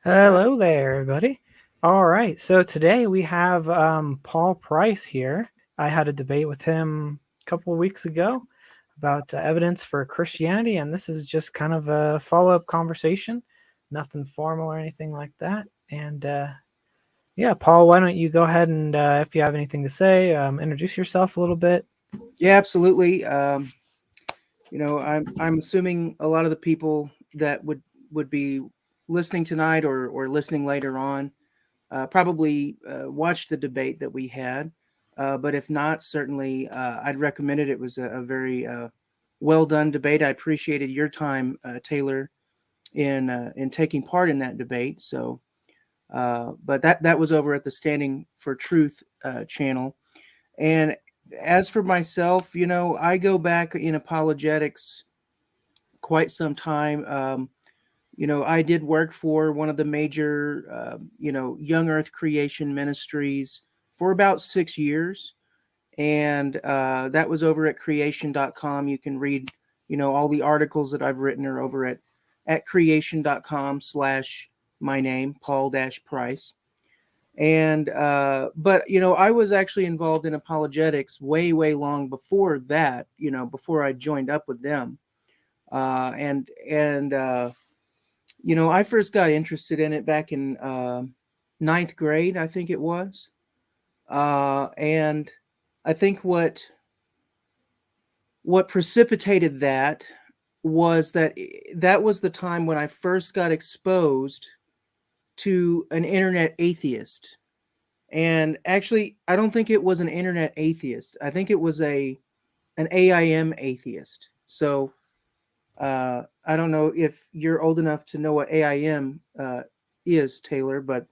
Hello there, everybody. All right, so today we have Paul Price here. I had a debate with him a couple of weeks ago about evidence for Christianity, and this is just kind of a follow up conversation, nothing formal or anything like that. And yeah, Paul, why don't you go ahead and, if you have anything to say, introduce yourself a little bit. Yeah, absolutely. I'm assuming a lot of the people that would be listening tonight or listening later on probably watched the debate that we had. But if not, certainly I'd recommend it. It was a very well done debate. I appreciated your time, Taylor, in taking part in that debate. But that was over at the Standing for Truth channel. And as for myself, I go back in apologetics quite some time. I did work for one of the major, Young Earth Creation Ministries for about 6 years. And that was over at creation.com. You can read, all the articles that I've written are over at creation.com/ my name, Paul Price. And but I was actually involved in apologetics way long before that, before I joined up with them. And I first got interested in it back in ninth grade, I think it was. And I think what precipitated that was that was the time when I first got exposed to an internet atheist. And actually, I don't think it was an internet atheist. I think it was an AIM atheist. So I don't know if you're old enough to know what AIM is, Taylor, but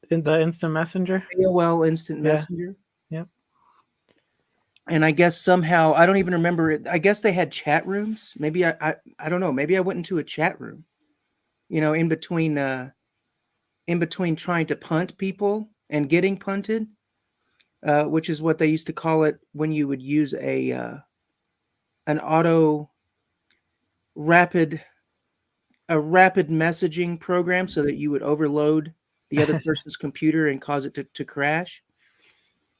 In it's the instant messenger? AOL Instant Yeah, Messenger. yep. And I guess somehow I don't even remember it. I guess they had chat rooms. Maybe I don't know. Maybe I went into a chat room. In between trying to punt people and getting punted, which is what they used to call it when you would use an auto rapid a rapid messaging program so that you would overload the other person's computer and cause it to crash.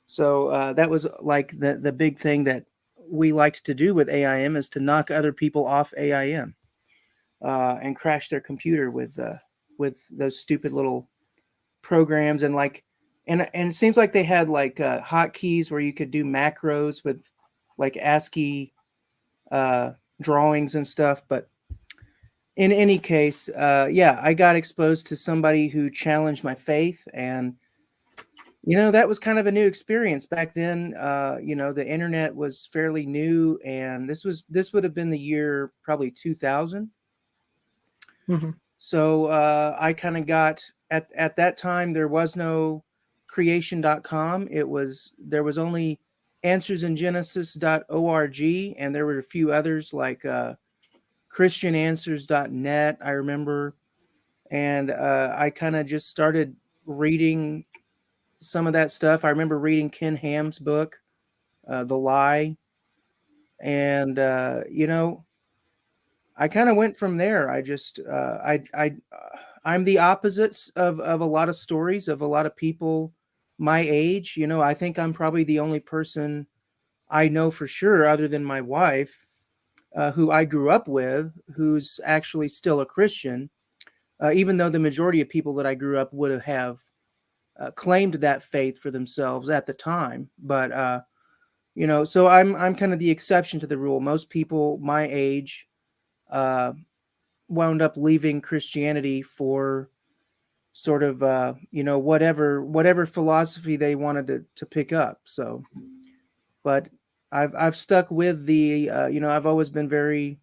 So that was like the big thing that we liked to do with AIM is to knock other people off AIM and crash their computer with those stupid little programs and it seems like they had like hotkeys where you could do macros with like ASCII uh, drawings and stuff. But in any case, yeah, I got exposed to somebody who challenged my faith, and that was kind of a new experience back then. The internet was fairly new, and this would have been the year probably 2000. Hmm. So I kind of got at that time there was no creation.com. There was only answersingenesis.org, and there were a few others like christiananswers.net, I remember. And I kind of just started reading some of that stuff. I remember reading Ken Ham's book, The Lie. And I kind of went from there. I just I'm the opposites of a lot of stories of a lot of people my age. I think I'm probably the only person I know for sure, other than my wife, who I grew up with, who's actually still a Christian, even though the majority of people that I grew up would have claimed that faith for themselves at the time. But so I'm kind of the exception to the rule. Most people my age uh, wound up leaving Christianity for sort of whatever philosophy they wanted to pick up. So, but I've stuck with the I've always been very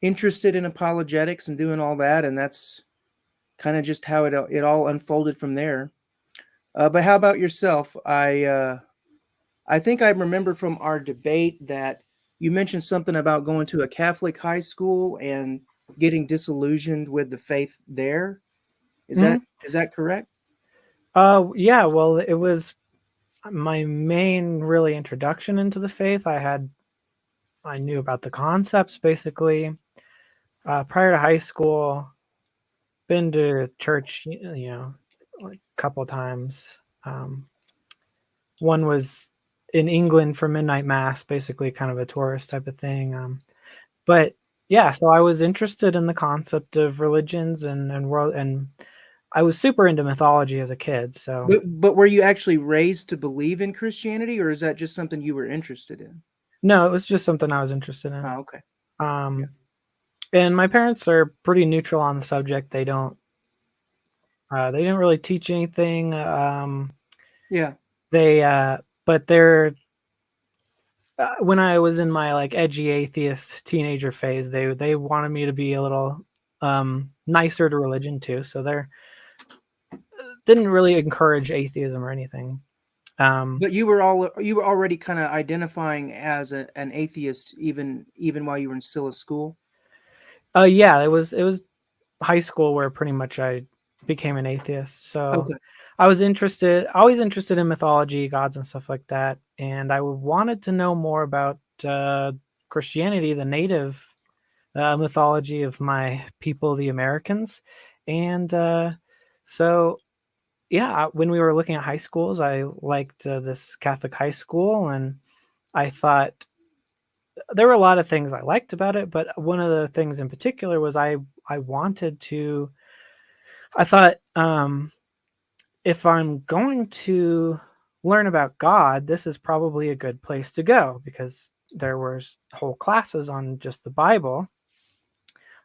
interested in apologetics and doing all that, and that's kind of just how it all unfolded from there. But how about yourself? I think I remember from our debate that you mentioned something about going to a Catholic high school and getting disillusioned with the faith there. Is that Hmm. is that correct? Yeah, well, it was my main really introduction into the faith. I knew about the concepts basically prior to high school. been to church, like a couple times. One was in England for midnight mass, basically kind of a tourist type of thing. But yeah, so I was interested in the concept of religions and world, and I was super into mythology as a kid. So But were you actually raised to believe in Christianity, or is that just something you were interested in? no, it was just something I was interested in. Oh, okay. Yeah. Um, and my parents are pretty neutral on the subject. They didn't really teach anything. Yeah. They but they're when I was in my like edgy atheist teenager phase, they wanted me to be a little nicer to religion too. So they're didn't really encourage atheism or anything. Um, But you were already kind of identifying as an atheist even while you were still at school. yeah, it was high school where pretty much I became an atheist. So Okay. I was interested, always interested in mythology, gods, and stuff like that, and I wanted to know more about Christianity, the native mythology of my people, the Americans, and so yeah, when we were looking at high schools, I liked this Catholic high school, and I thought there were a lot of things I liked about it, but one of the things in particular was I wanted to. I thought if I'm going to learn about God, this is probably a good place to go because there were whole classes on just the Bible.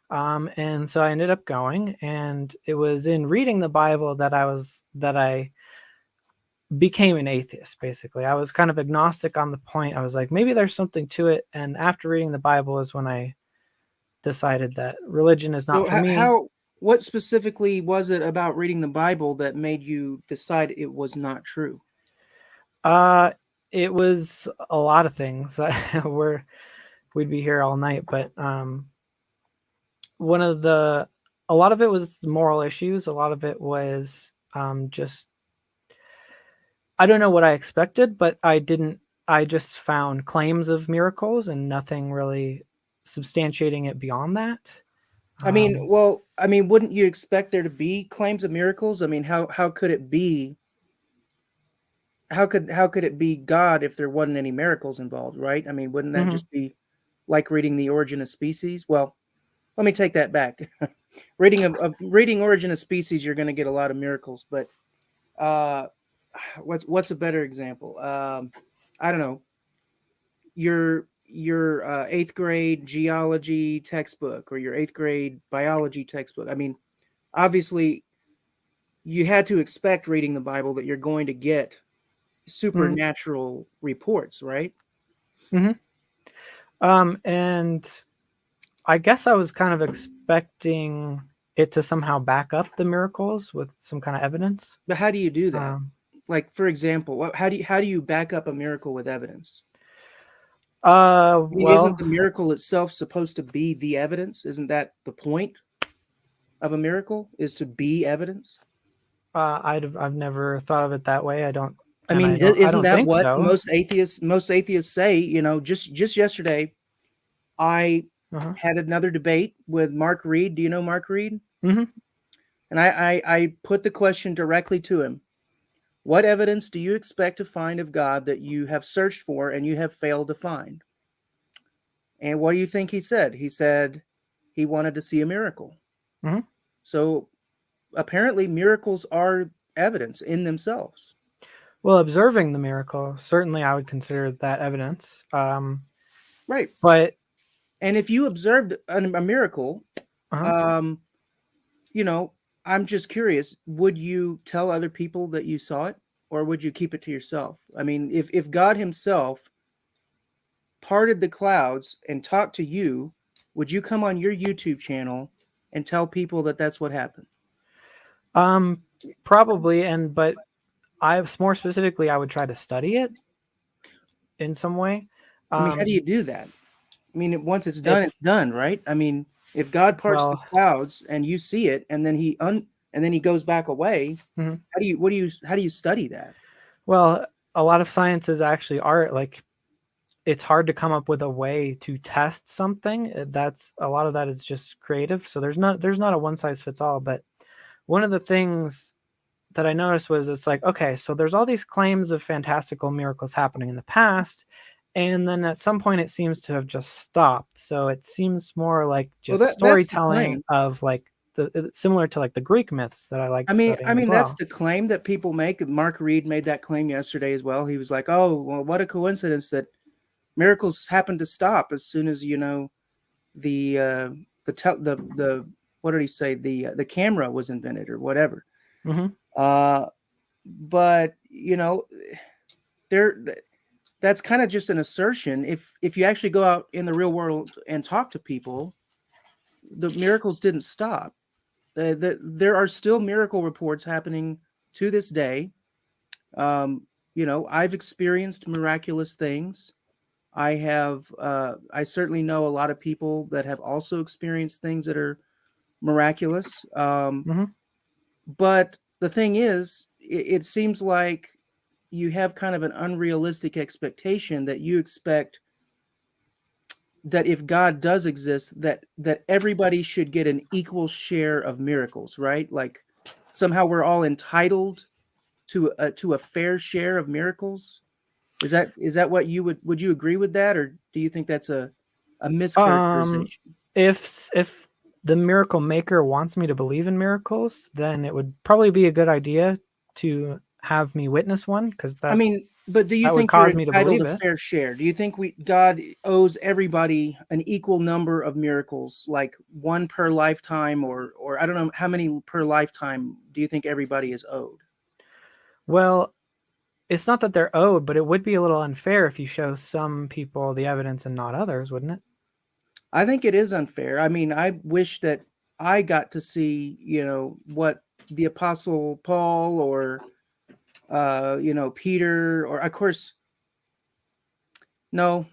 And so I ended up going, and it was in reading the Bible that I became an atheist. Basically, I was kind of agnostic on the point. I was like, maybe there's something to it. And after reading the Bible is when I decided that religion is not So for me. what specifically was it about reading the Bible that made you decide it was not true? Uh, it was a lot of things. We'd be here all night, but one of the a lot of it was moral issues. A lot of it was just I don't know what I expected, but I didn't. I just found claims of miracles and nothing really substantiating it beyond that. Um, I mean, wouldn't you expect there to be claims of miracles? I mean, how could it be? How could it be God if there wasn't any miracles involved, right? I mean, wouldn't that mhm, just be like reading the Origin of Species? Well, let me take that back. Reading Origin of Species, you're going to get a lot of miracles, but uh, what's a better example? I don't know. Your eighth grade geology textbook or your eighth grade biology textbook. I mean, obviously, you had to expect reading the Bible that you're going to get mhm, supernatural reports, right? mhm. And I guess I was kind of expecting it to somehow back up the miracles with some kind of evidence. But how do you do that? Um, Like, for example, how do you back up a miracle with evidence? I mean, isn't well, the miracle itself supposed to be the evidence? Isn't that the point of a miracle? Is to be evidence? I've never thought of it that way. I don't, I and mean, I isn't don't that think what so. most atheists say? You know, just yesterday, I Uh-huh. had another debate with Mark Reed. Do you know Mark Reed? Hmm. And I put the question directly to him. What evidence do you expect to find of God that you have searched for and you have failed to find? And what do you think he said? He said he wanted to see a miracle. Hmm. So apparently, miracles are evidence in themselves. Well, observing the miracle, certainly I would consider that evidence. Right. But And if you observed a miracle, uh um, you know, I'm just curious, would you tell other people that you saw it or would you keep it to yourself? I mean, if God himself parted the clouds and talked to you, would you come on your YouTube channel and tell people that that's what happened? um, probably, and but I more specifically, I would try to study it in some way. I mean, how do you Um, do that? I mean, once it's it's done, right? I mean, if God parts the well, clouds and you see it, and then and then he goes back away, mhm. how do you study that? Well, a lot of science is actually art. Like it's hard to come up with a way to test something. That's a lot of that is just creative. So there's not a one size fits all. But one of the things that I noticed was it's like, okay, so there's all these claims of fantastical miracles happening in the past, and then at some point it seems to have just stopped. So it seems more like Well, just that's the storytelling claim. of like similar to like the Greek myths that I like I studying as mean, that's well. the claim that people make. Mark Reed made that claim yesterday as well. He was like, "Oh, well, what a coincidence that miracles happen to stop as soon as the the what did he say, the camera was invented or whatever." Hmm. Uh, but there that's kind of just an assertion. If you actually go out in the real world and talk to people, the miracles didn't stop. There are still miracle reports happening to this day. Um, I've experienced miraculous things. I certainly know a lot of people that have also experienced things that are miraculous. Hmm. But the thing is, it seems like you have kind of an unrealistic expectation that you expect that if God does exist, that everybody should get an equal share of miracles, right? Like somehow we're all entitled to a fair share of miracles. Is that what would you agree with that, or do you think that's a Um, mischaracterization? if the miracle maker wants me to believe in miracles, then it would probably be a good idea to have me witness one, because I mean, but do you that would think you're cause me to entitled believe to it. fair share? Do you think God owes everybody an equal number of miracles, like one per lifetime, or I don't know how many per lifetime do you think everybody is owed? Well, it's not that they're owed, but it would be a little unfair if you show some people the evidence and not others, wouldn't it? I think it is unfair. I mean, I wish that I got to see, what the Apostle Paul or Peter, or of course, no,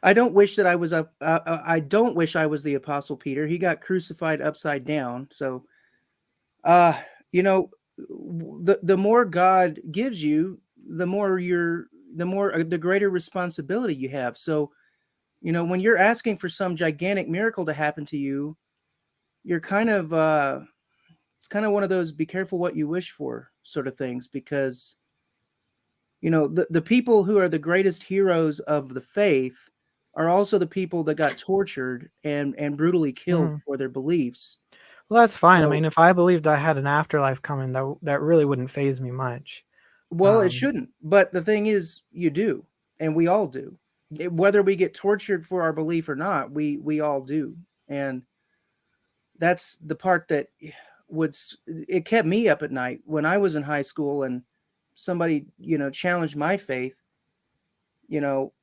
I don't wish that I was I don't wish I was the Apostle Peter. He got crucified upside down. So, uh, you know, the more God gives you, the greater responsibility you have. So, when you're asking for some gigantic miracle to happen to you, you're kind of it's kind of one of those be careful what you wish for sort of things, because the people who are the greatest heroes of the faith are also the people that got tortured and brutally killed Mhm. for their beliefs. Well, that's fine. I So, mean, if I believed I had an afterlife coming, that really wouldn't phase me much. well, it Um, shouldn't, but the thing is, you do, and we all do. Whether we get tortured for our belief or not, we all do. And that's the part that it kept me up at night when I was in high school and somebody challenged my faith. you know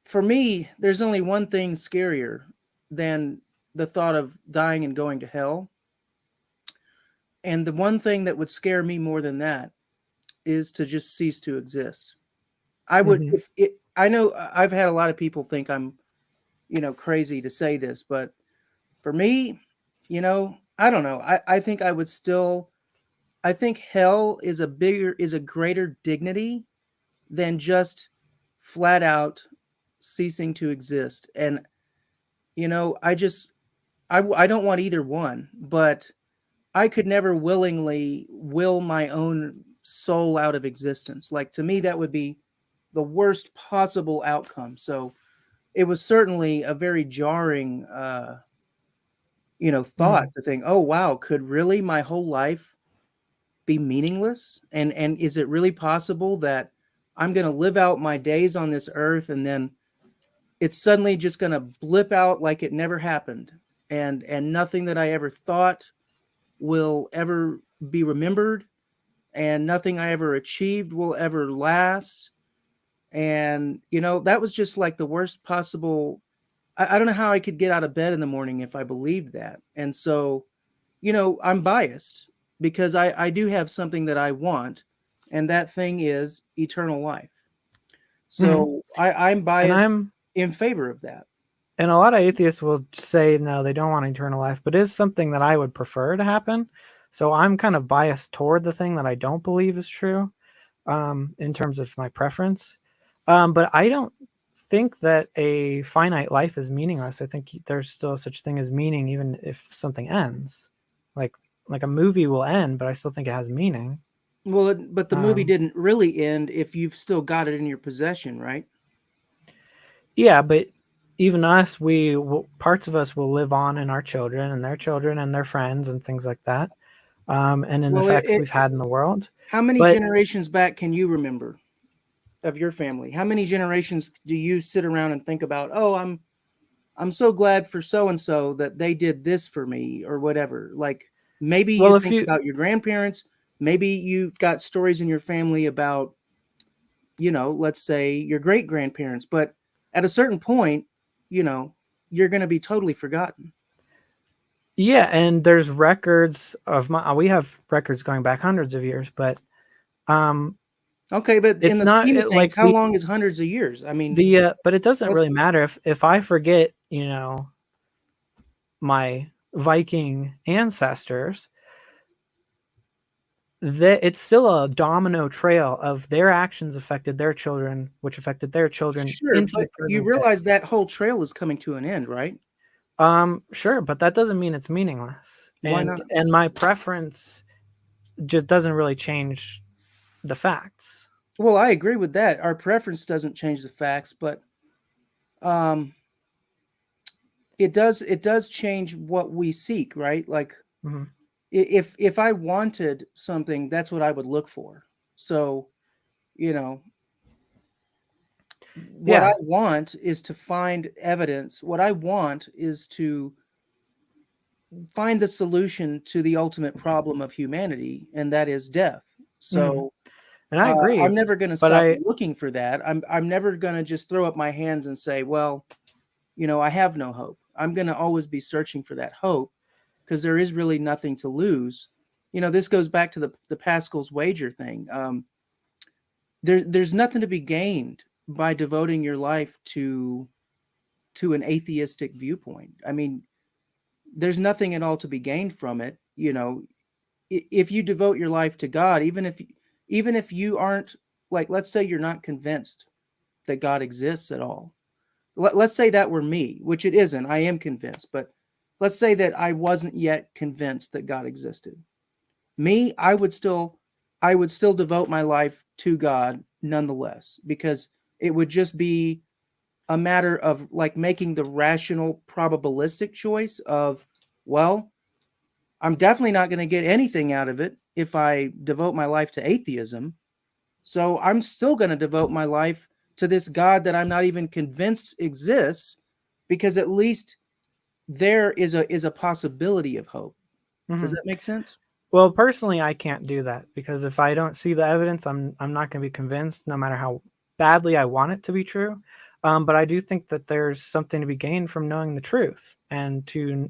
for me, there's only one thing scarier than the thought of dying and going to hell. And the one thing that would scare me more than that is to just cease to exist. I would, mhm, if it, I know I've had a lot of people think I'm, crazy to say this, but for me, I don't know. I think I would still, I think hell is a greater dignity than just flat out ceasing to exist. And, I just, I don't want either one, but I could never willingly will my own soul out of existence. Like to me, that would be the worst possible outcome. So it was certainly a very jarring, thought mhm, to think, oh wow, could really my whole life be meaningless? And is it really possible that I'm going to live out my days on this earth and then it's suddenly just going to blip out like it never happened, and nothing that I ever thought will ever be remembered, and nothing I ever achieved will ever last. And that was just like the worst possible. I don't know how I could get out of bed in the morning if I believed that. And so, I'm biased because I do have something that I want, and that thing is eternal life. mhm. So I'm And biased I'm in favor of that. and a lot of atheists will say no, they don't want eternal life, but it is something that I would prefer to happen. So I'm kind of biased toward the thing that I don't believe is true, in terms of my preference. But I don't think that a finite life is meaningless. I think there's still such thing as meaning, even if something ends. Like like a movie will end, but I still think it has meaning. Well, but the movie Um, didn't really end if you've still got it in your possession, right? yeah, but even us, parts of us will live on in our children and their friends and things like that, and in the Well, effects we've had in the world. how many But generations back can you remember of your family? How many generations do you sit around and think about, "Oh, I'm so glad for so and so that they did this for me," or whatever? Like maybe you well, if think you about your grandparents, maybe you've got stories in your family about, let's say your great grandparents, but at a certain point, you know, you're going to be totally forgotten. yeah, and there's records of my we have records going back hundreds of years, but um, Okay, but in it's the not scheme of things, like how long is hundreds of years? I mean, but it doesn't let's really matter if I forget, my Viking ancestors, that it's still a domino trail of their actions affected their children, which affected their children sure, into the but you present day. realize that whole trail is coming to an end, right? Sure, but that doesn't mean it's meaningless. Why not? And my preference just doesn't really change the facts. Well, I agree with that. Our preference doesn't change the facts, but um, it does change what we seek, right? Like Hmm. if I wanted something, that's what I would look for. So, you know, what I Yeah. want is to find evidence. What I want is to find the solution to the ultimate problem of humanity, and that is death. Hmm. So, And I agree, I'm never going to but stop I looking for that. I'm never going to just throw up my hands and say, well, I have no hope. I'm going to always be searching for that hope because there is really nothing to lose. This goes back to the Pascal's wager thing. There's nothing to be gained by devoting your life to an atheistic viewpoint. I mean, there's nothing at all to be gained from it. If you devote your life to God, even if you aren't, like, let's say you're not convinced that God exists at all. Let's say that were me, which it isn't. I am convinced, but let's say that I wasn't yet convinced that God existed. Me, I would still devote my life to God nonetheless, because it would just be a matter of like making the rational probabilistic choice of, well, I'm definitely not going to get anything out of it if I devote my life to atheism. So I'm still going to devote my life to this God that I'm not even convinced exists, because at least there is a possibility of hope. Does mhm. that make sense? Well, personally, I can't do that because if I don't see the evidence, I'm not going to be convinced, no matter how badly I want it to be true. But I do think that there's something to be gained from knowing the truth and to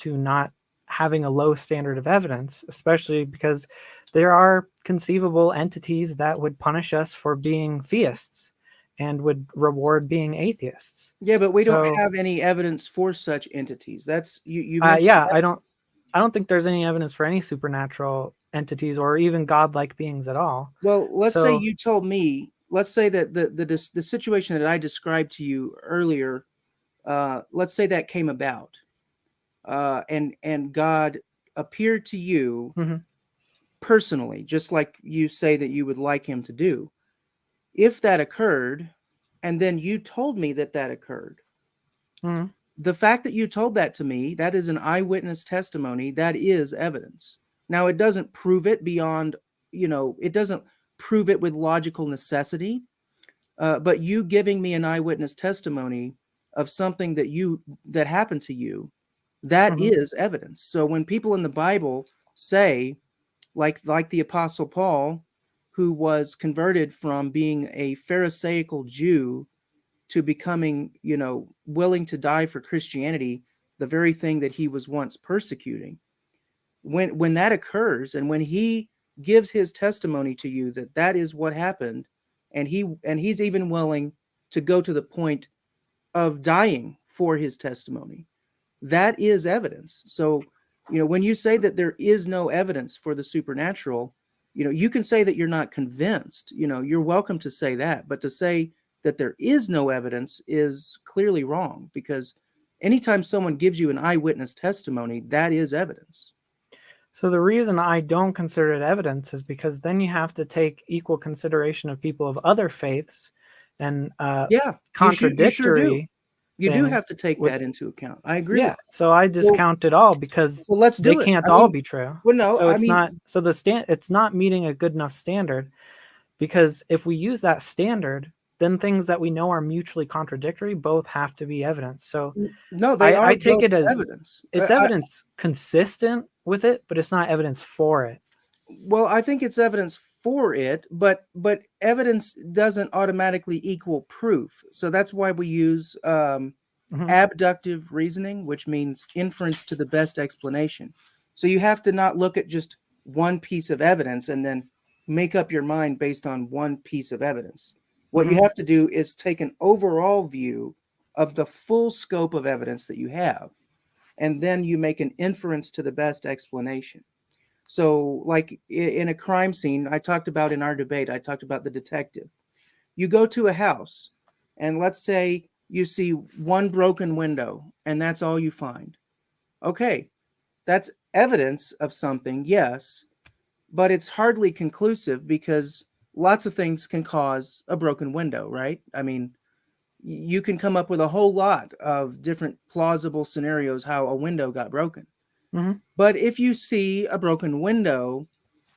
not having a low standard of evidence, especially because there are conceivable entities that would punish us for being theists and would reward being atheists. Yeah, but we don't So, have any evidence for such entities. That's you mentioned yeah, that. I don't think there's any evidence for any supernatural entities or even godlike beings at all. Well, let's say So, you told me, let's say that the situation that I described to you earlier, let's say that came about, and God appeared to you mhm, personally, just like you say that you would like him to do. If that occurred, and then you told me that that occurred, mhm, the fact that you told that to me, that is an eyewitness testimony, that is evidence. Now, it doesn't prove it beyond, it doesn't prove it with logical necessity, but you giving me an eyewitness testimony of something that happened to you, that mhm, is evidence. So when people in the Bible say, like the Apostle Paul, who was converted from being a Pharisaical Jew to becoming, willing to die for Christianity, the very thing that he was once persecuting. When that occurs, and when he gives his testimony to you that that is what happened, and he's even willing to go to the point of dying for his testimony, that is evidence. So, when you say that there is no evidence for the supernatural, you can say that you're not convinced. You're welcome to say that, but to say that there is no evidence is clearly wrong, because anytime someone gives you an eyewitness testimony, that is evidence. So the reason I don't consider it evidence is because then you have to take equal consideration of people of other faiths and Yeah, you sure do. contradictory You do have things to take with that into account. I agree with yeah. that. So I Well, discount it all because well, let's they do it. can't I all mean, be true. well, no, So I it's mean, not so it's not meeting a good enough standard because if we use that standard, then things that we know are mutually contradictory both have to be evidence. So no, they I are take both it as evidence. it's evidence consistent with it, but it's not evidence for it. Well, I think it's evidence for it, but evidence doesn't automatically equal proof. So that's why we use Hmm. abductive reasoning, which means inference to the best explanation. So you have to not look at just one piece of evidence and then make up your mind based on one piece of evidence. What you Hmm. have to do is take an overall view of the full scope of evidence that you have, and then you make an inference to the best explanation. So, like in a crime scene, I talked about in our debate, I talked about the detective. You go to a house, and let's say you see one broken window, and that's all you find. Okay, that's evidence of something, yes, but it's hardly conclusive because lots of things can cause a broken window, right? I mean, you can come up with a whole lot of different plausible scenarios how a window got broken. Hmm. But if you see a broken window,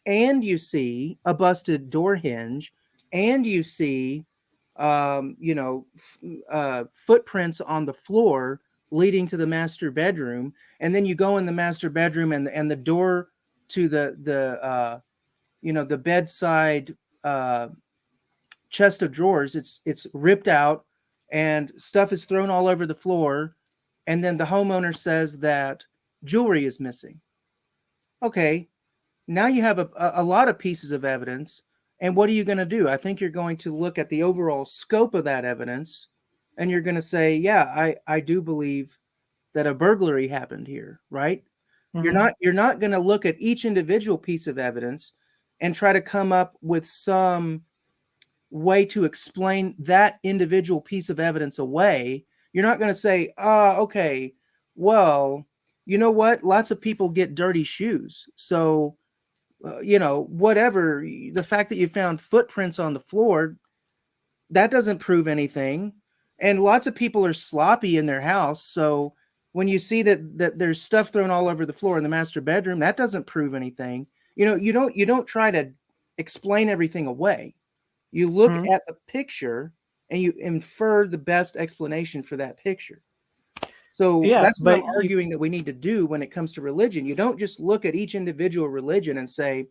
and you see a busted door hinge, and you see, footprints on the floor leading to the master bedroom, and then you go in the master bedroom, and the door to the bedside uh, chest of drawers, it's ripped out, and stuff is thrown all over the floor, and then the homeowner says that jewelry is missing. Okay, now you have a lot of pieces of evidence. And what are you going to do? I think you're going to look at the overall scope of that evidence, and you're going to say, yeah, I do believe that a burglary happened here, right? You're Hmm. not going to look at each individual piece of evidence and try to come up with some way to explain that individual piece of evidence away. You're not going to say, okay, well, you know what? Lots of people get dirty shoes. So whatever, the fact that you found footprints on the floor, that doesn't prove anything. And lots of people are sloppy in their house. So when you see that there's stuff thrown all over the floor in the master bedroom, that doesn't prove anything. You don't try to explain everything away. You look Hmm. at the picture and you infer the best explanation for that picture. So Yeah, that's what I'm but you. arguing that we need to do when it comes to religion. You don't just look at each individual religion and say,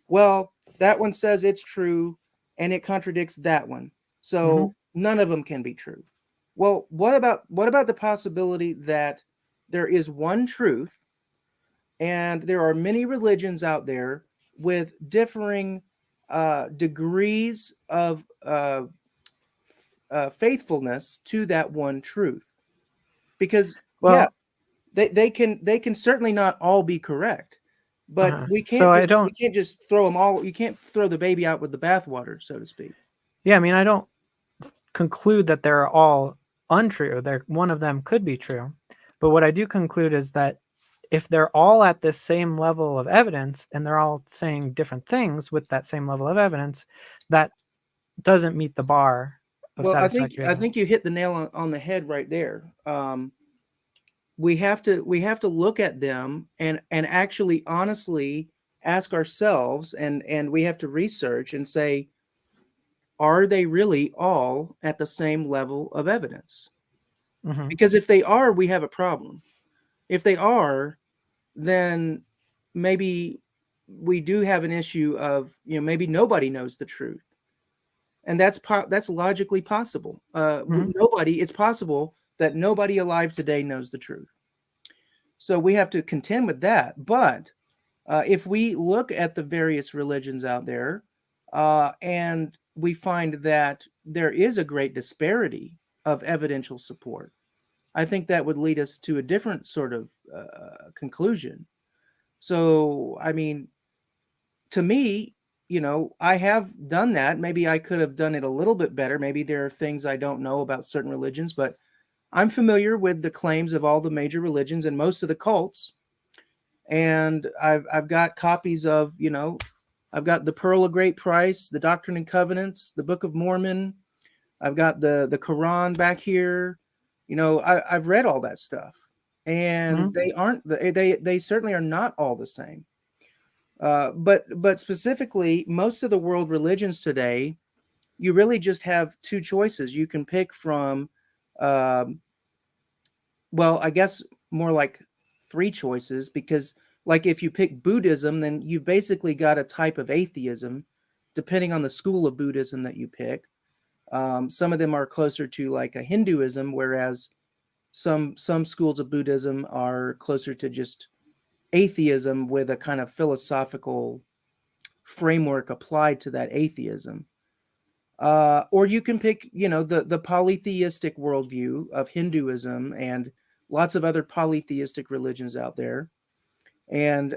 well, that one says it's true and it contradicts that one. Hmm. So none of them can be true. Well, what about the possibility that there is one truth and there are many religions out there with differing degrees of faithfulness to that one truth? Because yeah, Well, they can certainly not all be correct, but we so can't I just we don't can't just throw them all. You can't throw the baby out with the bathwater, so to speak. yeah, I mean I don't conclude that they're all untrue. They're one of them could be true. But what I do conclude is that if they're all at this same level of evidence and they're all saying different things with that same level of evidence, that doesn't meet the bar of Well, I think satisfactory I evidence. think you hit the nail on the head right there. We have to look at them and actually honestly ask ourselves, and we have to research and say, are they really all at the same level of evidence? Hmm. Because if they are, we have a problem. If they are, then maybe we do have an issue of, maybe nobody knows the truth, and that's logically possible. Hmm. Nobody. It's possible that nobody alive today knows the truth. So we have to contend with that. But if we look at the various religions out there, and we find that there is a great disparity of evidential support, I think that would lead us to a different sort of conclusion. So, I mean, to me, I have done that. Maybe I could have done it a little bit better. Maybe there are things I don't know about certain religions, but I'm familiar with the claims of all the major religions and most of the cults. And I've got copies of, I've got the Pearl of Great Price, the Doctrine and Covenants, the Book of Mormon. I've got the Quran back here. I've read all that stuff, and Mhm. they certainly are not all the same. But specifically, most of the world religions today, you really just have two choices. You can pick from, um, well, I guess more like three choices, because like if you pick Buddhism, then you've basically got a type of atheism, depending on the school of Buddhism that you pick. Some of them are closer to like a Hinduism, whereas some schools of Buddhism are closer to just atheism with a kind of philosophical framework applied to that atheism. Or you can pick, the polytheistic worldview of Hinduism and lots of other polytheistic religions out there. And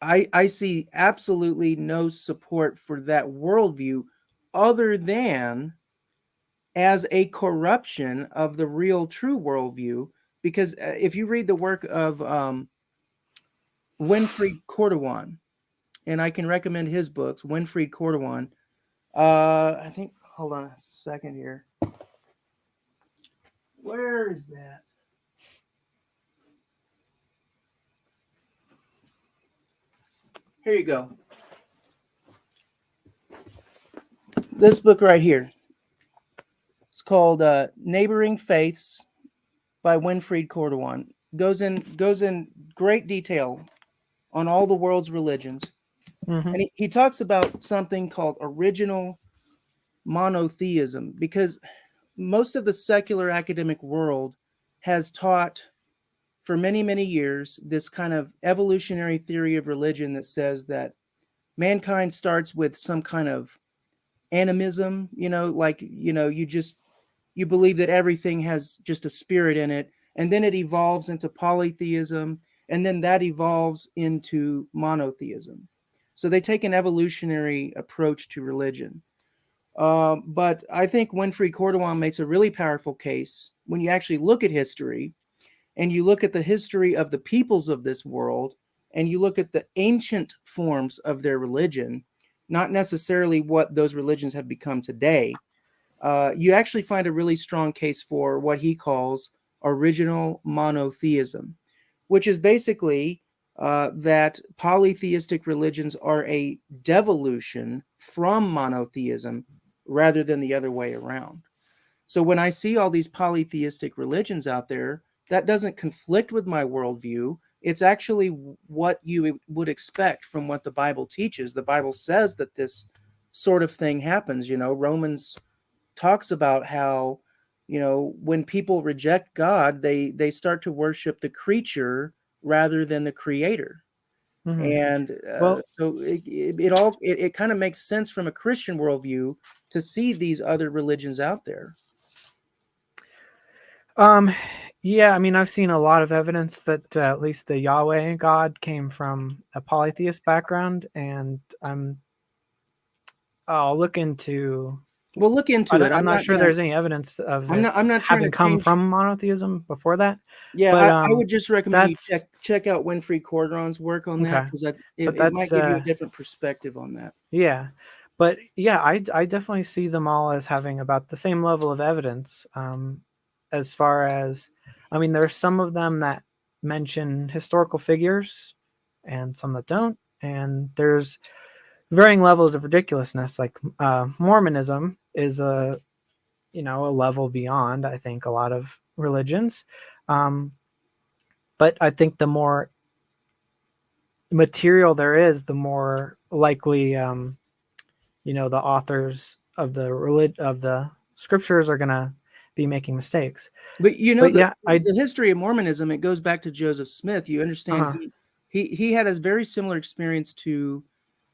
I see absolutely no support for that worldview other than as a corruption of the real true worldview. Because if you read the work of Winfried Cordovan, and I can recommend his books, Winfried Cordovan. I think, hold on a second here. Where is that? Here you go. This book right here. It's called Neighboring Faiths by Winfried Cordovan. Goes in great detail on all the world's religions. Mhm. And he talks about something called original monotheism, because most of the secular academic world has taught for many, many years this kind of evolutionary theory of religion that says that mankind starts with some kind of animism, like, you believe that everything has just a spirit in it, and then it evolves into polytheism, and then that evolves into monotheism. So they take an evolutionary approach to religion. But I think Winfried Cordovan makes a really powerful case when you actually look at history, and you look at the history of the peoples of this world, and you look at the ancient forms of their religion, not necessarily what those religions have become today. You actually find a really strong case for what he calls original monotheism, which is basically that polytheistic religions are a devolution from monotheism rather than the other way around. So when I see all these polytheistic religions out there, that doesn't conflict with my worldview. It's actually what you would expect from what the Bible teaches. The Bible says that this sort of thing happens. Romans talks about how, when people reject God, they start to worship the creature rather than the creator. Mhm. And Well, so it kind of makes sense from a Christian worldview to see these other religions out there. um, yeah, I mean, I've seen a lot of evidence that at least the Yahweh God came from a polytheist background, and I'll look into. Well, look into it. I'm I'm not not, sure there's any evidence of I'm it not, I'm not trying having to come change. from monotheism before that, Yeah, but I would just recommend you check that's check out Winfrey Corderon's work on that, okay. because But it that's might give you a different perspective on that. yeah, but yeah, I definitely see them all as having about the same level of evidence. As far as, I mean, there's some of them that mention historical figures, and some that don't, and there's varying levels of ridiculousness. Like Mormonism is a level beyond, I think, a lot of religions. Um, but I think the more material there is, the more likely the authors of the scriptures are gonna be making mistakes. But But the yeah, I history of Mormonism, it goes back to Joseph Smith. You understand, uh he had a very similar experience to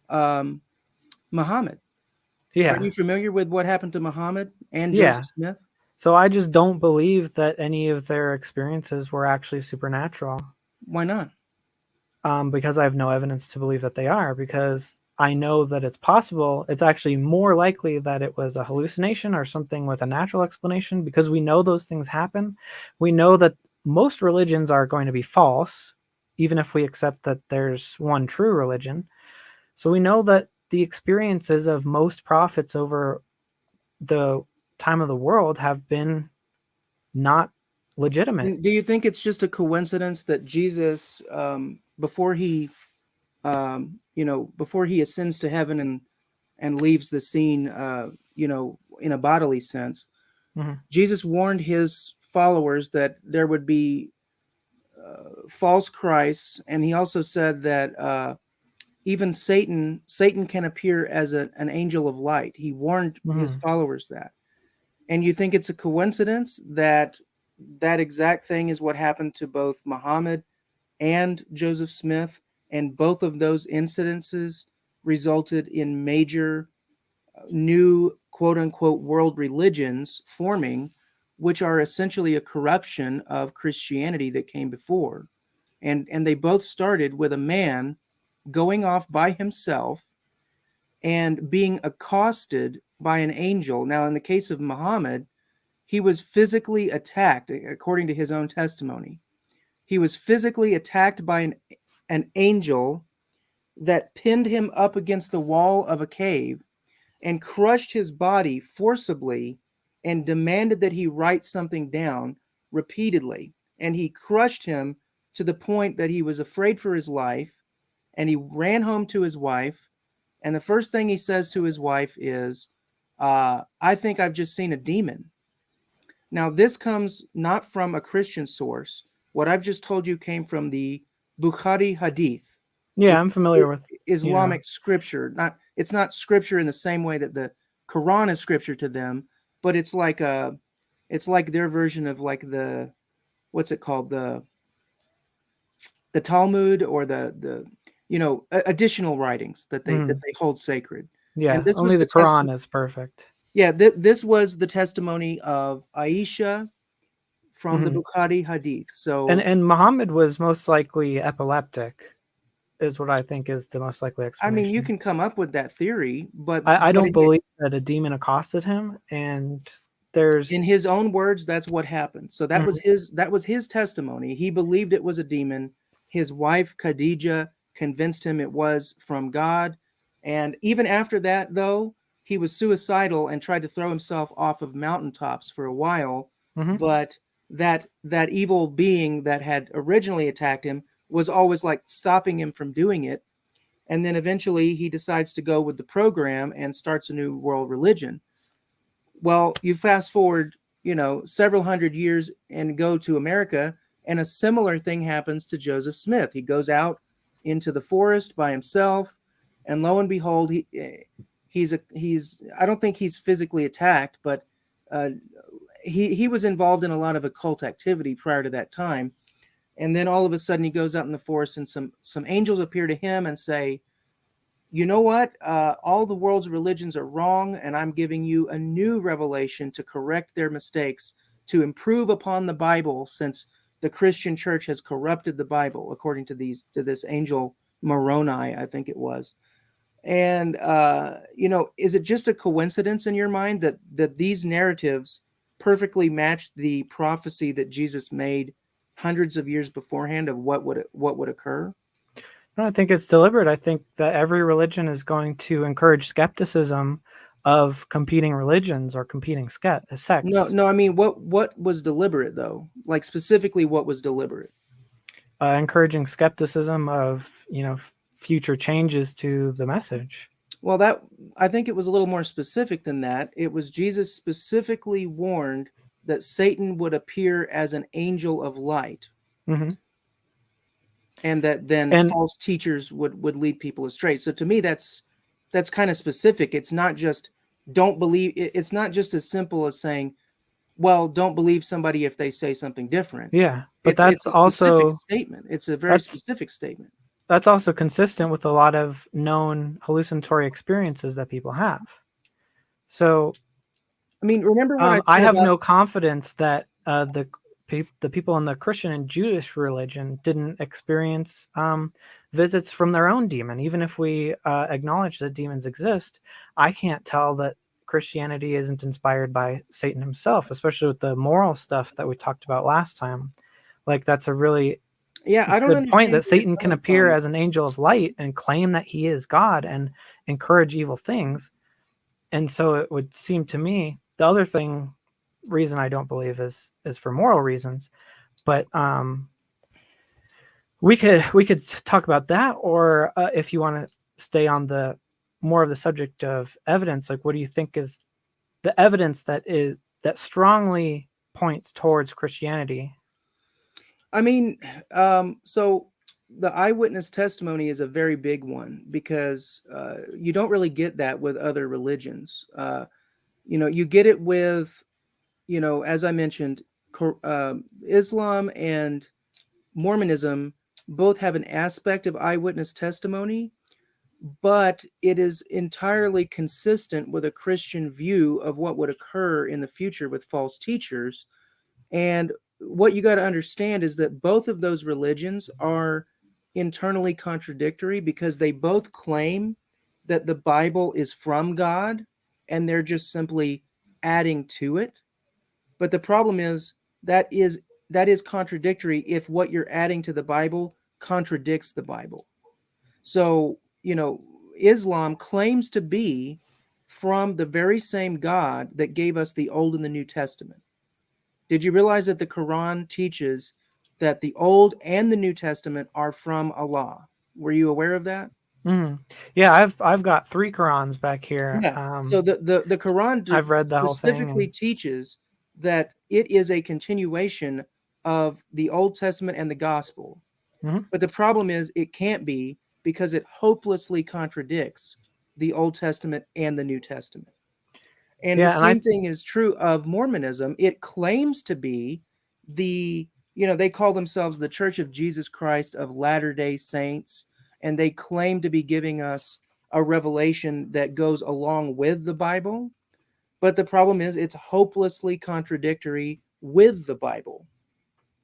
um, Muhammad. Are yeah, you familiar with what happened to Muhammad and Joseph yeah. Smith? So I just don't believe that any of their experiences were actually supernatural. Why not? Because I have no evidence to believe that they are. Because I know that it's possible. It's actually more likely that it was a hallucination or something with a natural explanation, because we know those things happen. We know that most religions are going to be false, even if we accept that there's one true religion. So we know that the experiences of most prophets over the time of the world have been not legitimate. Do you think it's just a coincidence that Jesus, before he, before he ascends to heaven and leaves the scene, in a bodily sense, Mm-hmm. Jesus warned his followers that there would be false Christs, and he also said that even Satan can appear as an angel of light. He warned his Mm-hmm. followers that. And you think it's a coincidence that that exact thing is what happened to both Muhammad and Joseph Smith, and both of those incidences resulted in major new quote unquote world religions forming, which are essentially a corruption of Christianity that came before. And they both started with a man going off by himself and being accosted by an angel. Now, in the case of Muhammad, he was physically attacked, according to his own testimony. He was physically attacked by an angel that pinned him up against the wall of a cave and crushed his body forcibly and demanded that he write something down repeatedly. And he crushed him to the point that he was afraid for his life, and he ran home to his wife. And the first thing he says to his wife is, I think I've just seen a demon. Now, this comes not from a Christian source. What I've just told you came from the Bukhari Hadith, Yeah, which I'm is familiar with, Islamic scripture. It's not scripture in the same way that the Quran is scripture to them, but it's like their version of like the, what's it called, the Talmud, or the additional writings that mm, they hold sacred. And yeah, this was only the the Quran is perfect. yeah, this was the testimony of Aisha from the Hmm. Bukhari Hadith. So, And Muhammad was most likely epileptic, is what I think is the most likely I mean, you explanation. can come up with that theory, but I but don't believe that a demon accosted him, and there's in his own words, that's what happened. So mm, that was his testimony. He believed it was a demon. His wife Khadija convinced him it was from God. And even after that, though, he was suicidal and tried to throw himself off of mountaintops for a while. mhm. But that evil being that had originally attacked him was always like stopping him from doing it. And then eventually he decides to go with the program and starts a new world religion. Well, you fast forward, several hundred years and go to America, and a similar thing happens to Joseph Smith. He goes out into the forest by himself, and lo and behold, he's I don't think he's physically attacked, but uh, he was involved in a lot of occult activity prior to that time. And then all of a sudden, he goes out in the forest, and some angels appear to him and say, you know what? All the world's religions are wrong, and I'm giving you a new revelation to correct their mistakes, to improve upon the Bible, since the Christian church has corrupted the Bible, according to this angel Moroni, I think it was. And is it just a coincidence in your mind that these narratives perfectly matched the prophecy that Jesus made hundreds of years beforehand of what would occur? I don't think it's deliberate. I think that every religion is going to encourage skepticism of competing religions or competing No, sects, no, I mean, what was deliberate though? Like specifically, what was deliberate? encouraging skepticism of future changes to the message. Well, that I think it was a little more specific than that. It was Jesus specifically warned that Satan would appear as an angel of light, Hmm. and that then And false teachers would lead people astray. So to me, that's kind of specific. It's not just don't believe. It's not just as simple as saying, well, don't believe somebody if they say something different. yeah, but It's a specific statement. It's a very that's specific statement. that's also consistent with a lot of known hallucinatory experiences that people have. So I mean, remember what I I said have about no confidence that the the people in the Christian and Jewish religion didn't experience visits from their own demon. Even if we acknowledge that demons exist, I can't tell that Christianity isn't inspired by Satan himself, especially with the moral stuff that we talked about last time. Like, that's a really Yeah, I don't good point, understand that where you're Satan can coming appear from. as an angel of light and claim that he is God and encourage evil things. And so it would seem to me, the other reason I don't believe is for moral reasons. But we could talk about that, or if you want to stay on the more of the subject of evidence, like, what do you think is the evidence that strongly points towards Christianity? I mean, so the eyewitness testimony is a very big one because you don't really get that with other religions. You get it with, as I mentioned, Islam and Mormonism both have an aspect of eyewitness testimony, but it is entirely consistent with a Christian view of what would occur in the future with false teachers. And what you got to understand is that both of those religions are internally contradictory because they both claim that the Bible is from God and they're just simply adding to it. But the problem is that is that is contradictory if what you're adding to the Bible contradicts the Bible. So, Islam claims to be from the very same God that gave us the Old and the New Testament. Did you realize that the Quran teaches that the Old and the New Testament are from Allah? Were you aware of that? Mm. Yeah, I've got 3 Qurans back here. Yeah. So the Quran I've read the whole thing, specifically and teaches that it is a continuation of the Old Testament and the Gospel. mhm. But the problem is it can't be because it hopelessly contradicts the Old Testament and the New Testament. And the Yeah, and same thing is true of Mormonism. It claims to be they call themselves the Church of Jesus Christ of Latter-day Saints, and they claim to be giving us a revelation that goes along with the Bible. But the problem is it's hopelessly contradictory with the Bible.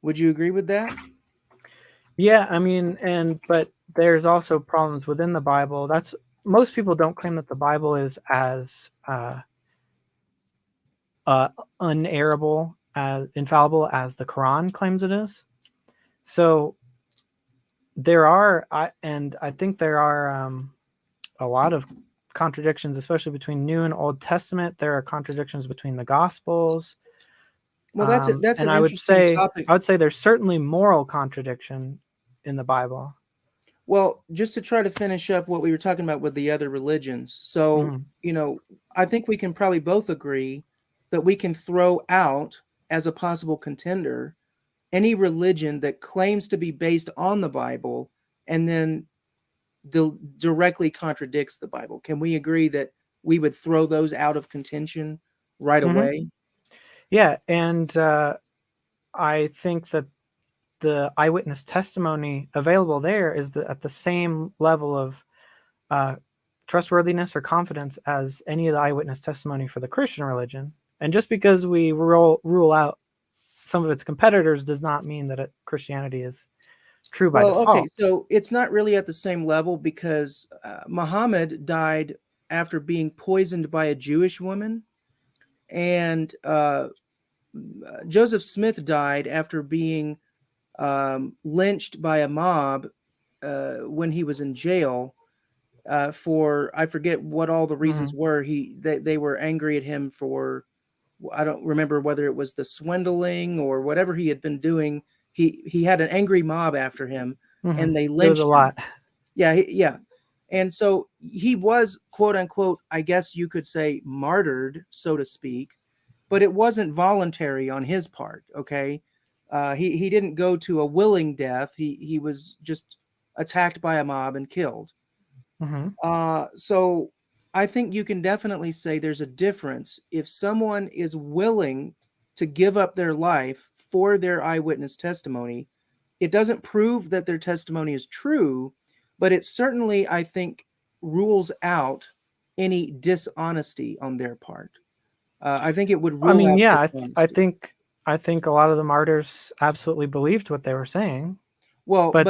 Would you agree with that? yeah, I mean, but there's also problems within the Bible. That's Most people don't claim that the Bible is as uh, unerrable, as infallible as the Quran claims it is. So I think there are a lot of contradictions, especially between New and Old Testament. There are contradictions between the Gospels, Well, that's and an I would interesting say topic. there's certainly moral contradiction in the Bible. Well, just to try to finish up what we were talking about with the other religions. So, Mhm. I think we can probably both agree that we can throw out as a possible contender any religion that claims to be based on the Bible and then directly contradicts the Bible. Can we agree that we would throw those out of contention right Mhm. away? Yeah, and I think that the eyewitness testimony available there is at the same level of uh, trustworthiness or confidence as any of the eyewitness testimony for the Christian religion. And just because we rule out some of its competitors does not mean that Christianity is true by Well, okay, default. so it's not really at the same level because Muhammad died after being poisoned by a Jewish woman, and Joseph Smith died after being lynched by a mob when he was in jail for I forget what all the reasons Mhm. were. They were angry at him for I don't remember whether it was the swindling or whatever he had been doing. He had an angry mob after him, and Mhm. they It was a lynched him. lot. Yeah, yeah. And so he was, quote unquote, I guess you could say, martyred, so to speak, but it wasn't voluntary on his part. Okay, he didn't go to a willing death. He was just attacked by a mob and killed. Mhm. So I think you can definitely say there's a difference if someone is willing to give up their life for their eyewitness testimony. It doesn't prove that their testimony is true, but it certainly, I think, rules out any dishonesty on their part. I think it would I rule mean, out yeah, I dishonesty. think I think a lot of the martyrs absolutely believed what they were saying, Well, but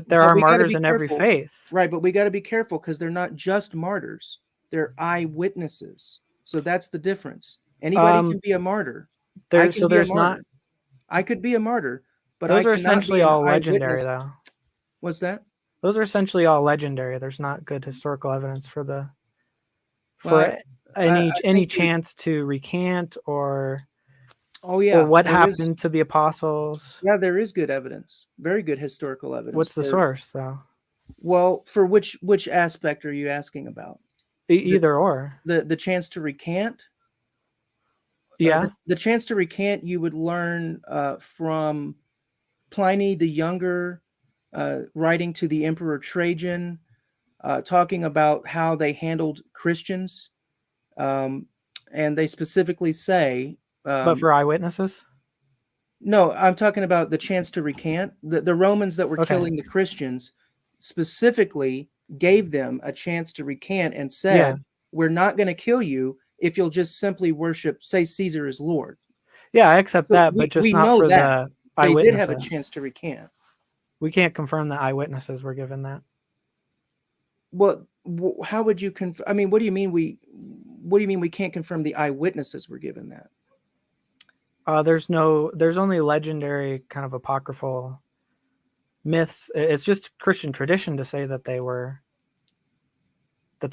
there but are we got to martyrs be in every careful, faith. right? But we got to be careful because they're not just martyrs; they're eyewitnesses. So that's the difference. Anybody Um, can be a martyr. I there can so be a there's not. martyr. I could be a martyr, but I Those are cannot be essentially an all legendary, eyewitness. though. What's that? Those are essentially all legendary. There's not good historical evidence Well, for I any think we. chance to recant Oh or yeah, what there is. happened to the apostles. Yeah, there is good evidence. Very good historical evidence What's the for. source, though? Well, for which aspect are you asking about? The Either or. the chance to recant. Yeah, The chance to recant, you would learn from Pliny the Younger, writing to the Emperor Trajan, talking about how they handled Christians. Um, and they specifically say, but um, for eyewitnesses. no, I'm talking about the chance to recant. The Romans that were Okay. killing the Christians specifically gave them a chance to recant and Yeah. said, we're not going to kill you if you'll just simply worship, say Caesar is Lord. Yeah, I accept So that, but we just not know for that the they did have a eyewitnesses. chance to recant. We can't confirm that eyewitnesses were given that. Well, how would you I mean, what do you mean what do you mean we can't confirm the eyewitnesses were given that? There's only legendary kind of apocryphal myths. It's just Christian tradition to say that the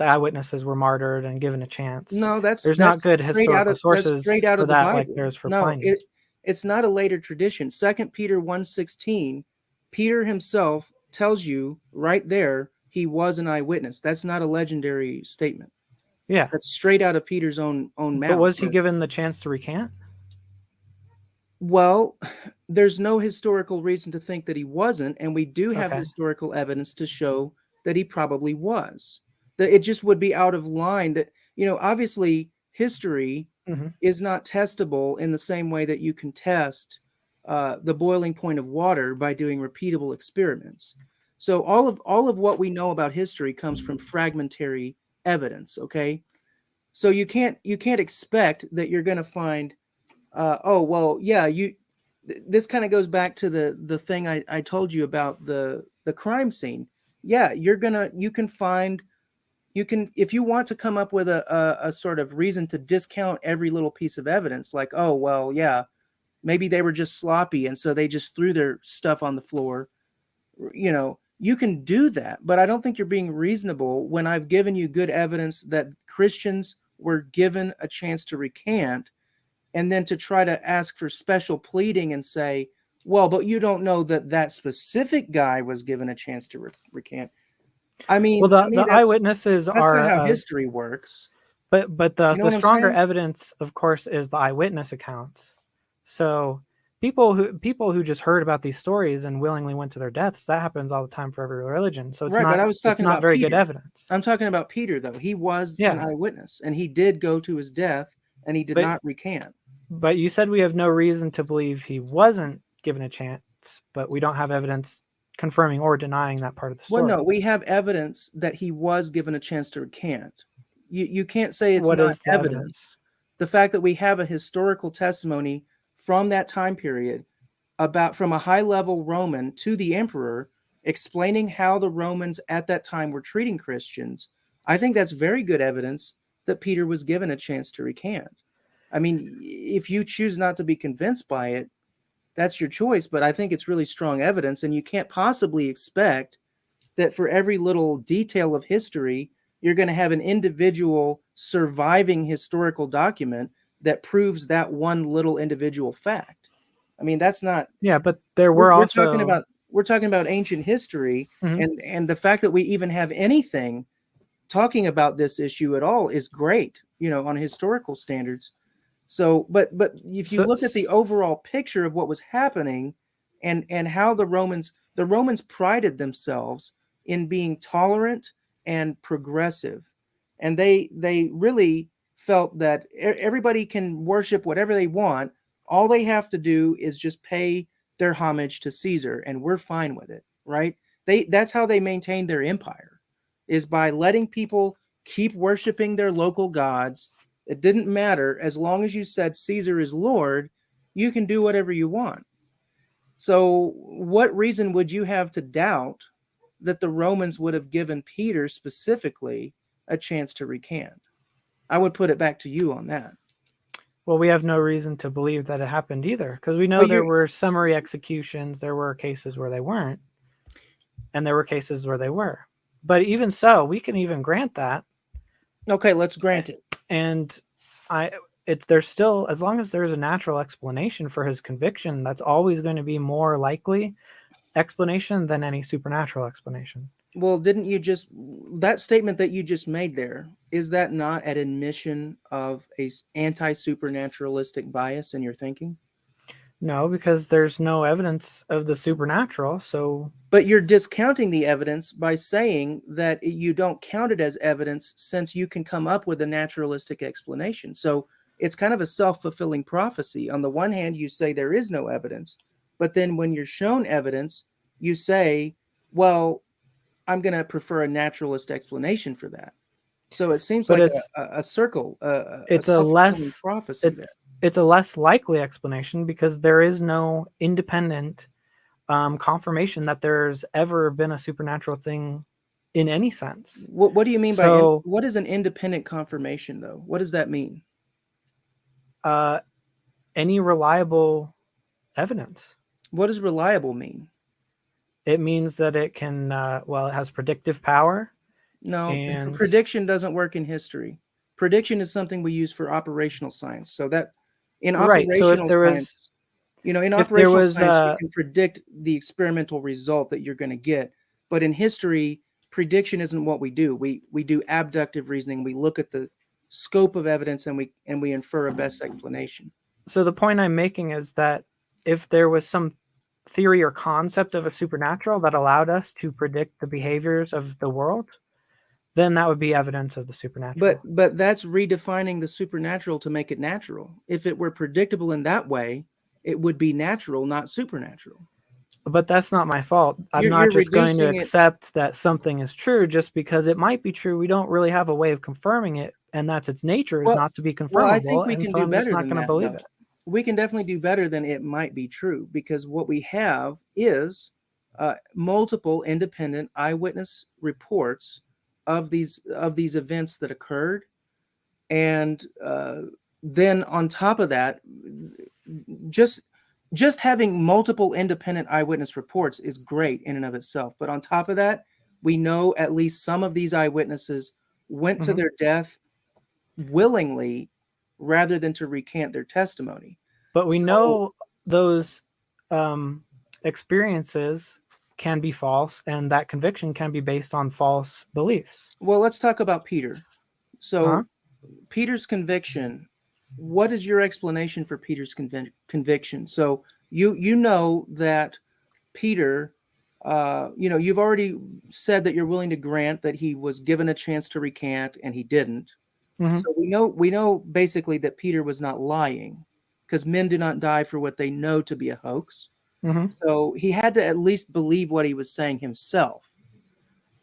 eyewitnesses were martyred and given a chance. No, There's not that's good straight out historical of that's sources straight out for of the that like Bible. there's for No, Pliny. it's not a later tradition. Second Peter 1:16, Peter himself tells you right there he was an eyewitness. That's not a legendary statement. Yeah. That's straight out of Peter's own But mouth. was he given the chance to recant? Well, there's no historical reason to think that he wasn't, and we do have Okay. historical evidence to show that he probably was. That it just would be out of line that, obviously history Mm-hmm. is not testable in the same way that you can test the boiling point of water by doing repeatable experiments. So all of what we know about history comes from fragmentary evidence, okay? So you can't expect that you're going to find oh well, yeah. This kind of goes back to the thing I told you about the crime scene. Yeah, you can find you can if you want to come up with a sort of reason to discount every little piece of evidence, like, oh well, yeah, maybe they were just sloppy and so they just threw their stuff on the floor. You can do that, but I don't think you're being reasonable when I've given you good evidence that Christians were given a chance to recant, and then to try to ask for special pleading and say, well, but you don't know that that specific guy was given a chance to recant. I Well, mean, to me, the eyewitnesses that's not are, how history works. but You know the what I'm stronger saying? evidence, of course, is the eyewitness accounts. So people who just heard about these stories and willingly went to their deaths, that happens all the time for every religion. So Right, but I was it's talking not about very good Peter. evidence. I'm talking about Peter, though. He was an Yeah, eyewitness, and he did go to his death, and he did but not recant. you said we have no reason to believe he wasn't given a chance, but we don't have evidence confirming or denying that part of the Well, story. no, we have evidence that he was given a chance to recant. You can't say it's What not is the evidence? evidence. The fact that we have a historical testimony from that time period about from a high level Roman to the emperor explaining how the Romans at that time were treating Christians, I think that's very good evidence that Peter was given a chance to recant. I mean, if you choose not to be convinced by it, that's your choice, but I think it's really strong evidence, and you can't possibly expect that for every little detail of history, you're going to have an individual surviving historical document that proves that one little individual fact. I mean, that's not. Yeah, but there We're, were we're talking also. about we're talking about ancient history, Mhm. and the fact that we even have anything talking about this issue at all is great, on historical standards. So, but if you So, look at the overall picture of what was happening, and how the Romans prided themselves in being tolerant and progressive, and they really felt that everybody can worship whatever they want. All they have to do is just pay their homage to Caesar, and we're fine with it, right? That's how they maintained their empire, is by letting people keep worshiping their local gods. It didn't matter as long as you said Caesar is Lord. you can do whatever you want. So, what reason would you have to doubt that the Romans would have given Peter specifically a chance to recant? I would put it back to you on that. Well, we have no reason to believe that it happened either, because we know Well, there you were summary executions, there were cases where they weren't, and there were cases where they were. But even so, we can even grant that. okay? Let's grant it. And I, there's still, as long as there's a natural explanation for his conviction, that's always going to be more likely explanation than any supernatural explanation. Well, didn't you just that statement that you just made there? Is that not an admission of a anti-supernaturalistic bias in your thinking? No, because there's no evidence of the supernatural. So, But you're discounting the evidence by saying that you don't count it as evidence since you can come up with a naturalistic explanation. So it's kind of a self-fulfilling prophecy. On the one hand, you say there is no evidence, but then when you're shown evidence, you say, well, I'm going to prefer a naturalist explanation for that. So it seems but like a circle, a it's a self-fulfilling less prophecy there. it's a less likely explanation because there is no independent confirmation that there's ever been a supernatural thing in any sense. What do you mean by So, what is an independent confirmation, though? What does that mean? uh, any reliable evidence. What does reliable mean? It means that it can, well, it has predictive power. No, And prediction doesn't work in history. Prediction is something we use for operational science. So that in right. So operational science, in if there operational was, science, you can predict the experimental result that you're going to get. But in history, prediction isn't what we do. We do abductive reasoning. We look at the scope of evidence and we infer a best explanation. so the point I'm making is that if there was some theory or concept of a supernatural that allowed us to predict the behaviors of the world, then that would be evidence of the supernatural. But that's redefining the supernatural to make it natural. If it were predictable in that way, it would be natural, not supernatural. But that's not my fault. I'm not You're just going to reducing it. accept that something is true just because it might be true. We don't really have a way of confirming it, and that's its nature is Well, not to be well, I think confirmable. we And can so do I'm just better not than going to that, believe though. it. We can definitely do better than it might be true because what we have is multiple independent eyewitness reports of these events that occurred, and then on top of that, just just having multiple independent eyewitness reports is great in and of itself. But on top of that, we know at least some of these eyewitnesses went to Mhm. their death willingly rather than to recant their testimony. But we So, know those um, experiences can be false, and that conviction can be based on false beliefs. well, let's talk about Peter. Uh-huh. So, Peter's conviction, what is your explanation for Peter's conviction? So, you know that Peter, you've already said that you're willing to grant that he was given a chance to recant and he didn't. Hmm. So we know basically that Peter was not lying because men do not die for what they know to be a hoax. Hmm. So he had to at least believe what he was saying himself.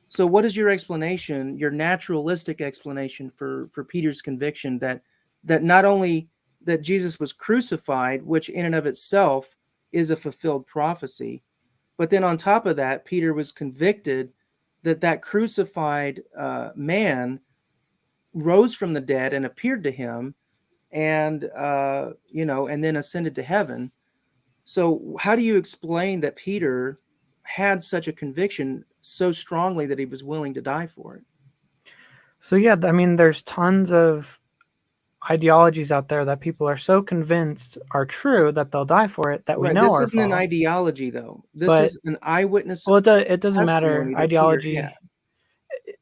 So what is your explanation, your naturalistic explanation for Peter's conviction that not only that Jesus was crucified, which in and of itself is a fulfilled prophecy, but then on top of that, Peter was convicted that crucified man rose from the dead and appeared to him, and and then ascended to heaven. So how do you explain that Peter had such a conviction so strongly that he was willing to die for it? So yeah, I mean, there's tons of ideologies out there that people are so convinced are true that they'll die for it that we Right. know This are isn't an false. ideology, though. This But is an eyewitness well, it doesn't matter. testimony that Peter had. Ideology,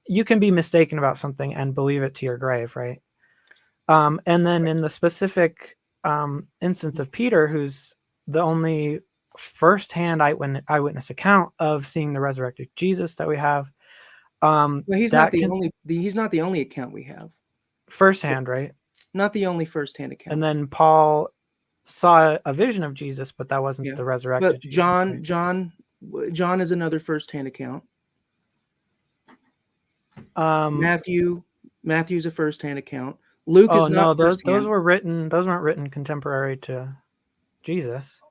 you can be mistaken about something and believe it to your grave, right? And then in the specific instance of Peter, who's the only firsthand eyewitness account of seeing the resurrected Jesus that we have, Well, that can he's not the only account we have. firsthand, right? Not the only firsthand And account. then Paul saw a vision of Jesus, but that wasn't Yeah. the But resurrected Jesus, John right? John is another firsthand account. Um, Matthew's a firsthand account. Luke oh is not no, those firsthand. were written. Those weren't written contemporary to Jesus.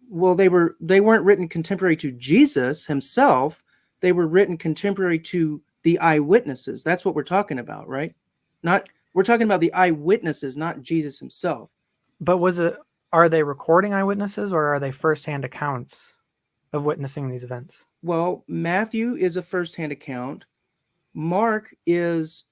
Well, they weren't written contemporary to Jesus himself. They were written contemporary to the eyewitnesses. That's what we're talking about, right? Not We're talking about the eyewitnesses, not Jesus himself. But are they recording eyewitnesses or are they firsthand accounts of witnessing these events? Well, Matthew is a firsthand account. Mark is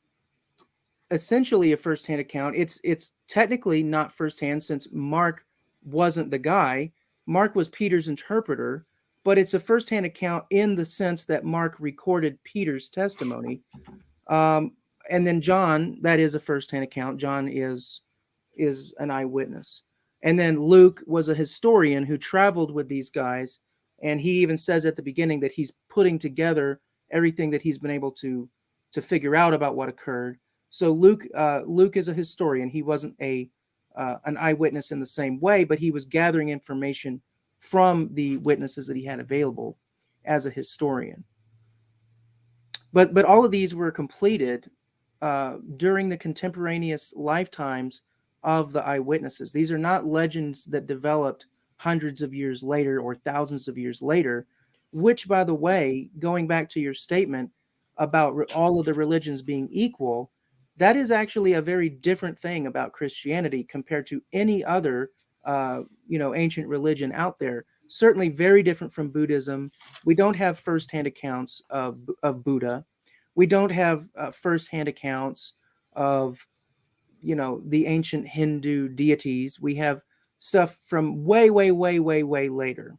essentially a firsthand account. It's technically not firsthand since Mark wasn't the guy. Mark was Peter's interpreter, but it's a firsthand account in the sense that Mark recorded Peter's testimony. Um, and then John, that is a firsthand account. John is an eyewitness. And then Luke was a historian who traveled with these guys, and he even says at the beginning that he's putting together everything that he's been able to figure out about what occurred. So Luke is a historian. He wasn't a an eyewitness in the same way, but he was gathering information from the witnesses that he had available as a historian. But all of these were completed during the contemporaneous lifetimes of the eyewitnesses. These are not legends that developed hundreds of years later or thousands of years later, which, by the way, going back to your statement about all of the religions being equal, that is actually a very different thing about Christianity compared to any other, ancient religion out there. Certainly very different from Buddhism. We don't have firsthand accounts of Buddha. We don't have firsthand accounts of the ancient Hindu deities. We have stuff from way, way, way, way, way later.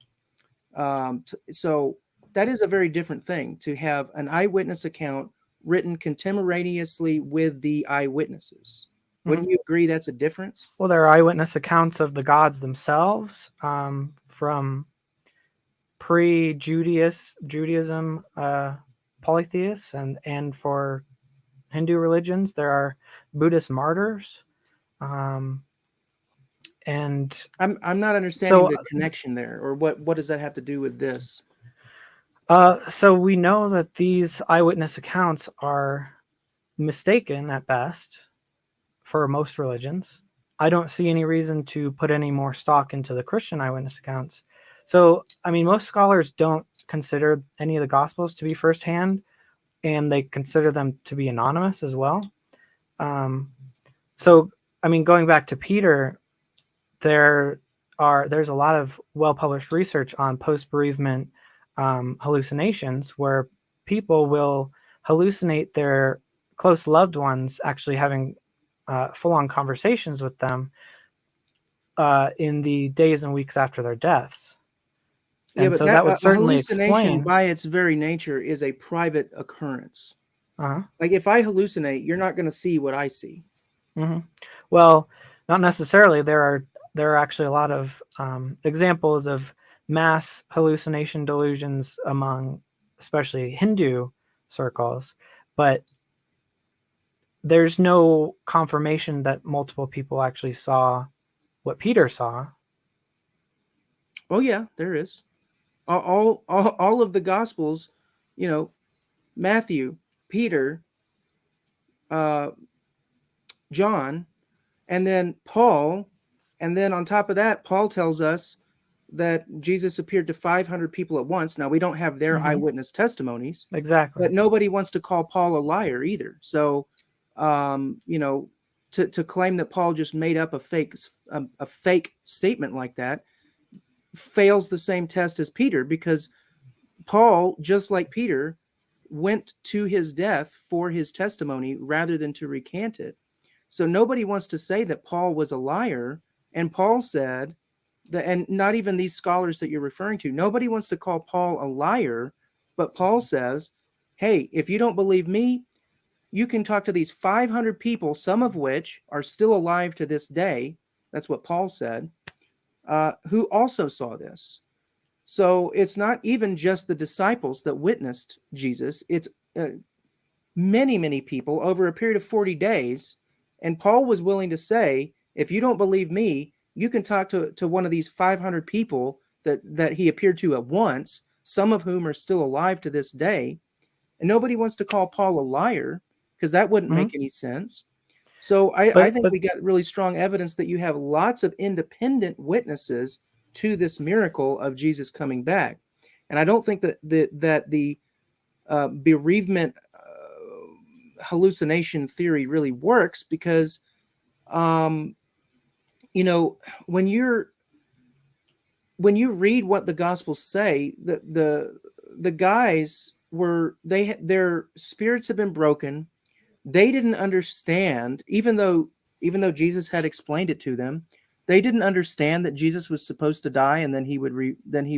So that is a very different thing to have an eyewitness account written contemporaneously with the eyewitnesses. Wouldn't you agree that's a difference? Well, there are eyewitness accounts of the gods themselves from Judaism polytheists, and for Hindu religions there are Buddhist martyrs, and I'm not understanding the connection there, or what does that have to do with this? So we know that these eyewitness accounts are mistaken at best for most religions. I don't see any reason to put any more stock into the Christian eyewitness accounts. So, I mean, most scholars don't consider any of the Gospels to be firsthand, and they consider them to be anonymous as well. So, I mean, going back to Peter, there's a lot of well-published research on post-bereavement hallucinations where people will hallucinate their close loved ones actually having full-on conversations with them in the days and weeks after their deaths. Yeah, And but so that would a certainly hallucination explain. by its very nature is a private occurrence. Uh-huh. Like if I hallucinate, you're not going to see what I see. Mm-hmm. Well, not necessarily. There are actually a lot of examples of mass hallucination delusions among especially Hindu circles, but there's no confirmation that multiple people actually saw what Peter saw. Oh yeah, there is. All of the Gospels, Matthew, Peter, John, and then Paul, and then on top of that, Paul tells us that Jesus appeared to 500 people at once. Now we don't have their eyewitness testimonies, Exactly. but nobody wants to call Paul a liar either. So, to claim that Paul just made up a fake statement like that fails the same test as Peter, because Paul, just like Peter, went to his death for his testimony rather than to recant it. So nobody wants to say that Paul was a liar. And Paul said that, and not even these scholars that you're referring to, nobody wants to call Paul a liar. But Paul says, hey, if you don't believe me, you can talk to these 500 people, some of which are still alive to this day. That's what Paul said, who also saw this. So it's not even just the disciples that witnessed Jesus. It's many, many people over a period of 40 days. And Paul was willing to say, if you don't believe me, you can talk to one of these 500 people that he appeared to at once, some of whom are still alive to this day. And nobody wants to call Paul a liar because that wouldn't make any sense. So I think But we got really strong evidence that you have lots of independent witnesses to this miracle of Jesus coming back. And I don't think that the bereavement hallucination theory really works because, um, you know, when you're when you read what the Gospels say, the guys were their spirits have been broken. They didn't understand, even though Jesus had explained it to them, they didn't understand that Jesus was supposed to die and then he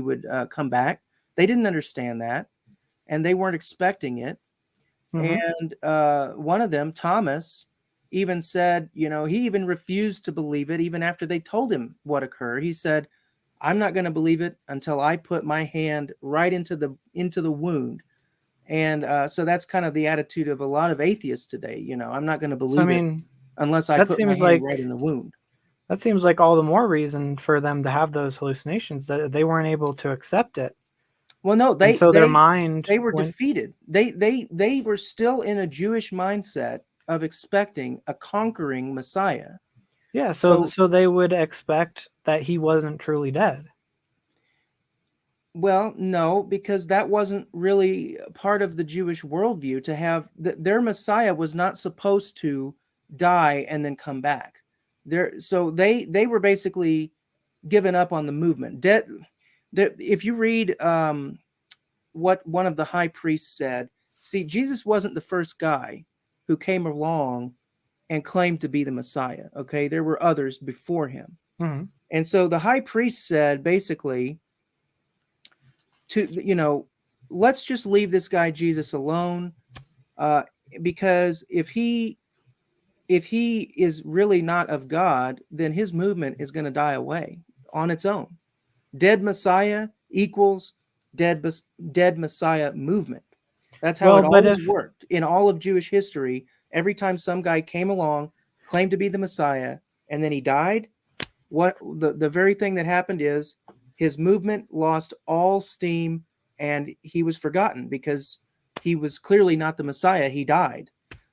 would come back. They didn't understand that, and they weren't expecting it. mhm. And one of them, Thomas, even said, he even refused to believe it even after they told him what occurred. He said, "I'm not going to believe it until I put my hand right into the wound." And so that's kind of the attitude of a lot of atheists today. I'm not going to So I believe it mean, unless I that put my seems hand like right in the wound. that seems like all the more reason for them to have those hallucinations, that they weren't able to accept it, Well, no, and they so their they mind they were went. defeated. They were still in a Jewish mindset of expecting a conquering Messiah. Yeah, So, so they would expect that he wasn't truly dead. well, no, because that wasn't really part of the Jewish worldview to have their Messiah was not supposed to die and then come back. So they were basically given up on the movement. If you read what one of the high priests said, see, Jesus wasn't the first guy who came along and claimed to be the Messiah. Okay, there were others before him, Mhm. and so the high priest said basically to let's just leave this guy Jesus alone, uh, because if he is really not of God, then his movement is going to die away on its own. Dead Messiah equals dead dead Messiah movement. That's how Well, it but always if worked in all of Jewish history. Every time some guy came along, claimed to be the Messiah, and then he died, what the very thing that happened is his movement lost all steam and he was forgotten because he was clearly not the Messiah. He died.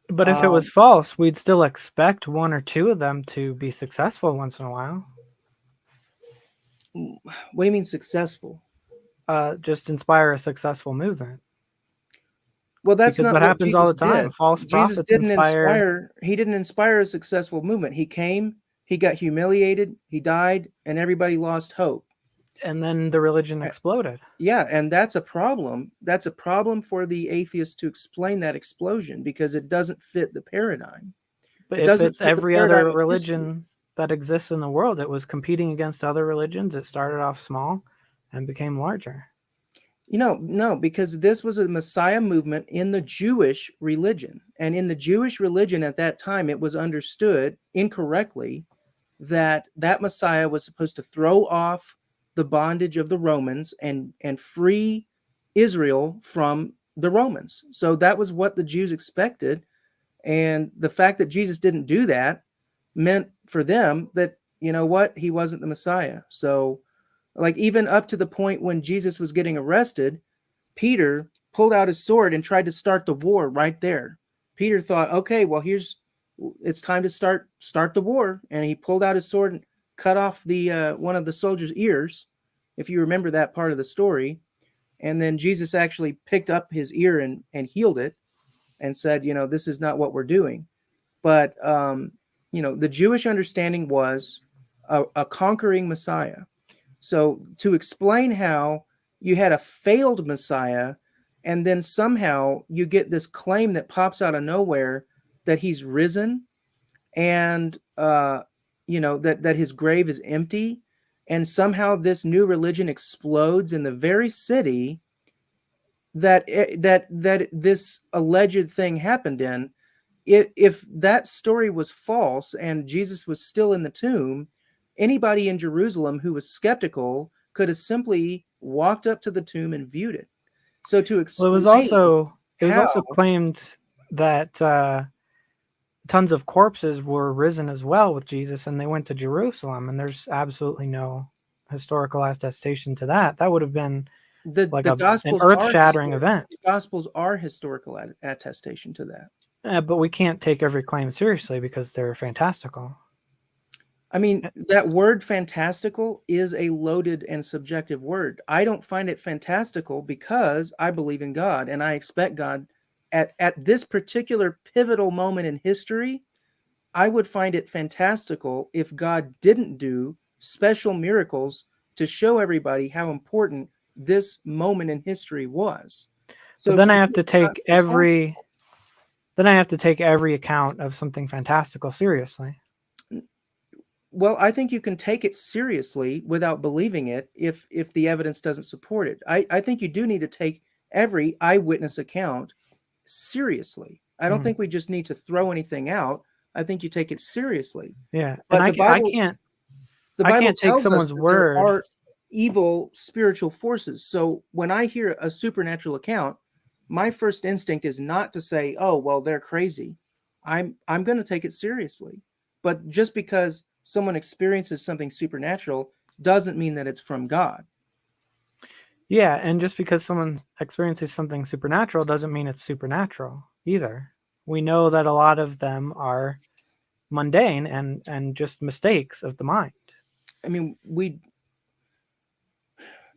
but if it was Um, false, we'd still expect one or two of them to be successful once in a while. what do you mean successful? Just inspire a successful movement, Well, that's because not that what happens all Jesus the time. did. False Jesus prophets didn't inspire, inspire, he didn't inspire a successful movement. He came, he got humiliated, he died, and everybody lost hope. and then the religion Uh, exploded. Yeah, and that's a problem. That's a problem for the atheist to explain that explosion because it doesn't fit the paradigm. But It if doesn't it's fit the every paradigm other of history. religion that exists in the world, it was competing against other religions. It started off small and became larger. No, because this was a Messiah movement in the Jewish religion. And in the Jewish religion at that time, it was understood incorrectly that that Messiah was supposed to throw off the bondage of the Romans and free Israel from the Romans. So that was what the Jews expected. And the fact that Jesus didn't do that meant for them that, what, he wasn't the Messiah. So, like, even up to the point when Jesus was getting arrested, Peter pulled out his sword and tried to start the war right there. Peter thought, okay, well, it's time to start the war, and he pulled out his sword and cut off the one of the soldiers' ears, if you remember that part of the story. And then Jesus actually picked up his ear and healed it and said, this is not what we're doing. But the Jewish understanding was a conquering Messiah. So to explain how you had a failed Messiah and then somehow you get this claim that pops out of nowhere that he's risen and that his grave is empty, and somehow this new religion explodes in the very city that this alleged thing happened in. If that story was false and Jesus was still in the tomb, anybody in Jerusalem who was skeptical could have simply walked up to the tomb and viewed it. So to Well, explain it was how also claimed that tons of corpses were risen as well with Jesus, and they went to Jerusalem. And there's absolutely no historical attestation to that. That would have been like the an gospels earth are shattering event. historical attestation to that. But we can't take every claim seriously because they're fantastical. I mean, that word fantastical is a loaded and subjective word. I don't find it fantastical because I believe in God and I expect God at this particular pivotal moment in history. I would find it fantastical if God didn't do special miracles to show everybody how important this moment in history was. But So then for I me, have to take it's all every account of something fantastical seriously. well, I think you can take it seriously without believing it if the evidence doesn't support it. I think you do need to take every eyewitness account seriously. I don't Mm, think we just need to throw anything out. I think you take it seriously. yeah, and But the I Bible can't take tells us someone's that there word. are evil spiritual forces. So when I hear a supernatural account, my first instinct is not to say, "Oh, well, they're crazy." I'm going to take it seriously. But just because someone experiences something supernatural doesn't mean that it's from God. Yeah, and just because someone experiences something supernatural doesn't mean it's supernatural either. We know that a lot of them are mundane and just mistakes of the mind. I mean,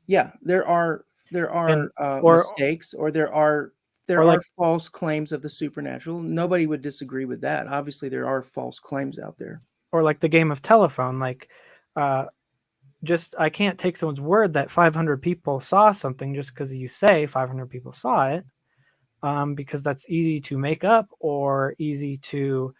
yeah, there are And mistakes, or there or are like false claims of the supernatural. Nobody would disagree with that. Obviously, there are false claims out there. the game of telephone, uh just I can't take someone's word that 500 people saw something just because you say 500 people saw it, because that's easy to make up or easy to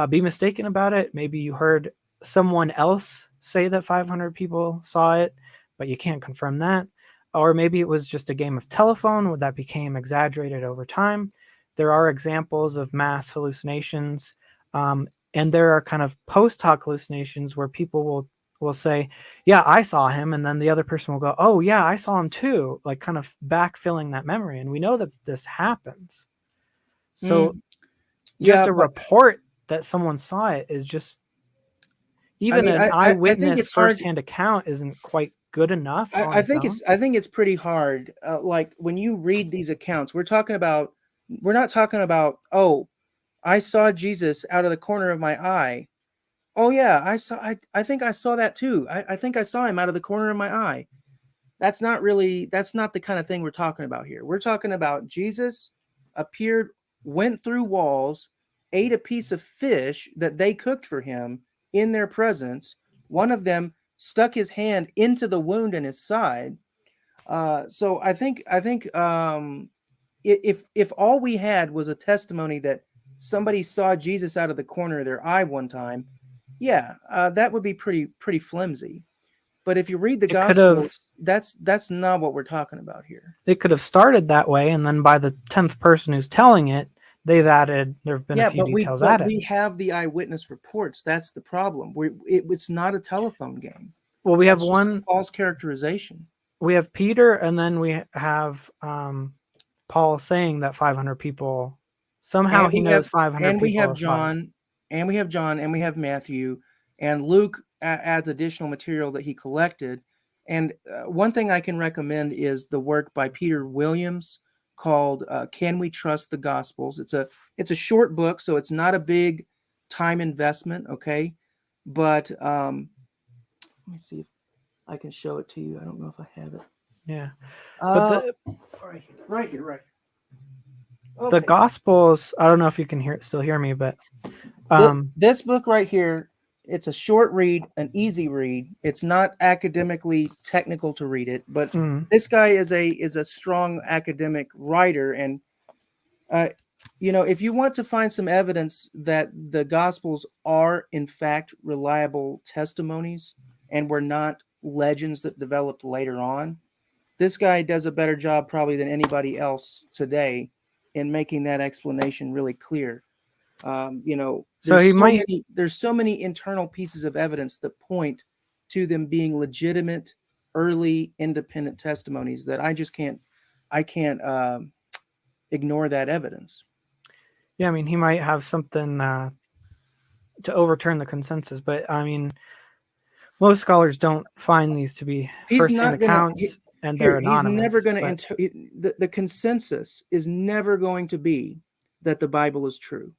be mistaken about it. Maybe you heard someone else say that 500 people saw it, but you can't confirm that. Or maybe it was just a game of telephone that became exaggerated over time. There are examples of mass hallucinations, and there are kind of post hoc hallucinations where people will say, "Yeah, I saw him," and then the other person will go, "Oh, yeah, I saw him too," like kind of backfilling that memory. And we know that this happens. So Mm, just yeah, a but report that someone saw it is just I even mean, an I think eyewitness it's hard. firsthand account isn't quite good enough on its own. I think it's pretty hard. Like when you read these accounts, we're not talking about, oh, I saw Jesus out of the corner of my eye. Oh yeah, I think I saw that too. I think I saw him out of the corner of my eye. That's not the kind of thing we're talking about here. We're talking about Jesus appeared, went through walls, ate a piece of fish that they cooked for him in their presence. One of them stuck his hand into the wound in his side. So I think if all we had was a testimony that somebody saw Jesus out of the corner of their eye one time, yeah, that would be pretty flimsy. But if you read the It could have Gospels, that's not what we're talking about here. it could have started that way, and then by the 10th person who's telling it, there have been a Yeah, few but details added. we have the eyewitness reports. That's the problem. It's not a telephone game. Well, That's just a false characterization. we have Peter, and then we have Paul saying that 500 people somehow And he knows 500 we have people saw it. John, and we have Matthew, and Luke adds additional material that he collected. And one thing I can recommend is the work by Peter Williams called "Can We Trust the Gospels?" It's a short book, so it's not a big time investment. Okay, but let me see if I can show it to you. I don't know if I have it. Yeah, but Uh, right here, right here. the Okay. Gospels. I don't know if you can still hear me, but This book right here, it's a short read, an easy read. It's not academically technical to read it, but mm, this guy is a strong academic writer, and uh, if you want to find some evidence that the Gospels are in fact reliable testimonies and were not legends that developed later on, this guy does a better job probably than anybody else today in making that explanation really clear. so he might. There's so many internal pieces of evidence that point to them being legitimate early independent testimonies that I can't ignore that evidence. Yeah, I mean, he might have something to overturn the consensus, but I mean, most scholars don't find these to be He's firsthand not gonna accounts, and they're Here, he's never anonymous. gonna But the consensus is never going to be that the Bible is true.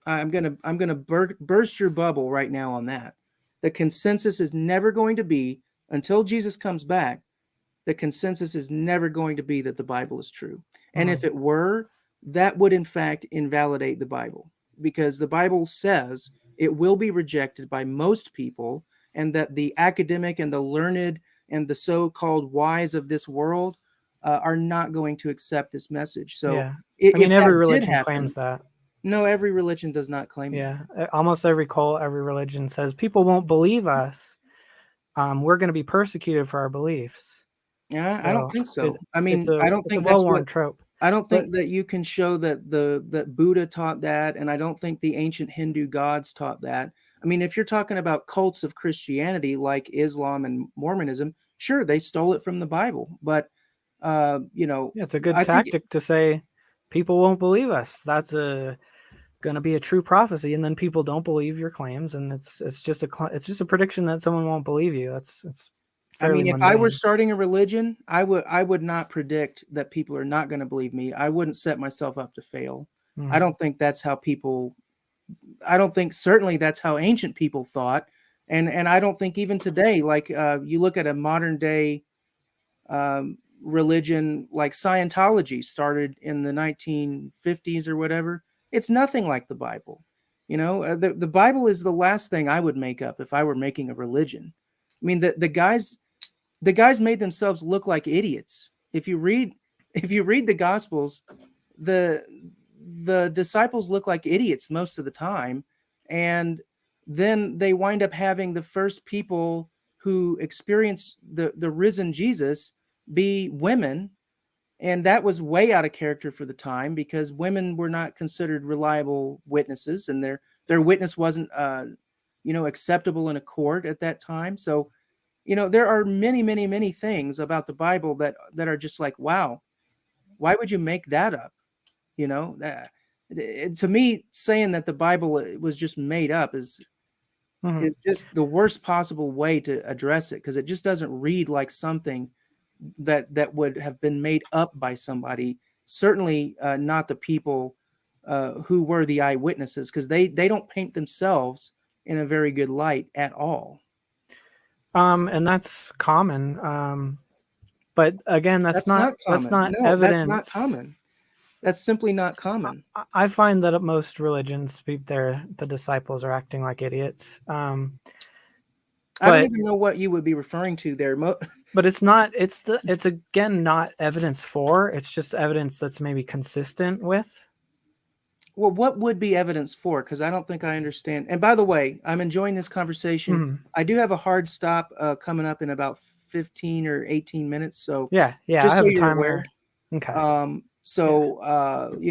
I'm gonna burst your bubble right now on that. The consensus is never going to be, until Jesus comes back, the consensus is never going to be that the Bible is true. And if Mm, it were, that would in fact invalidate the Bible, because the Bible says it will be rejected by most people, and that the academic and the learned and the so-called wise of this world are not going to accept this message. So yeah. I mean, if every that did religion claims happen, that. no, every religion does not claim that. Yeah, almost every cult, every religion says people won't believe us. We're going to be persecuted for our beliefs. Yeah, I don't So think so. I mean, it's a well-worn trope. I don't But think that you can show that that Buddha taught that, and I don't think the ancient Hindu gods taught that. I mean, if you're talking about cults of Christianity like Islam and Mormonism, sure, they stole it from the Bible, but yeah, it's a good I think tactic to say people won't believe us. That's a going to be a true prophecy, and then people don't believe your claims, and it's just a prediction that someone won't believe you. That's it's I fairly mean, if I were mundane. starting a religion, I would not predict that people are not going to believe me. I wouldn't set myself up to fail. I Mm, don't think that's how people I don't think certainly that's how ancient people thought, and I don't think even today, like you look at a modern day religion like Scientology, started in the 1950s or whatever. It's nothing like the Bible. The Bible is the last thing I would make up if I were making a religion. I mean, the guys made themselves look like idiots. If you read the Gospels, the the disciples look like idiots most of the time, and then they wind up having the first people who experience the risen Jesus be women, and that was way out of character for the time, because women were not considered reliable witnesses, and their witness wasn't acceptable in a court at that time. So there are many, many, many things about the Bible that are just like, wow, why would you make that up? To me, saying that the Bible was just made up mhm. is just the worst possible way to address it, because it just doesn't read like something that would have been made up by somebody. Certainly not the people who were the eyewitnesses, because they don't paint themselves in a very good light at all. And that's common. But again, That's not that's common. not No, that's not evidence. common. That's simply not common. I find that at most religions, the disciples are acting like idiots. I don't But even know what you would be referring to there. but it's not. It's again not evidence for. It's just evidence that's maybe consistent with. Well, what would be evidence for? Because I don't think I understand. And by the way, I'm enjoying this conversation. Mhm. I do have a hard stop coming up in about 15 or 18 minutes. So Yeah, yeah. I just so have a you're aware. timer. Okay.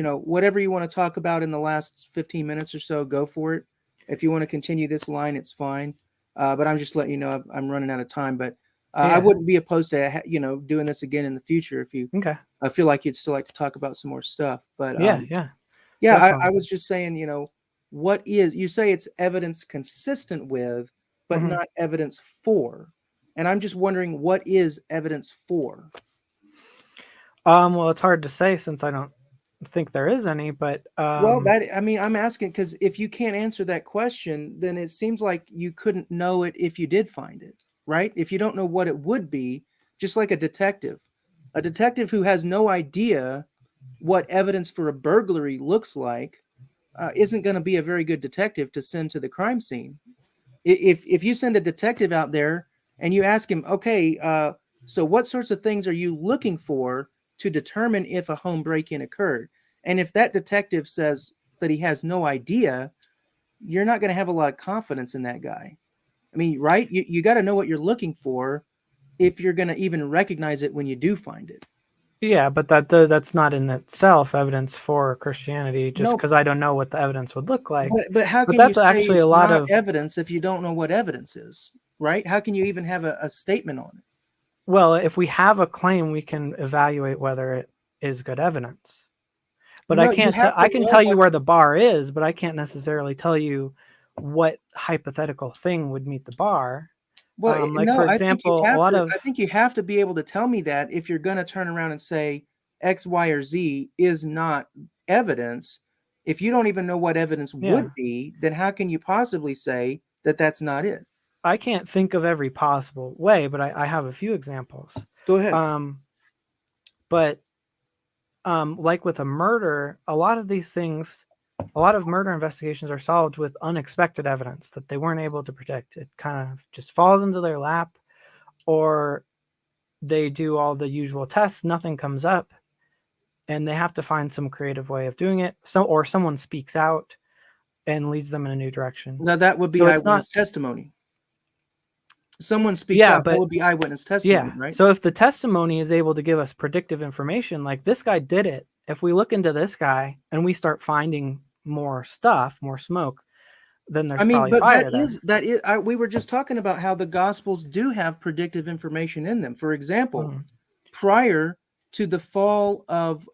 Yeah. Whatever you want to talk about in the last 15 minutes or so, go for it. If you want to continue this line, it's fine. But I'm just letting you know I'm running out of time. But I Yeah. wouldn't be opposed to doing this again in the future if you Okay. feel like you'd still like to talk about some more stuff. But Yeah. Yeah. yeah, I Definitely. was just saying, what is, you say it's evidence consistent with, but Hmm. not evidence for. And I'm just wondering, what is evidence for? Well, it's hard to say since I don't think there is any. But Well, I mean, I'm asking because if you can't answer that question, then it seems like you couldn't know it if you did find it, right? If you don't know what it would be, just like a detective who has no idea what evidence for a burglary looks like, isn't going to be a very good detective to send to the crime scene. If you send a detective out there and you ask him, okay, so what sorts of things are you looking for to determine if a home break-in occurred? And if that detective says that he has no idea, you're not going to have a lot of confidence in that guy. I mean, right? You got to know what you're looking for if you're going to even recognize it when you do find it. yeah, but that's not in itself evidence for Christianity. Just No, because I don't know what the evidence would look like. but how But can you that's say actually a it's lot not of evidence if you don't know what evidence is, right? How can you even have a statement on it? well, if we have a claim, we can evaluate whether it is good evidence. But I No, you can't tell. have to I can know tell you what. where the bar is, but I can't necessarily tell you what hypothetical thing would meet the bar. Well, Like for no, example, a lot I of think you have to be able to tell me that if you're gonna turn around and say X, Y, or Z is not evidence, If you don't even know what evidence Yeah. would be, then how can you possibly say that that's not it? I can't think of every possible way, but I have a few examples. Go ahead. Um, but like with a murder, a lot of these things, a lot of murder investigations are solved with unexpected evidence that they weren't able to predict. It kind of just falls into their lap, or they do all the usual tests, nothing comes up, and they have to find some creative way of doing it. So, or someone speaks out and leads them in a new direction. Now that would be So it's not, eyewitness testimony. Someone speaks yeah, out, that but would be eyewitness testimony, yeah. right? So if the testimony is able to give us predictive information, like this guy did it, if we look into this guy and we start finding more stuff, more smoke, then there's I mean, probably but fire there. we were just talking about how the Gospels do have predictive information in them. For example, Mhm. prior to the fall of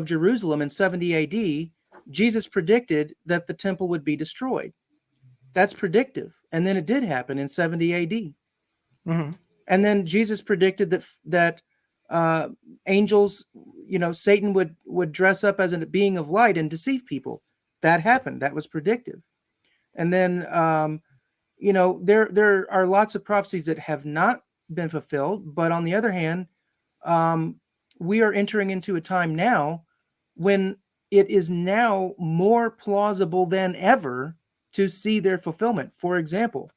Jerusalem in 70 AD, Jesus predicted that the temple would be destroyed. That's predictive. And then it did happen in 70 AD. Mhm. And then Jesus predicted that uh, angels, Satan would dress up as a being of light and deceive people. That happened. That was predictive. And then there are lots of prophecies that have not been fulfilled, but on the other hand, um, we are entering into a time now when it is now more plausible than ever to see their fulfillment. For example,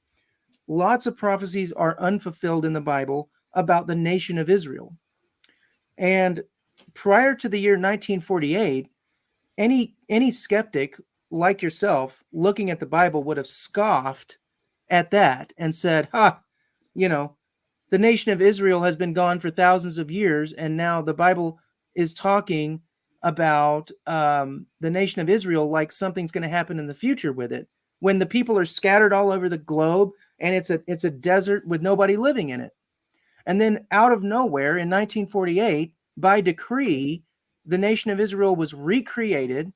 lots of prophecies are unfulfilled in the Bible about the nation of Israel. And prior to the year 1948, any skeptic like yourself looking at the Bible would have scoffed at that and said, "Ha, you know, the nation of Israel has been gone for thousands of years, and now the Bible is talking about the nation of Israel like something's going to happen in the future with it, when the people are scattered all over the globe and it's a desert with nobody living in it." And then out of nowhere in 1948, by decree, the nation of Israel was recreated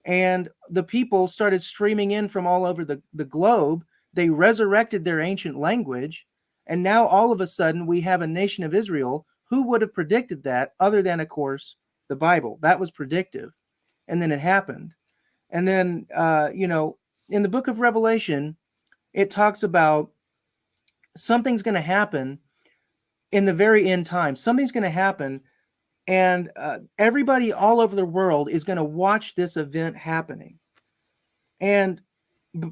and the people started streaming in from all over the globe. They resurrected their ancient language. And now all of a sudden we have a nation of Israel. Who would have predicted that other than, of course, the Bible? That was predictive. And then it happened. And then, in the book of Revelation, it talks about something's going to happen in the very end time. Something's going to happen. And everybody all over the world is going to watch this event happening. And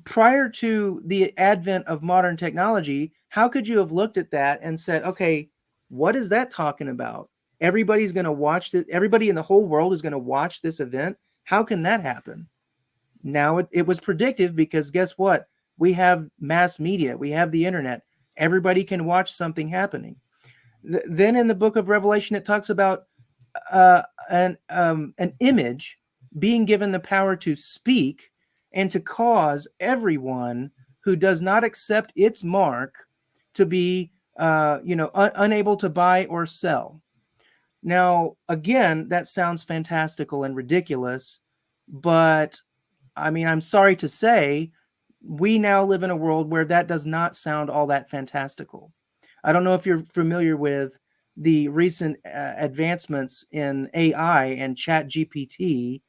prior to the advent of modern technology, how could you have looked at that and said, okay, what is that talking about? Everybody's going to watch this. Everybody in the whole world is going to watch this event. How can that happen? Now it was predictive because guess what? We have mass media. We have the internet. Everybody can watch something happening. Then in the book of Revelation, it talks about an image being given the power to speak and to cause everyone who does not accept its mark to be, unable to buy or sell. Now, again, that sounds fantastical and ridiculous, but I mean, I'm sorry to say, we now live in a world where that does not sound all that fantastical. I don't know if you're familiar with the recent advancements in AI and Chat GPT,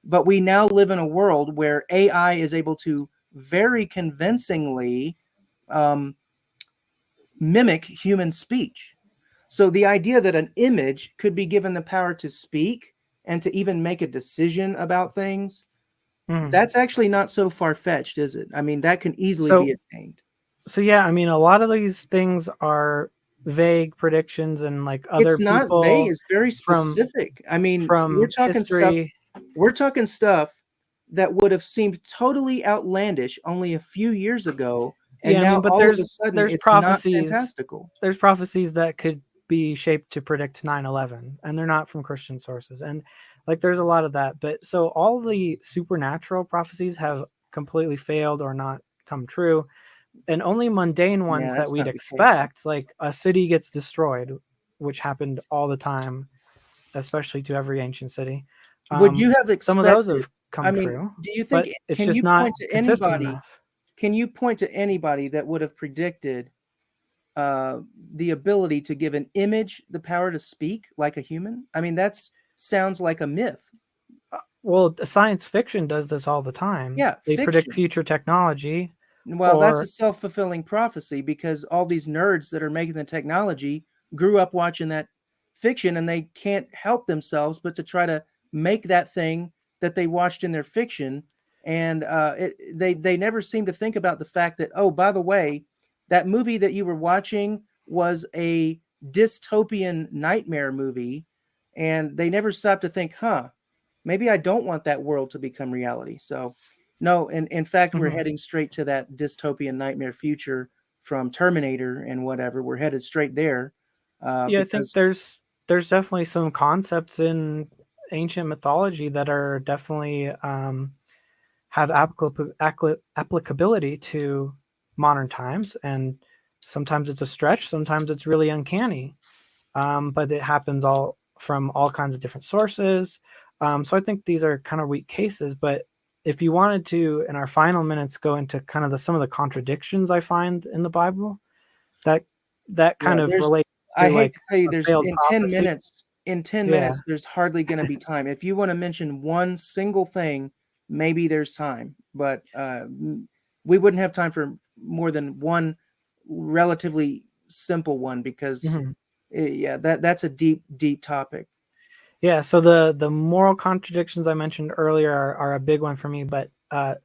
but we now live in a world where AI is able to very convincingly um, mimic human speech. So the idea that an image could be given the power to speak and to even make a decision about things, Mhm. that's actually not so far-fetched, is it? I mean, that can easily be So attained. so yeah, I mean, a lot of these things are vague predictions, and like other It's not vague, people it's very from specific. I mean, we're from talking stuff history. we're talking stuff that would have seemed totally outlandish only a few years ago, and Yeah, I now mean, but all of a sudden there's it's not prophecies fantastical. there's prophecies that could be shaped to predict 9/11, and they're not from Christian sources. And like there's a lot of that. But so all the supernatural prophecies have completely failed or not come true, and only mundane Yeah, ones that that's we'd not the case. expect, like a city gets destroyed, which happened all the time, especially to every ancient city. Would you have Some of those expected have I come mean, true, do you think but it's can just you not point to consistent anybody enough. can you point to anybody that would have predicted uh, the ability to give an image the power to speak like a human? I mean, that's sounds like a myth. Well, science fiction does this all the time. Yeah, They predict fiction. future technology, Well, that's a or self-fulfilling prophecy because all these nerds that are making the technology grew up watching that fiction and they can't help themselves but to try to make that thing that they watched in their fiction. And they never seem to think about the fact that, oh, by the way, that movie that you were watching was a dystopian nightmare movie. And they never stop to think, huh, maybe I don't want that world to become reality. So no, in fact, we're Mhm. heading straight to that dystopian nightmare future from Terminator and whatever. We're headed straight there Yeah, I think because there's definitely some concepts in ancient mythology that are definitely have applicability to modern times, and sometimes it's a stretch, sometimes it's really uncanny, but it happens all from all kinds of different sources. So I think these are kind of weak cases, but if you wanted to, in our final minutes, go into kind of some of the contradictions I find in the Bible, that that yeah, kind of there's relates I to hate like to tell you a there's failed prophecy. in 10 Yeah. minutes there's hardly going to be time. If you want to mention one single thing, maybe there's time, but we wouldn't have time for more than one relatively simple one because Mhm. yeah, that's a deep topic. Yeah, so the moral contradictions I mentioned earlier are a big one for me, but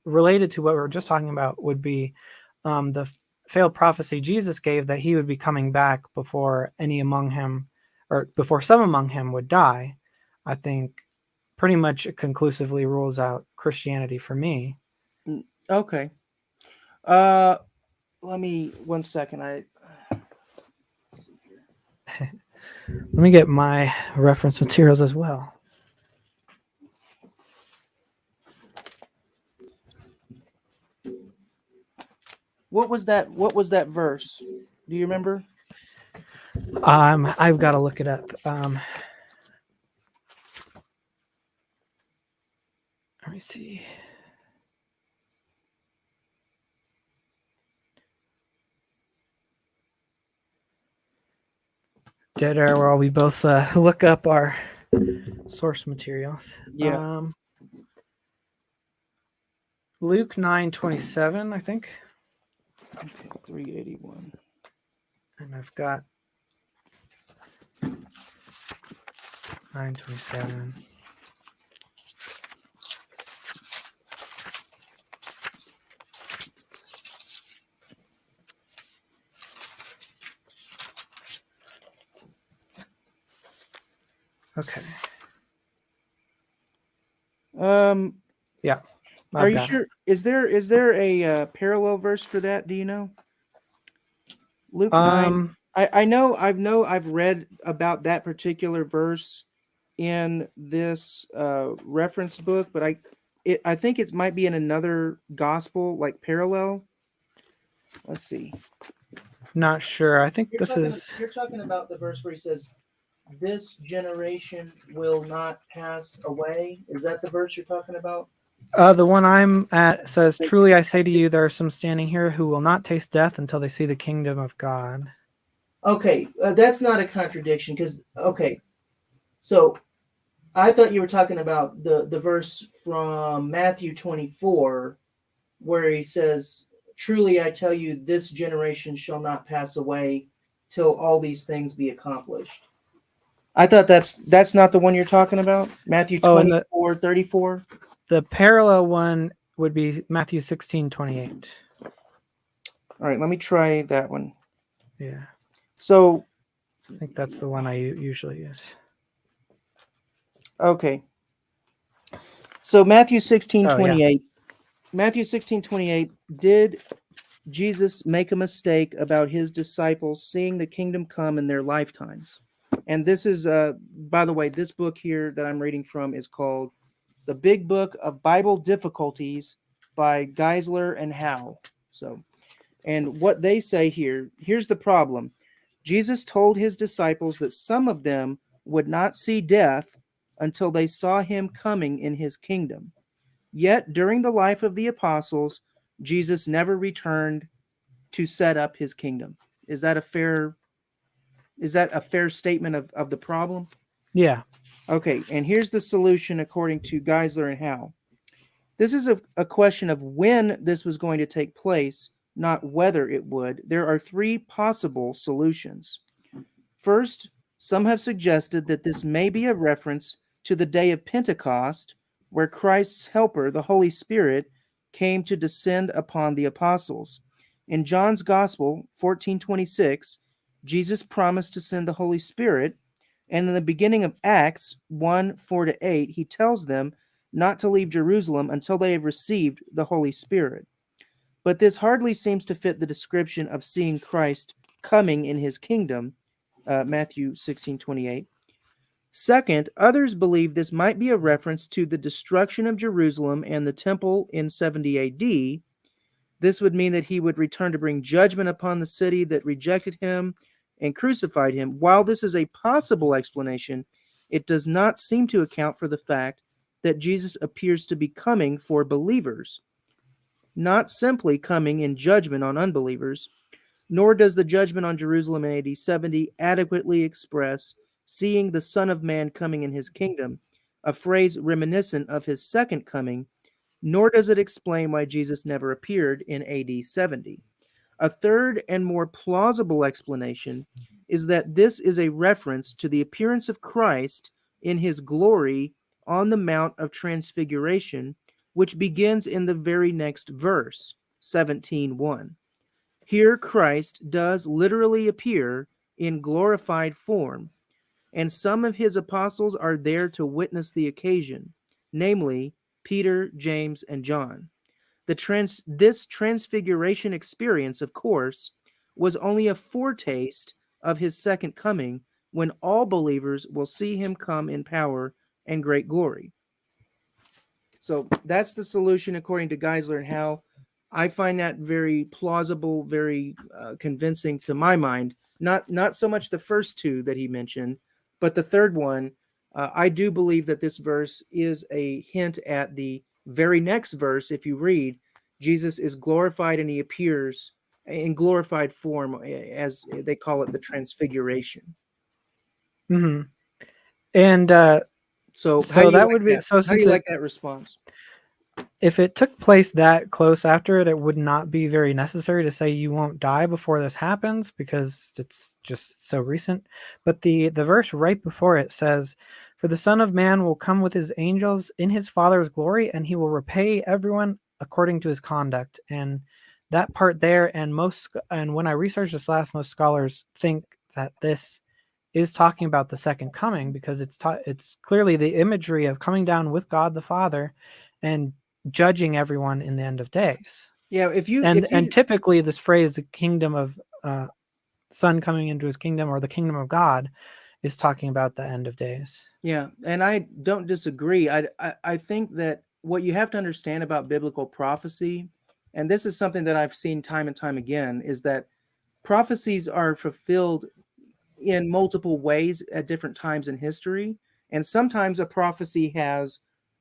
related to what we were just talking about would be the failed prophecy Jesus gave that he would be coming back before any among him, or before some among him would die. I think pretty much conclusively rules out Christianity for me. Okay. Uh, Let me 1 second. Let me get my reference materials as well. What was that? What was that verse? Do you remember? I've got to look it up. Let me see. Dead air while we both look up our source materials. Yeah. Luke 9:27, I think, Okay. 381. and I've got 9:27. Okay, Um, yeah, are I've you got it. sure? Is there a parallel verse for that? Do you know? Luke 9. Um, I know I've read about that particular verse in this reference book, but I think it might be in another gospel like parallel. Let's see. not sure. I think You're this talking is you're talking about the verse where he says, "This generation will not pass away." Is that the verse you're talking about? the one I'm at says, "Truly I say to you, there are some standing here who will not taste death until they see the kingdom of God." Okay, that's not a contradiction because okay, so I thought you were talking about the verse from Matthew 24 where he says, "Truly I tell you, this generation shall not pass away till all these things be accomplished." I thought that's not the one you're talking about. Matthew Oh, and 24:34. the parallel one would be Matthew 16:28. All right, let me try that one. Yeah, So, I think that's the one I usually use. okay. So Matthew sixteen Oh yeah. twenty eight. Matthew 16:28, did Jesus make a mistake about his disciples seeing the kingdom come in their lifetimes? And this is by the way, this book here that I'm reading from is called The Big Book of Bible Difficulties by Geisler and Howe. So, and what they say here, here's the problem. Jesus told his disciples that some of them would not see death until they saw him coming in his kingdom. Yet during the life of the apostles, Jesus never returned to set up his kingdom. Is that a fair statement of the problem? Yeah. Okay, and here's the solution according to Geisler and Howe. This is a question of when this was going to take place, not whether it would. There are three possible solutions. First, some have suggested that this may be a reference to the day of Pentecost, where Christ's helper, the Holy Spirit, came to descend upon the apostles. In John's Gospel, 14:26, Jesus promised to send the Holy Spirit, and in the beginning of Acts 1:4-8, he tells them not to leave Jerusalem until they have received the Holy Spirit. But this hardly seems to fit the description of seeing Christ coming in his kingdom, Matthew 16:28. Second, others believe this might be a reference to the destruction of Jerusalem and the temple in 70 AD. This would mean that he would return to bring judgment upon the city that rejected him and crucified him. While this is a possible explanation, it does not seem to account for the fact that Jesus appears to be coming for believers, not simply coming in judgment on unbelievers. Nor does the judgment on Jerusalem in AD 70 adequately express seeing the Son of Man coming in his kingdom, a phrase reminiscent of his second coming, nor does it explain why Jesus never appeared in AD 70. A third and more plausible explanation is that this is a reference to the appearance of Christ in his glory on the Mount of Transfiguration, which begins in the very next verse, 17:1. Here, Christ does literally appear in glorified form, and some of his apostles are there to witness the occasion, namely Peter, James, and John. This transfiguration experience, of course, was only a foretaste of his second coming, when all believers will see him come in power and great glory. So that's the solution according to Geisler and Howe. I find that very plausible, very convincing to my mind. Not so much the first two that he mentioned, but the third one. I do believe that this verse is a hint at the very next verse. If you read, Jesus is glorified and he appears in glorified form, as they call it, the transfiguration. Mm-hmm. And So how so do you that like would be that? so How do since you it like that response? if it took place that close after it, it would not be very necessary to say you won't die before this happens because it's just so recent. But the verse right before it says, "For the Son of Man will come with his angels in his Father's glory, and he will repay everyone according to his conduct." And that part there, and when I researched this last, most scholars think that this is talking about the second coming because it's clearly the imagery of coming down with God the Father and judging everyone in the end of days. Yeah, And typically this phrase, the kingdom of son coming into his kingdom, or the kingdom of God, is talking about the end of days. Yeah, and I don't disagree. I think that what you have to understand about biblical prophecy, and this is something that I've seen time and time again, is that prophecies are fulfilled in multiple ways at different times in history. And sometimes a prophecy has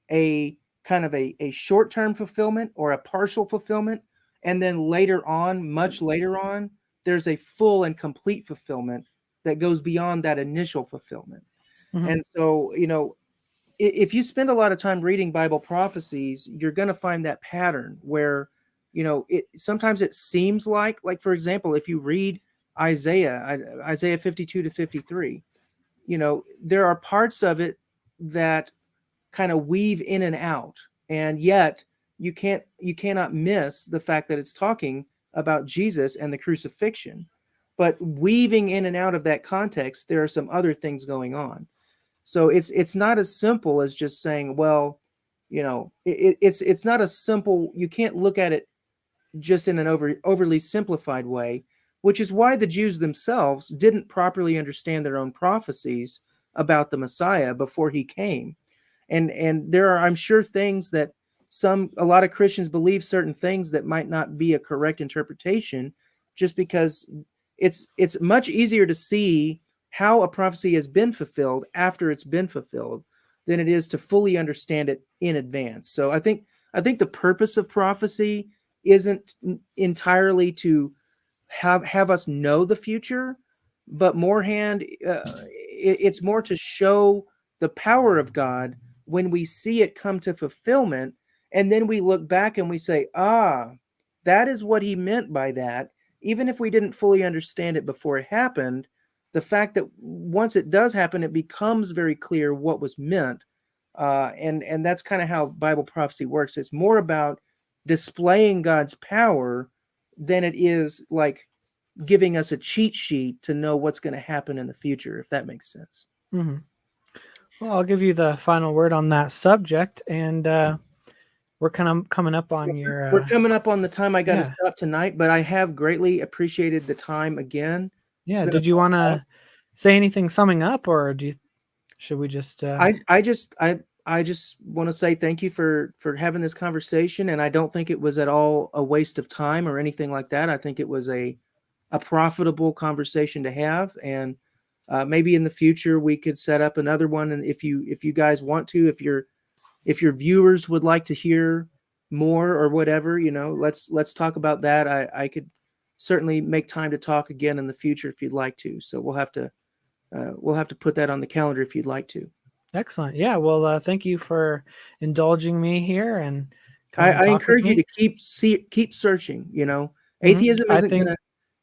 a kind of a short-term fulfillment or a partial fulfillment. And then later on, much later on, there's a full and complete fulfillment that goes beyond that initial fulfillment. Mm-hmm. And so, if you spend a lot of time reading Bible prophecies, you're going to find that pattern where, it sometimes it seems like for example, if you read Isaiah 52-53, there are parts of it that kind of weave in and out, and yet you cannot miss the fact that it's talking about Jesus and the crucifixion. But weaving in and out of that context, there are some other things going on. So it's not as simple as just saying, well, it's not a simple. You can't look at it just in an overly simplified way, which is why the Jews themselves didn't properly understand their own prophecies about the Messiah before he came. And there are, I'm sure, things that a lot of Christians believe certain things that might not be a correct interpretation, just because it's much easier to see how a prophecy has been fulfilled after it's been fulfilled than it is to fully understand it in advance. So I think the purpose of prophecy isn't entirely to have us know the future, but it's more to show the power of God when we see it come to fulfillment, and then we look back and we say, ah, that is what he meant by that. Even if we didn't fully understand it before it happened, the fact that once it does happen, it becomes very clear what was meant. And that's kind of how Bible prophecy works. It's more about displaying God's power than it is like giving us a cheat sheet to know what's going to happen in the future, if that makes sense. Mm-hmm. Well, I'll give you the final word on that subject, and we're kind of coming up on your. We're coming up on the time I got to Yeah. stop tonight, but I have greatly appreciated the time again. It's Yeah. been a Did you fun want talk. to say anything summing up, or should we just? I just want to say thank you for having this conversation, and I don't think it was at all a waste of time or anything like that. I think it was a profitable conversation to have, and maybe in the future we could set up another one. And if you guys want to, if your viewers would like to hear more or whatever, let's talk about that. I could certainly make time to talk again in the future if you'd like to. So we'll have to put that on the calendar if you'd like to. Excellent. Yeah. Well, thank you for indulging me here and coming to I talk with encourage you me. to keep searching. Hmm. Atheism I isn't think. gonna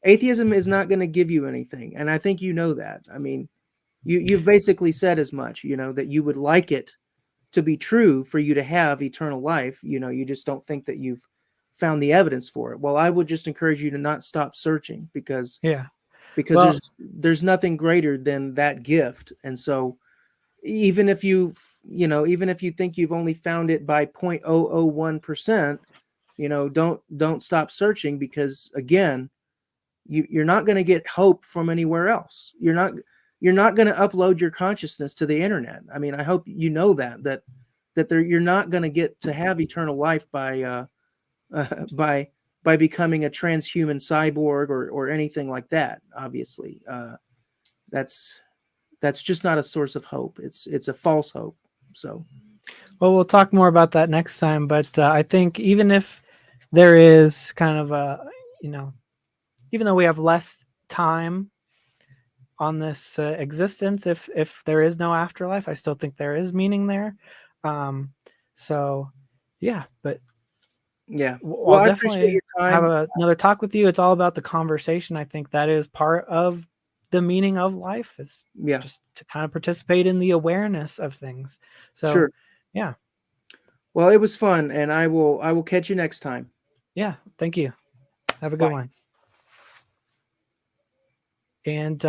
atheism is not gonna give you anything, and I think you know that. I mean, you've basically said as much. That you would like it to be true for you to have eternal life. You just don't think that you've found the evidence for it. Well, I would just encourage you to not stop searching Yeah. because Well. there's nothing greater than that gift. And so even if even if you think you've only found it by 0.001%, don't stop searching, because again, you're not going to get hope from anywhere else. You're not going to upload your consciousness to the internet. I mean, I hope you know you're not going to get to have eternal life by by becoming a transhuman cyborg or anything like that. Obviously, that's just not a source of hope. It's a false hope. So Well, we'll talk more about that next time. But I think even if there is kind of you know, even though we have less time on this existence, if there is no afterlife, I still think there is meaning there. Um, so, yeah, but yeah. I'll Well, I appreciate definitely your have time. another talk with you. It's all about the conversation. I think that is part of the meaning of life, is Yeah, just to kind of participate in the awareness of things. So, sure. yeah, Well, it was fun, and I will catch you next time. yeah. Thank you. Have a good Bye. one. And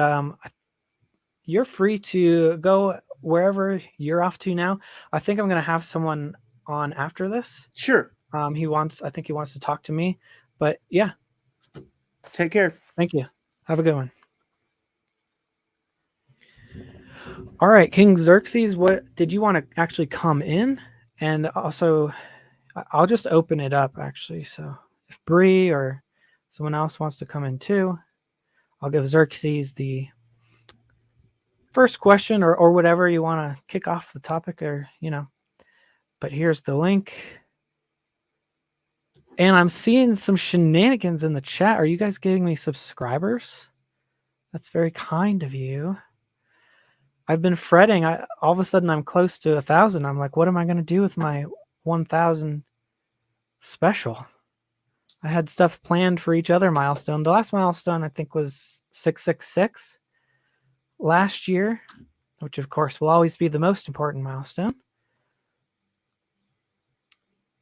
you're free to go wherever you're off to now. I think I'm going to have someone on after this. Sure. I think he wants to talk to me, but yeah, Take care. thank you. Have a good one. All right, King Xerxes, what did you want to actually come in? And also, I'll just open it up actually. So if Bree or someone else wants to come in too, I'll give Xerxes the first question, or whatever you want to kick off the topic, or. But here's the link. And I'm seeing some shenanigans in the chat. Are you guys getting me subscribers? That's very kind of you. I've been fretting. All of a sudden I'm close to 1,000. I'm like, what am I going to do with my 1,000 special? I had stuff planned for each other milestone. The last milestone I think was 666 last year, which of course will always be the most important milestone.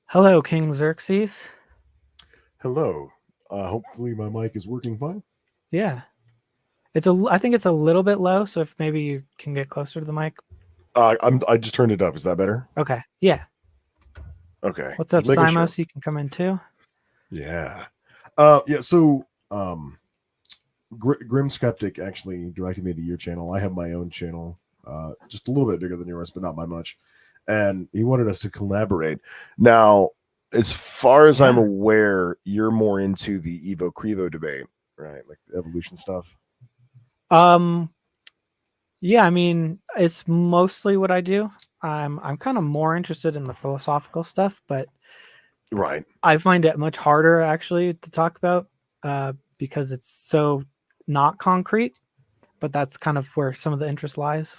Hello, King Xerxes. Hello. Hopefully my mic is working fine. Yeah. I think it's a little bit low, so if maybe you can get closer to the mic. I just turned it up. Is that better? Okay. Yeah. Okay. What's up, Just making sure. Simos? You can come in too. Yeah. Yeah. So, Grim Skeptic actually directed me to your channel. I have my own channel, just a little bit bigger than yours, but not by much. And he wanted us to collaborate. Now, as far as I'm aware, you're more into the Evo Crevo debate, right? Like the evolution stuff. Yeah, I mean, it's mostly what I do. I'm kind of more interested in the philosophical stuff, but right, I find it much harder actually to talk about because it's so not concrete. But that's kind of where some of the interest lies.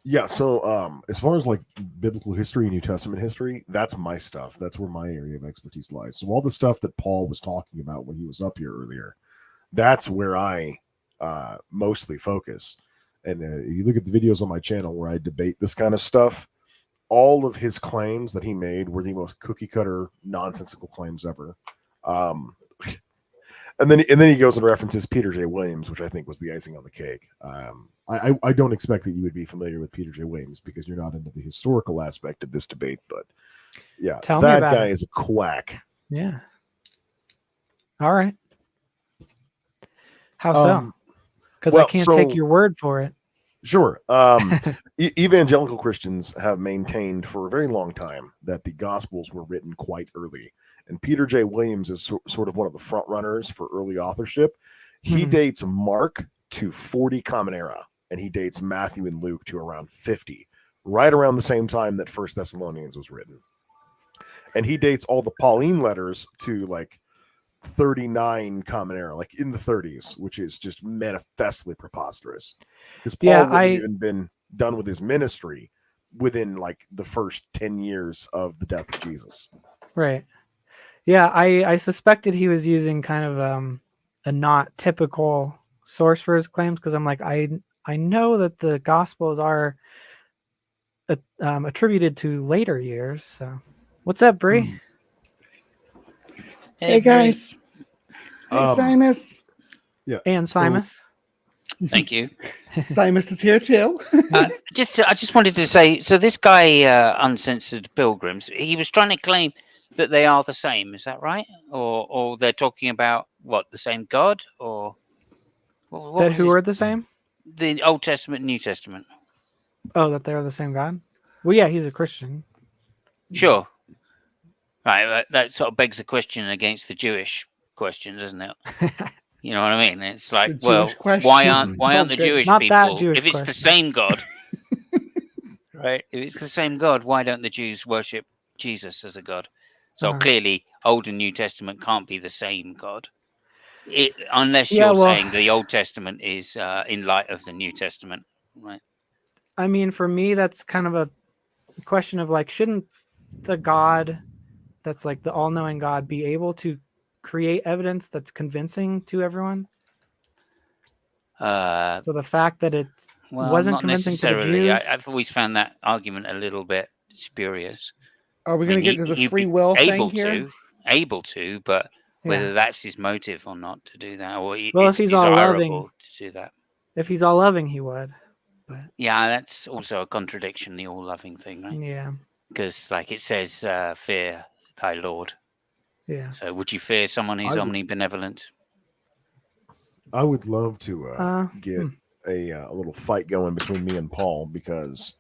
Yeah, so as far as like biblical history and New Testament history, that's my stuff. That's where my area of expertise lies. So all the stuff that Paul was talking about when he was up here earlier, that's where I mostly focus. And you look at the videos on my channel where I debate this kind of stuff, all of his claims that he made were the most cookie cutter, nonsensical claims ever. And then he goes and references Peter J. Williams, which I think was the icing on the cake. I don't expect that you would be familiar with Peter J. Williams because you're not into the historical aspect of this debate, but yeah, Tell me that about guy it. is a quack. Yeah. All right. How so? Because I can't take your word for it. Sure. Evangelical Christians have maintained for a very long time that the Gospels were written quite early. And Peter J. Williams is sort of one of the front runners for early authorship. He dates Mark to 40 Common Era, and he dates Matthew and Luke to around 50, right around the same time that First Thessalonians was written. And he dates all the Pauline letters to like 39 Common Era, like in the 30s, which is just manifestly preposterous. Because Paul wouldn't even been done with his ministry within like the first 10 years of the death of Jesus. Right. Yeah, I suspected he was using kind of a not typical source for his claims because I'm like, I know that the Gospels are attributed to later years. So, what's up, Bree? Hey guys. Hey, Simus. Yeah. And Simus. Thank you. Simus is here too. I just wanted to say, so this guy, Uncensored Pilgrims, he was trying to claim that they are the same. Is that right? Or they're talking about what, the same God, or what that who are the same? The Old Testament and New Testament. Oh, that they're the same God? Well, yeah, he's a Christian. Sure. Right, that sort of begs a question against the Jewish question, doesn't it? You know what I mean? It's like, well, why aren't the Jewish not people? That Jewish if it's question. the same God, right? If it's the same God, why don't the Jews worship Jesus as a God? So clearly, Old and New Testament can't be the same God, unless you're saying the Old Testament is in light of the New Testament, right? I mean, for me, that's kind of a question of like, shouldn't the God that's like the all-knowing God be able to create evidence that's convincing to everyone? So the fact that it wasn't convincing to the Jews, I've always found that argument a little bit spurious. Are we going to get to the free will thing here? Able to, but whether that's his motive or not to do that, or if he's all loving to do that. If he's all loving, he would. But yeah, that's also a contradiction, the all loving thing, right? Yeah. Because like it says, fear thy Lord. Yeah. So would you fear someone who's omnibenevolent? I would love to get a little fight going between me and Paul because,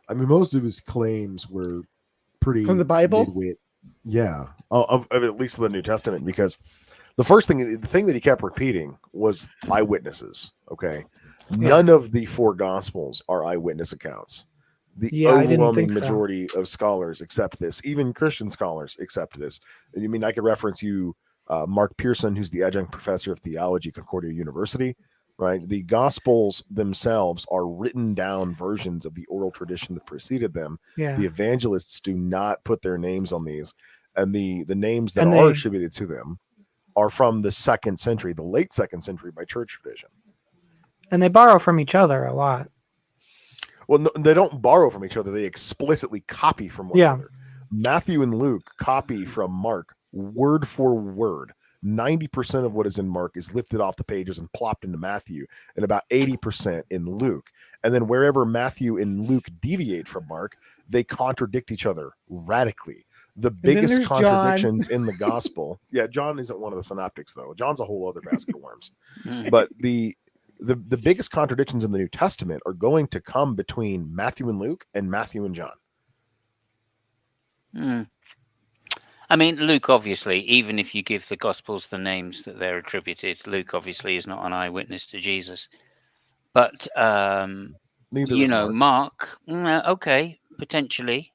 I mean, most of his claims were pretty from the Bible. Midwit. Yeah, of at least the New Testament, because the thing that he kept repeating was eyewitnesses. Okay, none of the four Gospels are eyewitness accounts. The overwhelming majority of scholars accept this. Even Christian scholars accept this. I mean, I could reference you. Mark Pearson, who's the adjunct professor of theology at Concordia University, right? The Gospels themselves are written down versions of the oral tradition that preceded them. Yeah. The evangelists do not put their names on these, and the names that are attributed to them are from the 2nd century, the late 2nd century by church tradition. And they borrow from each other a lot. Well, no, they don't borrow from each other. They explicitly copy from one another. Matthew and Luke copy from Mark word for word. 90% of what is in Mark is lifted off the pages and plopped into Matthew, and about 80% in Luke. And then wherever Matthew and Luke deviate from Mark, they contradict each other radically. The biggest contradictions in the gospel. Yeah, John isn't one of the synoptics, though. John's a whole other basket of worms. But the biggest contradictions in the New Testament are going to come between Matthew and Luke and Matthew and John. I mean, Luke, obviously, even if you give the Gospels the names that they're attributed, Luke obviously is not an eyewitness to Jesus. But, Mark, okay, potentially,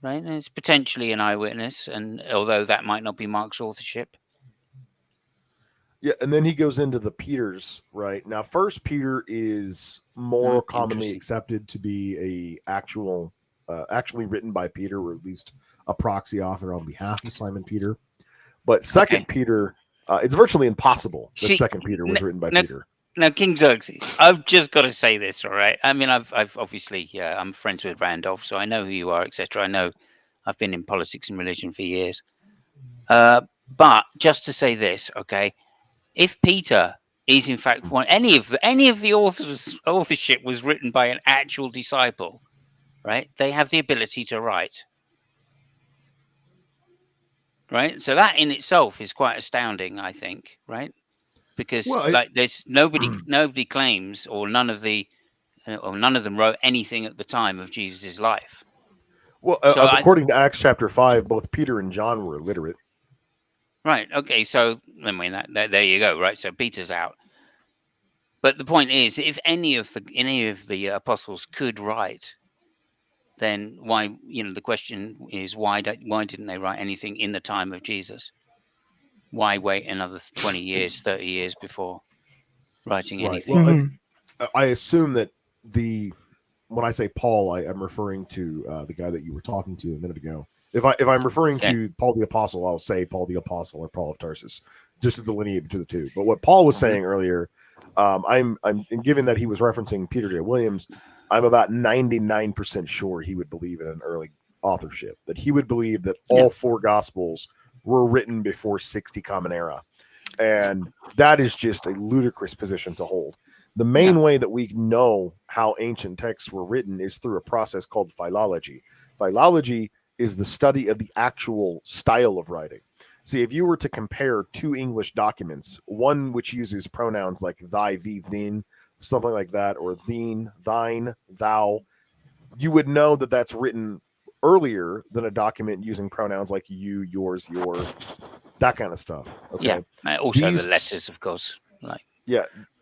right? It's potentially an eyewitness, and although that might not be Mark's authorship. Yeah, and then he goes into the Peters, right? Now, First Peter is more commonly Interesting. accepted to be actually written by Peter, or at least a proxy author on behalf of Simon Peter. But Second Peter, it's virtually impossible that See, Second Peter was written by no, Peter. Now, King Xerxes, I've just got to say this, all right? I mean, I've obviously, I'm friends with Randolph, so I know who you are, etc. I know I've been in politics and religion for years. But just to say this, okay, if Peter is in fact any of the authorship was written by an actual disciple, right? They have the ability to write, right? So that in itself is quite astounding, I think, right? Because there's nobody claims, or none of them wrote anything at the time of Jesus' life. Well, So according to Acts chapter 5, both Peter and John were illiterate. Right. Okay. So I mean, there you go. Right. So Peter's out. But the point is, if any of the apostles could write, then why? The question is why didn't they write anything in the time of Jesus? Why wait another 20 years, 30 years before writing anything? Well, Mm-hmm. I assume that when I say Paul, I'm referring to the guy that you were talking to a minute ago. If I'm referring to Paul the Apostle, I'll say Paul the Apostle or Paul of Tarsus, just to delineate between the two. But what Paul was saying earlier, I'm given that he was referencing Peter J. Williams, I'm about 99% sure he would believe in an early authorship, that he would believe that all four Gospels were written before 60 Common Era. And that is just a ludicrous position to hold. The main way that we know how ancient texts were written is through a process called philology. Philology is the study of the actual style of writing. See, if you were to compare two English documents, one which uses pronouns like thy, thee, thine, something like that, or thine, thine, thou, you would know that that's written earlier than a document using pronouns like you, yours, your, that kind of stuff. Okay. Yeah. Also the letters, of course.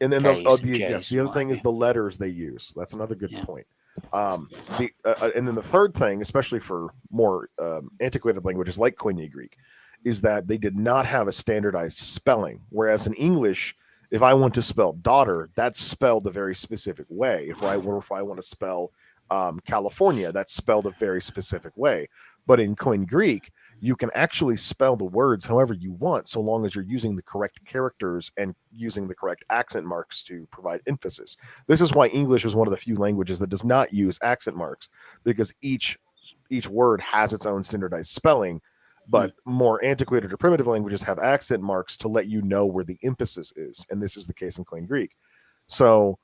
And then the other thing is the letters they use. That's another good point. And then the third thing, especially for more antiquated languages like Koine Greek, is that they did not have a standardized spelling. Whereas in English, if I want to spell daughter, that's spelled a very specific way. If I want to spell California, that's spelled a very specific way. But in Koine Greek, you can actually spell the words however you want, so long as you're using the correct characters and using the correct accent marks to provide emphasis. This is why English is one of the few languages that does not use accent marks, because each word has its own standardized spelling. But more antiquated or primitive languages have accent marks to let you know where the emphasis is, and this is the case in Koine Greek. So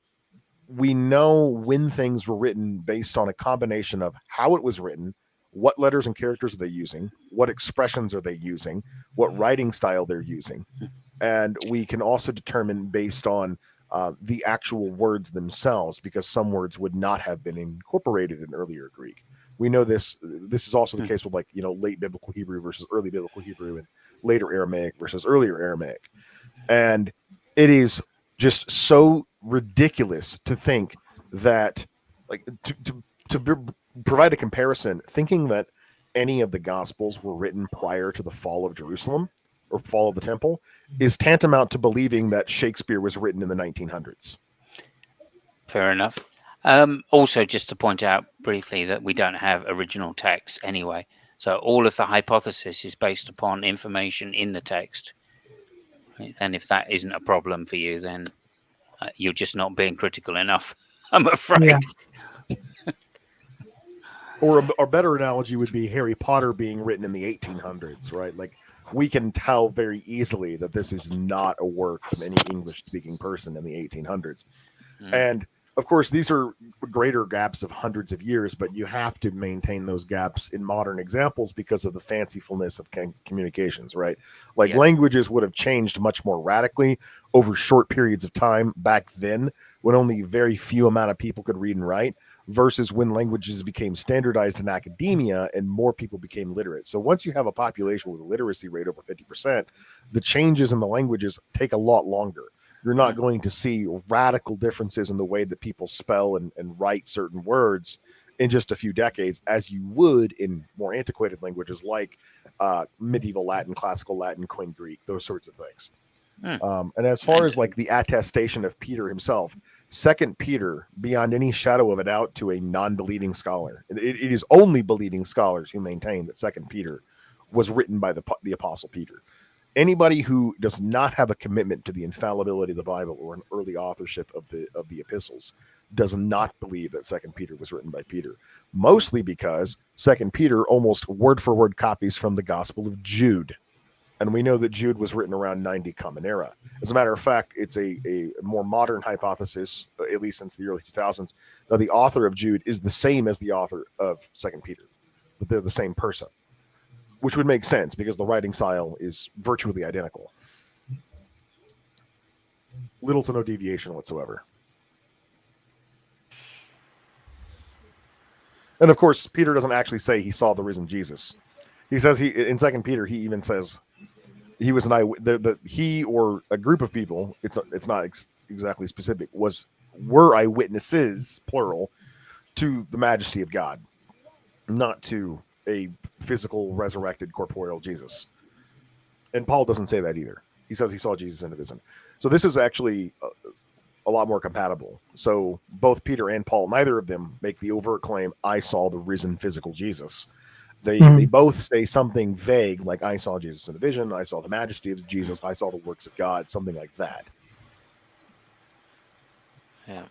we know when things were written based on a combination of how it was written, what letters and characters are they using, what expressions are they using, what writing style they're using. And we can also determine based on the actual words themselves, because some words would not have been incorporated in earlier Greek. We know this is also the case with late biblical Hebrew versus early biblical Hebrew, and later Aramaic versus earlier Aramaic. And it is just so ridiculous to think that, to provide a comparison, thinking that any of the Gospels were written prior to the fall of Jerusalem or fall of the temple is tantamount to believing that Shakespeare was written in the 1900s. Fair enough. Also, just to point out briefly that we don't have original text anyway. So all of the hypothesis is based upon information in the text. And if that isn't a problem for you, then you're just not being critical enough, I'm afraid. Yeah. Or a better analogy would be Harry Potter being written in the 1800s, right? Like, we can tell very easily that this is not a work of any English-speaking person in the 1800s. And of course, these are greater gaps of hundreds of years, but you have to maintain those gaps in modern examples because of the fancifulness of communications, right? Like, languages would have changed much more radically over short periods of time back then, when only very few amount of people could read and write, versus when languages became standardized in academia and more people became literate. So once you have a population with a literacy rate over 50%, the changes in the languages take a lot longer. You're not going to see radical differences in the way that people spell and write certain words in just a few decades, as you would in more antiquated languages like medieval Latin, classical Latin, Koine Greek, those sorts of things. And as far as like the attestation of Peter himself, 2 Peter, beyond any shadow of a doubt to a non-believing scholar, it is only believing scholars who maintain that 2 Peter was written by the Apostle Peter. Anybody who does not have a commitment to the infallibility of the Bible or an early authorship of the epistles does not believe that 2 Peter was written by Peter, mostly because 2 Peter almost word for word copies from the Gospel of Jude. And we know that Jude was written around 90 Common Era. As a matter of fact, it's a more modern hypothesis, at least since the early 2000s, that the author of Jude is the same as the author of 2 Peter, that they're the same person, which would make sense because the writing style is virtually identical. Little to no deviation whatsoever. And of course, Peter doesn't actually say he saw the risen Jesus. He says in 2 Peter, he even says he was he or a group of people, it's not exactly specific, were eyewitnesses, plural, to the majesty of God, not to a physical, resurrected, corporeal Jesus. And Paul doesn't say that either. He says he saw Jesus in a vision. So this is actually a lot more compatible. So both Peter and Paul, neither of them make the overt claim, I saw the risen physical Jesus. They both say something vague, like I saw Jesus in a vision, I saw the majesty of Jesus, I saw the works of God, something like that. Yeah.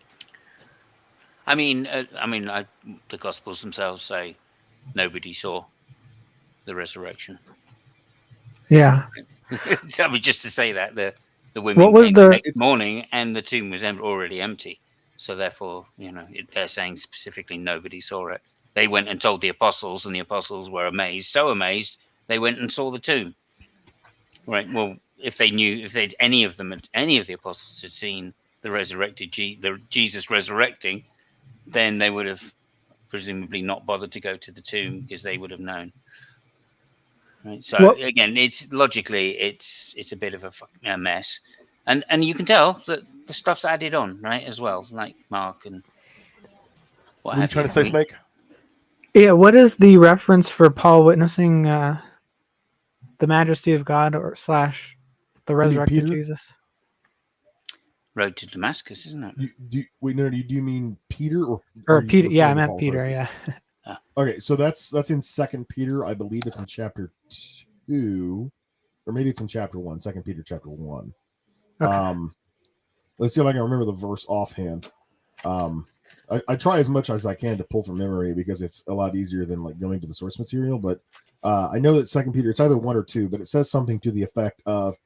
I mean, the Gospels themselves say nobody saw the resurrection. Yeah. I mean, just to say that the women What was came the- the next morning and the tomb was already empty. So therefore, they're saying specifically nobody saw it. They went and told the apostles, and the apostles were amazed, so amazed they went and saw the tomb. Right. Well, if any of the apostles had seen the resurrected Jesus resurrecting, then they would have presumably not bothered to go to the tomb because they would have known. Right. So again, it's logically it's a bit of a mess, and you can tell that the stuff's added on, right, as well, like Mark and what Are you have trying you. to say, Snake? Yeah, what is the reference for Paul witnessing the majesty of God / the resurrected Peter? Jesus? Road to Damascus, isn't it? Do you mean Peter or Peter? Yeah, I referring to meant Paul? Peter. Sorry. Yeah. Okay, so that's in 2 Peter. I believe it's in chapter 2, or maybe it's in chapter 1. 2 Peter chapter 1. Okay. Let's see if I can remember the verse offhand. I try as much as I can to pull from memory because it's a lot easier than like going to the source material. But I know that 2 Peter, it's either 1 or 2, but it says something to the effect of,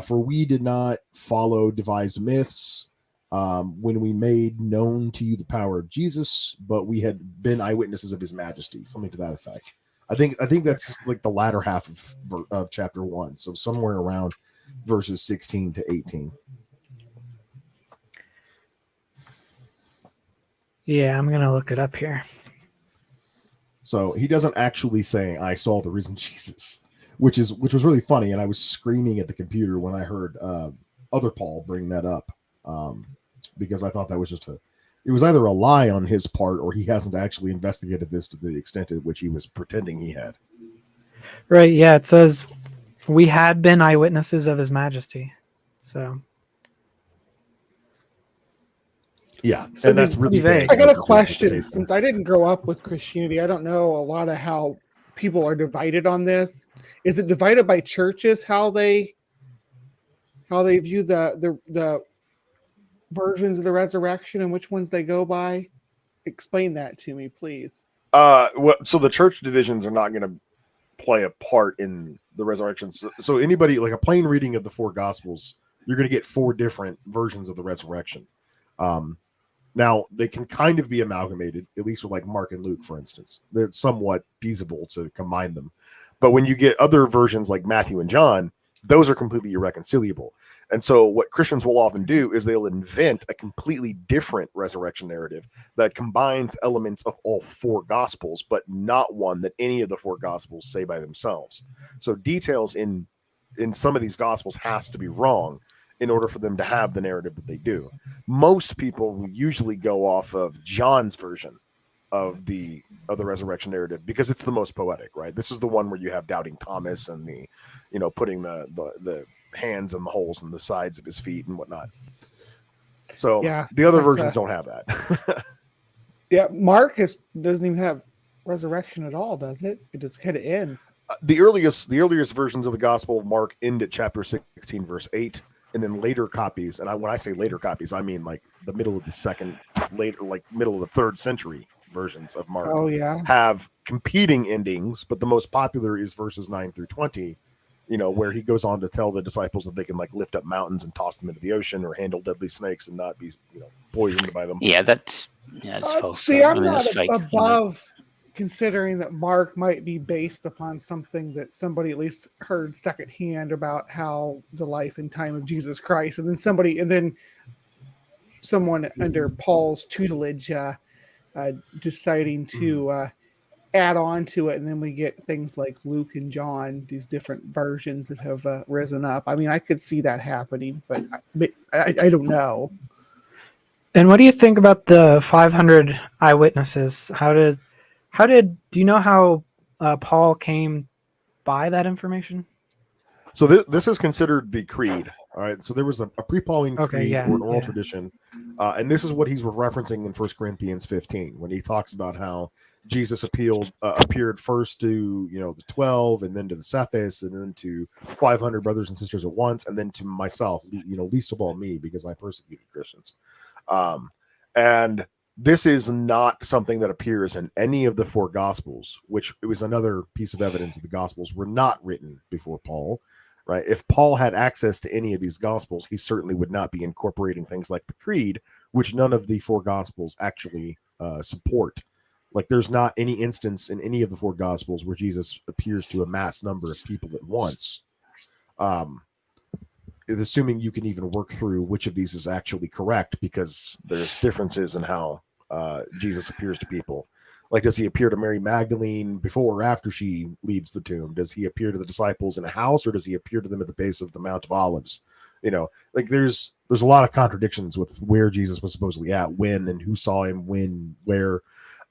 "For we did not follow devised myths when we made known to you the power of Jesus, but we had been eyewitnesses of His majesty." Something to that effect. I think that's like the latter half of chapter 1, so somewhere around verses 16 to 18. Yeah, I'm gonna look it up here. So he doesn't actually say, "I saw the risen Jesus," which was really funny, and I was screaming at the computer when I heard other Paul bring that up, because I thought that was it was either a lie on his part or he hasn't actually investigated this to the extent at which he was pretending he had. Right. Yeah, it says we had been eyewitnesses of His majesty. So Yeah, So and that's these- really vague. vague. I got a Interpretation. question. Since I didn't grow up with Christianity, I don't know a lot of how people are divided on this. Is it divided by churches how they view the versions of the resurrection and which ones they go by? Explain that to me, please. So the church divisions are not going to play a part in the resurrection. So anybody, like a plain reading of the 4 Gospels, you're going to get 4 different versions of the resurrection. Now they can kind of be amalgamated, at least with like Mark and Luke, for instance. They're somewhat feasible to combine them. But when you get other versions like Matthew and John, those are completely irreconcilable. And so what Christians will often do is they'll invent a completely different resurrection narrative that combines elements of all 4 Gospels, but not one that any of the 4 Gospels say by themselves. So details in some of these Gospels has to be wrong in order for them to have the narrative that they do. Most people will usually go off of John's version of the resurrection narrative because it's the most poetic, right? This is the one where you have doubting Thomas and the putting the hands and the holes in the sides of his feet and whatnot. So Yeah, the other that's, versions don't have that. Yeah, Mark doesn't even have resurrection at all, does it? It just kind of ends. The earliest versions of the Gospel of Mark end at chapter 16, verse 8, and then later copies, and when I say later copies, I mean like the middle of the 3rd century versions of Mark Oh yeah. have competing endings, but the most popular is verses 9 through 20, where he goes on to tell the disciples that they can like lift up mountains and toss them into the ocean or handle deadly snakes and not be, poisoned by them. Yeah, that's false. See, I'm not that's fake, above considering that Mark might be based upon something that somebody at least heard secondhand about how the life and time of Jesus Christ, and then someone under Paul's tutelage deciding to add on to it, and then we get things like Luke and John, these different versions that have risen up. I mean, I could see that happening, but I don't know. And what do you think about the 500 eyewitnesses? Do you know how Paul came by that information? So this is considered the creed. All right. So there was a pre-Pauline creed or an oral tradition. And this is what he's referencing in 1 Corinthians 15, when he talks about how Jesus appeared first to, the 12, and then to the Cephas, and then to 500 brothers and sisters at once, and then to myself, least of all me, because I persecuted Christians. And this is not something that appears in any of the 4 Gospels, which it was another piece of evidence that the Gospels were not written before Paul, right? If Paul had access to any of these Gospels, he certainly would not be incorporating things like the Creed, which none of the 4 Gospels actually support. Like, there's not any instance in any of the 4 Gospels where Jesus appears to a mass number of people at once. Is assuming you can even work through which of these is actually correct, because there's differences in how Jesus appears to people. Like, does he appear to Mary Magdalene before or after she leaves the tomb? Does he appear to the disciples in a house, or does he appear to them at the base of the Mount of Olives? Like there's a lot of contradictions with where Jesus was supposedly at, when, and who saw him, when, where.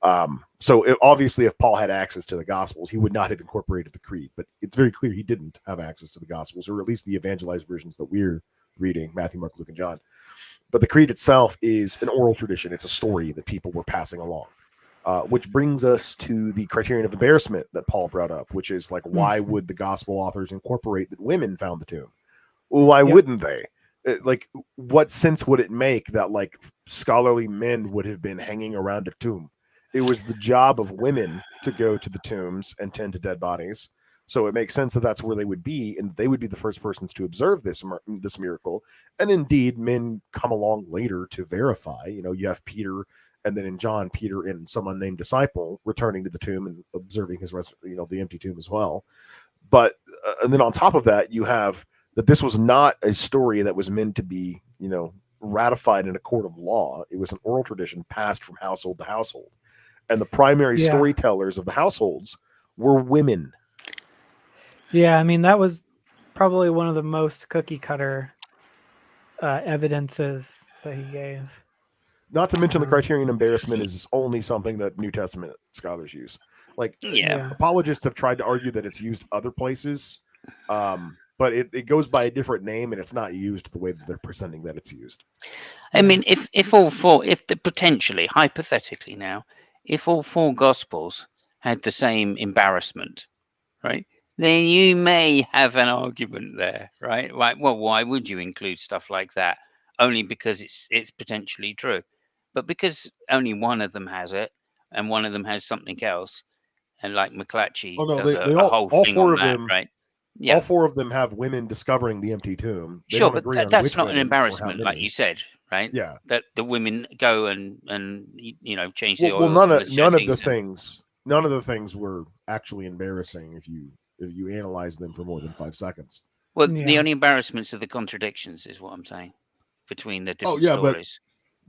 Obviously, if Paul had access to the Gospels, he would not have incorporated the Creed, but it's very clear he didn't have access to the Gospels, or at least the evangelized versions that we're reading, Matthew, Mark, Luke, and John. But the Creed itself is an oral tradition. It's a story that people were passing along, which brings us to the criterion of embarrassment that Paul brought up, which is like, why would the Gospel authors incorporate that women found the tomb? Well, why wouldn't they? Like, what sense would it make that like scholarly men would have been hanging around a tomb? It was the job of women to go to the tombs and tend to dead bodies. So it makes sense that that's where they would be, and they would be the first persons to observe this miracle. And indeed, men come along later to verify. You have Peter, and then in John, Peter and some unnamed disciple returning to the tomb and observing the empty tomb as well. But and then on top of that, you have that this was not a story that was meant to be, ratified in a court of law. It was an oral tradition passed from household to household. And the primary storytellers of the households were women. Yeah, I mean, that was probably one of the most cookie cutter evidences that he gave. Not to mention the criterion embarrassment is only something that New Testament scholars use. Like, apologists have tried to argue that it's used other places, but it goes by a different name, and it's not used the way that they're presenting that it's used. I mean, potentially, hypothetically now, if all 4 Gospels had the same embarrassment, right, then you may have an argument there, right? Like, well, why would you include stuff like that? Only because it's potentially true. But because only one of them has it, and one of them has something else, and like McClatchy does a whole thing on that, right? Yeah. All 4 of them have women discovering the empty tomb. They sure, don't agree but on that's which not an embarrassment, like you said, right? Yeah. That the women go and change the oil. Well, none of the things were actually embarrassing if you analyze them for more than 5 seconds. Well, the only embarrassments are the contradictions, is what I'm saying, between the different stories.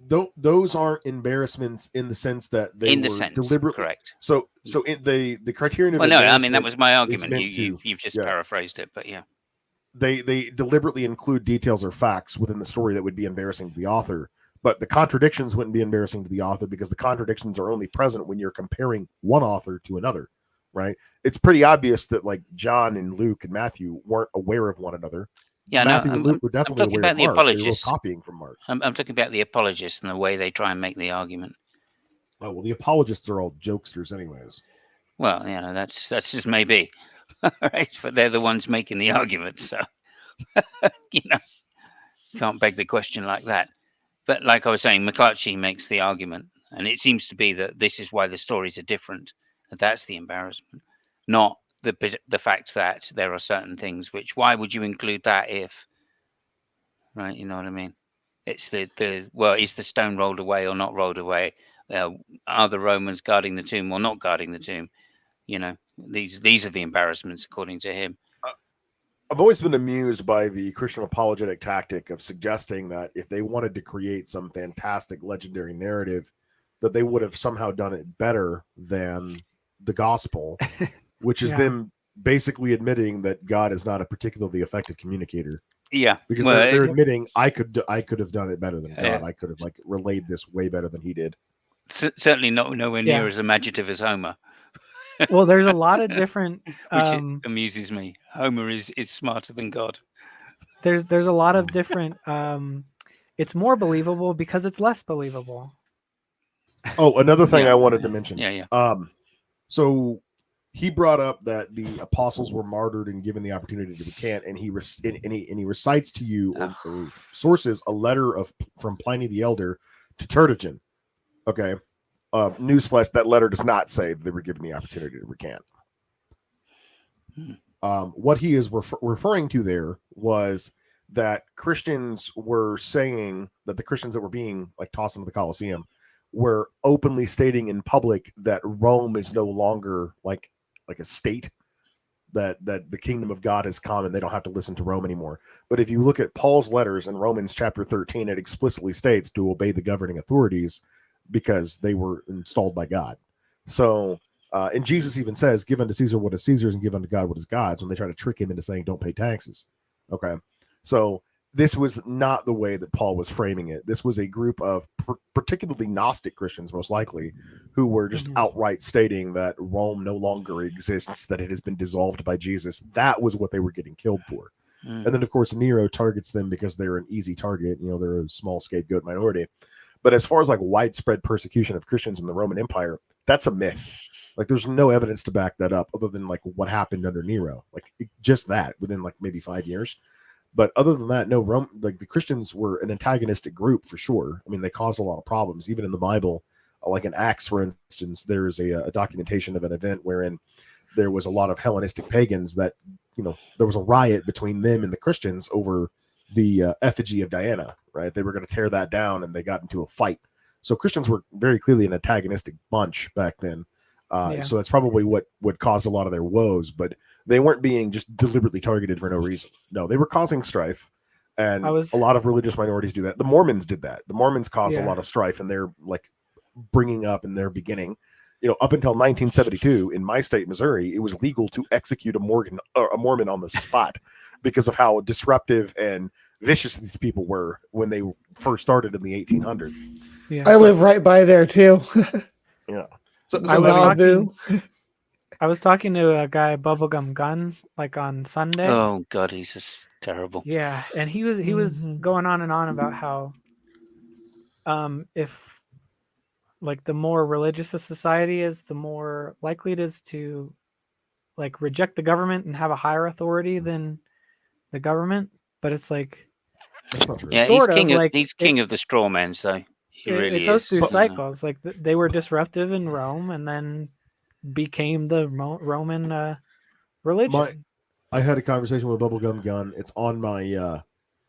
But those aren't embarrassments in the sense that they were deliberately correct. So in the criterion of I mean, that was my argument. You've just paraphrased it, but yeah. They deliberately include details or facts within the story that would be embarrassing to the author, but the contradictions wouldn't be embarrassing to the author, because the contradictions are only present when you're comparing one author to another, right? It's pretty obvious that like John and Luke and Matthew weren't aware of one another. Yeah, Matthew no, and Luke were I'm definitely talking aware about of the Mark. They were apologists. copying from Mark. I'm talking about the apologists and the way they try and make the argument. Oh well, the apologists are all jokesters, anyways. Well, that's just maybe, right? But they're the ones making the argument, so can't beg the question like that. But like I was saying, McClatchy makes the argument, and it seems to be that this is why the stories are different. And that's the embarrassment, not the fact that there are certain things which. Why would you include that if? Right, you know what I mean? It's is the stone rolled away or not rolled away? Are the Romans guarding the tomb or not guarding the tomb? These are the embarrassments according to him. I've always been amused by the Christian apologetic tactic of suggesting that if they wanted to create some fantastic legendary narrative, that they would have somehow done it better than the gospel, which is them basically admitting that God is not a particularly effective communicator. Yeah, because they're admitting I could have done it better than God. I could have relayed this way better than he did. Certainly nowhere near as imaginative as Homer. Well, there's a lot of different which amuses me. Homer is smarter than God. There's a lot of different it's more believable because it's less believable. Oh, another thing I wanted to mention. Yeah. So he brought up that the apostles were martyred and given the opportunity to recant, and he recites to you or sources a letter from Pliny the Elder to Tertullian. Okay. Newsflash, that letter does not say that they were given the opportunity to recant. What he is referring to there was that Christians were saying that the Christians that were being tossed into the Colosseum were openly stating in public that Rome is no longer like a state, that the kingdom of God has come and they don't have to listen to Rome anymore. But if you look at Paul's letters in Romans chapter 13, it explicitly states to obey the governing authorities because they were installed by God. So, and Jesus even says, give unto Caesar what is Caesar's and give unto God what is God's, when they try to trick him into saying, don't pay taxes. Okay. So this was not the way that Paul was framing it. This was a group of particularly Gnostic Christians, most likely, who were just outright stating that Rome no longer exists, that it has been dissolved by Jesus. That was what they were getting killed for. And then, of course, Nero targets them because they're an easy target. They're a small scapegoat minority. But as far as widespread persecution of Christians in the Roman Empire, that's a myth. There's no evidence to back that up other than what happened under Nero. Just that within maybe 5 years. But other than that, no, Rome, the Christians were an antagonistic group for sure. I mean, they caused a lot of problems. Even in the Bible, in Acts, for instance, there's a documentation of an event wherein there was a lot of Hellenistic pagans that, there was a riot between them and the Christians over the effigy of Diana, right? They were going to tear that down and they got into a fight. So Christians were very clearly an antagonistic bunch back then. So that's probably what caused a lot of their woes, but they weren't being just deliberately targeted for no reason. No, they were causing strife, and a lot of religious minorities do that. The Mormons did that. The Mormons caused a lot of strife, and they're bringing up in their beginning, up until 1972 in my state, Missouri, it was legal to execute a Mormon on the spot because of how disruptive and vicious these people were when they first started in the 1800s. I live right by there too. Yeah. So I was talking to a guy, Bubblegum Gun, on Sunday. Oh God, he's just terrible. Yeah, and he was going on and on about how, if the more religious a society is, the more likely it is to reject the government and have a higher authority than the government. But it's that's not true. Yeah, he's king of the straw men, so. It goes through cycles. They were disruptive in Rome, and then became the Roman religion. I had a conversation with Bubblegum Gun. It's on my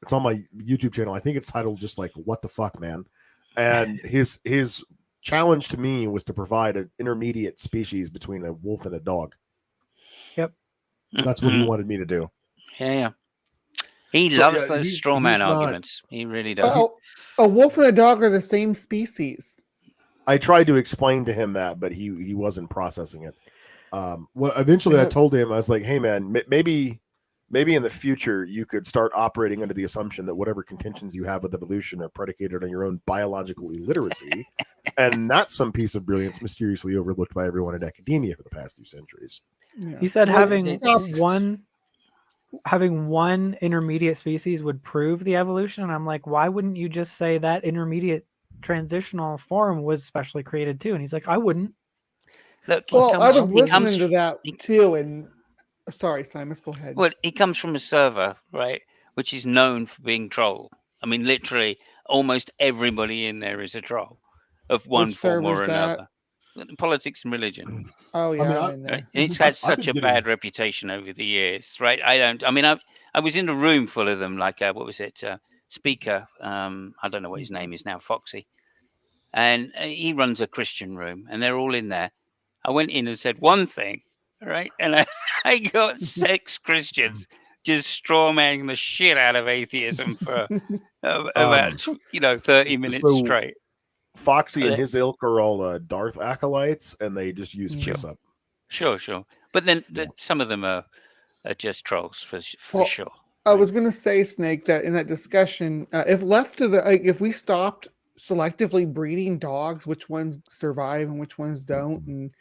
YouTube channel. I think it's titled just "What the fuck, man?" And his challenge to me was to provide an intermediate species between a wolf and a dog. Yep, that's what he wanted me to do. Yeah. He loves those straw man arguments. He really does. Oh, a wolf and a dog are the same species. I tried to explain to him that, but he wasn't processing it. Eventually I told him, I was like, hey man, maybe in the future you could start operating under the assumption that whatever contentions you have with evolution are predicated on your own biological illiteracy and not some piece of brilliance mysteriously overlooked by everyone in academia for the past 2 centuries. Yeah. He said having one having one intermediate species would prove the evolution. And I'm like, why wouldn't you just say that intermediate transitional form was specially created too? And he's like, I wouldn't. Look, Well, I was he listening comes, to that too, and sorry, Simon, go ahead. well, he comes from a server, right, which is known for being troll. I mean, literally, almost everybody in there is a troll of one Which form or server's that? another. Politics and religion. Oh yeah, mean, I'm in there. Right? It's had I've such been a getting- bad reputation over the years, right? I was in a room full of them, like what was it, speaker? I don't know what his name is now, Foxy, and he runs a Christian room, and they're all in there. I went in and said one thing, right, and I got 6 Christians just straw manning the shit out of atheism for about 30 minutes so- straight. Foxy and his ilk are all Darth acolytes, and they just use Sure. piss up. Sure. But then Yeah. some of them are just trolls for Well, sure. I was going to say, Snake, that in that discussion, if left to if we stopped selectively breeding dogs, which ones survive and which ones don't, and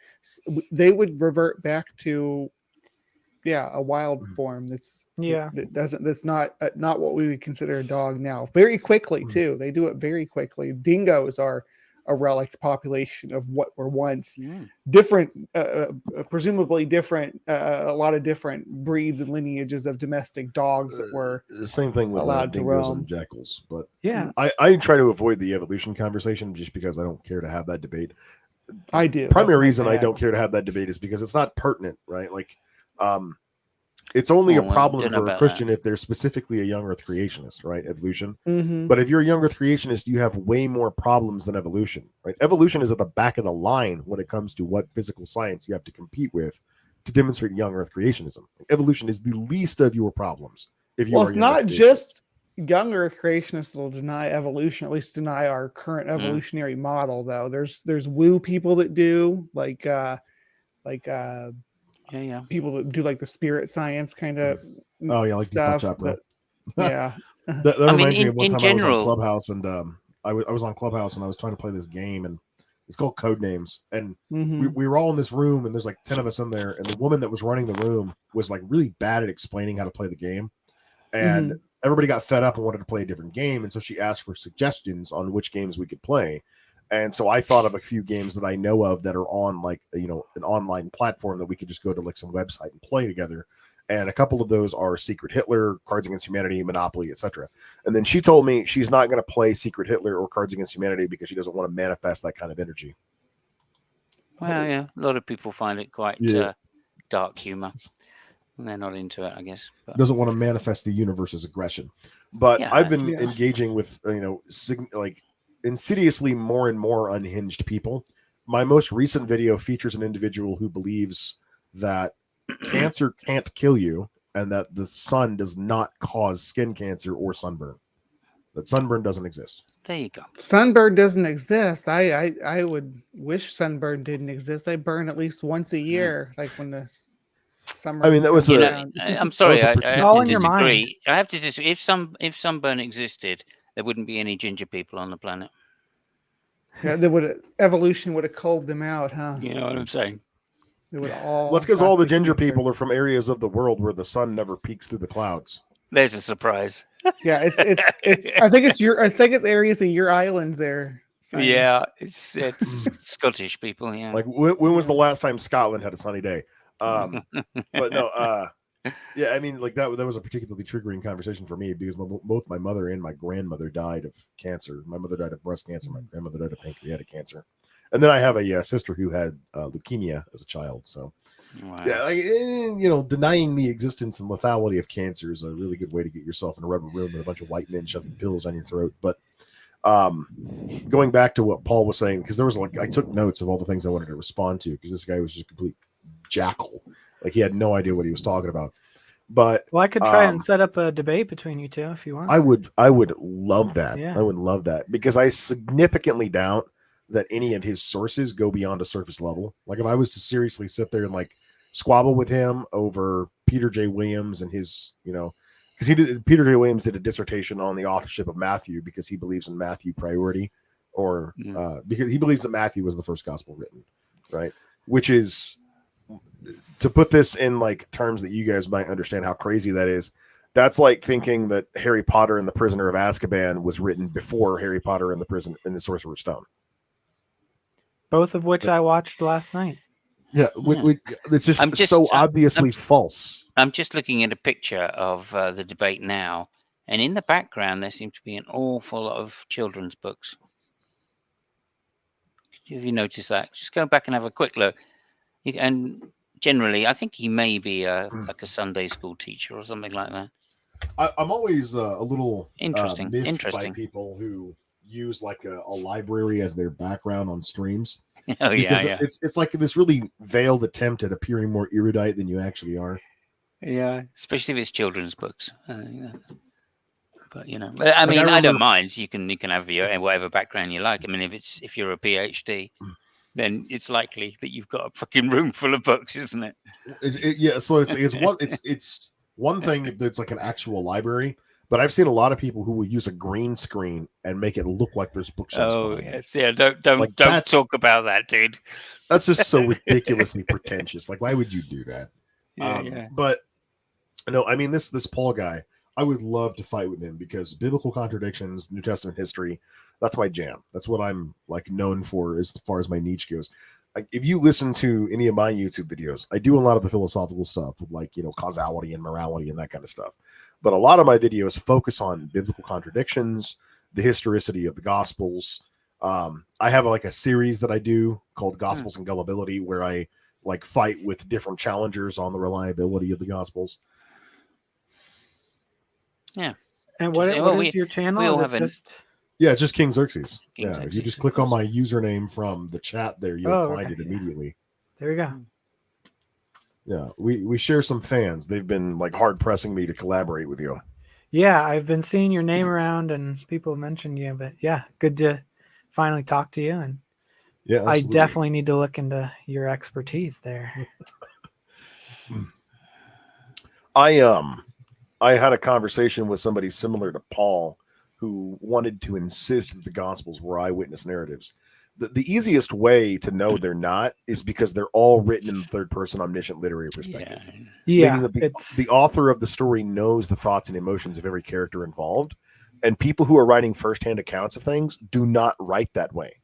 they would revert back to, a wild form. That's not what we would consider a dog now. Very quickly too, they do it very quickly. Dingoes are a relic population of what were once different, presumably different, a lot of different breeds and lineages of domestic dogs that were The same thing with allowed to dingoes roam. and jackals. But Yeah. I try to avoid the evolution conversation just because I don't care to have that debate. I do. Primary reason I don't care to have that debate is because it's not pertinent, right? Like, it's only a problem for a Christian if they're specifically a young earth creationist, right? Evolution. Mm-hmm. But if you're a young earth creationist, you have way more problems than evolution, right? Evolution is at the back of the line when it comes to what physical science you have to compete with to demonstrate young earth creationism. Evolution is the least of your problems. If you Well, it's not just young earth creationists that will deny evolution, at least deny our current evolutionary model, though. There's woo people that do, like people that do like the spirit science kind of like stuff. Deepak Chopra. That reminds me of one time I was on general, Clubhouse, and I was on Clubhouse and I was trying to play this game, and it's called Codenames, and we were all in this room, and there's like 10 of us in there, and the woman that was running the room was like really bad at explaining how to play the game, and everybody got fed up and wanted to play a different game, and so she asked for suggestions on which games we could play. And so I thought of a few games that I know of that are on like, an online platform that we could just go to like some website and play together. And a couple of those are Secret Hitler, Cards Against Humanity, Monopoly, etc. And then she told me she's not going to play Secret Hitler or Cards Against Humanity because she doesn't want to manifest that kind of energy. Well, a lot of people find it quite dark humor. And they're not into it, I guess. But doesn't want to manifest the universe's aggression. But I've been engaging with, insidiously more and more unhinged people. My most recent video features an individual who believes that cancer can't kill you and that the sun does not cause skin cancer or sunburn. That sunburn doesn't exist. There you go. Sunburn doesn't exist. I would wish sunburn didn't exist. I burn at least once a year, like when the summer. I mean, that was I'm sorry, I have to disagree. I have to disagree. If sunburn existed, there wouldn't be any ginger people on the planet. Yeah, evolution would have culled them out, huh? You know what I'm saying? They would all. Well, it's because all the ginger people are from areas of the world where the sun never peeks through the clouds. There's a surprise. Yeah, it's. I think it's areas of your island there. Simon. Yeah, it's Scottish people. Yeah. Like when was the last time Scotland had a sunny day? But no. Yeah, I mean, like that was a particularly triggering conversation for me because both my mother and my grandmother died of cancer. My mother died of breast cancer. My grandmother died of pancreatic cancer. And then I have a sister who had leukemia as a child. So, denying the existence and lethality of cancer is a really good way to get yourself in a rubber room with a bunch of white men shoving pills down your throat. But going back to what Paul was saying, because there was I took notes of all the things I wanted to respond to because this guy was just a complete jackal. Like he had no idea what he was talking about. But I could try and set up a debate between you two if you want. I would love that. Yeah. I would love that because I significantly doubt that any of his sources go beyond a surface level. Like if I was to seriously sit there and squabble with him over Peter J. Williams and his, because Peter J. Williams did a dissertation on the authorship of Matthew because he believes in Matthew priority, or because he believes that Matthew was the first gospel written, right? Which is to put this in like terms that you guys might understand how crazy that is, that's like thinking that Harry Potter and the Prisoner of Azkaban was written before Harry Potter and the Sorcerer's Stone. Both of which I watched last night. Yeah, it's just so obviously false. I'm just looking at a picture of the debate now, and in the background there seems to be an awful lot of children's books. Have you noticed that? Just go back and have a quick look. And generally, I think he may be like a Sunday school teacher or something like that. I'm always a little Interesting by people who use like a library as their background on streams. Oh because yeah. It's like this really veiled attempt at appearing more erudite than you actually are. Yeah, especially if it's children's books. But you know, I mean, I don't mind. You can have your whatever background you like. I mean, if you're a PhD, then it's likely that you've got a fucking room full of books, isn't it? Yeah. So it's one thing if it's like an actual library. But I've seen a lot of people who will use a green screen and make it look like there's bookshelves. Oh yes, yeah. Don't talk about that, dude. That's just so ridiculously pretentious. Like, why would you do that? Yeah. But no, I mean this Paul guy, I would love to fight with him because biblical contradictions, New Testament history, that's my jam. That's what I'm like known for as far as my niche goes. Like, if you listen to any of my YouTube videos, I do a lot of the philosophical stuff with like, causality and morality and that kind of stuff. But a lot of my videos focus on biblical contradictions, the historicity of the Gospels. I have like a series that I do called Gospels and Gullibility, where I like fight with different challengers on the reliability of the Gospels. Yeah. And what is your channel? It's just King Xerxes. If you just click on my username from the chat there, you'll find it immediately. There you go. Yeah, we share some fans. They've been like hard pressing me to collaborate with you. Yeah, I've been seeing your name around and people mention you, but yeah, good to finally talk to you. And yeah, I definitely need to look into your expertise there. I had a conversation with somebody similar to Paul who wanted to insist that the Gospels were eyewitness narratives. The easiest way to know they're not is because they're all written in the third person omniscient literary perspective. Yeah. Meaning that the author of the story knows the thoughts and emotions of every character involved. And people who are writing firsthand accounts of things do not write that way.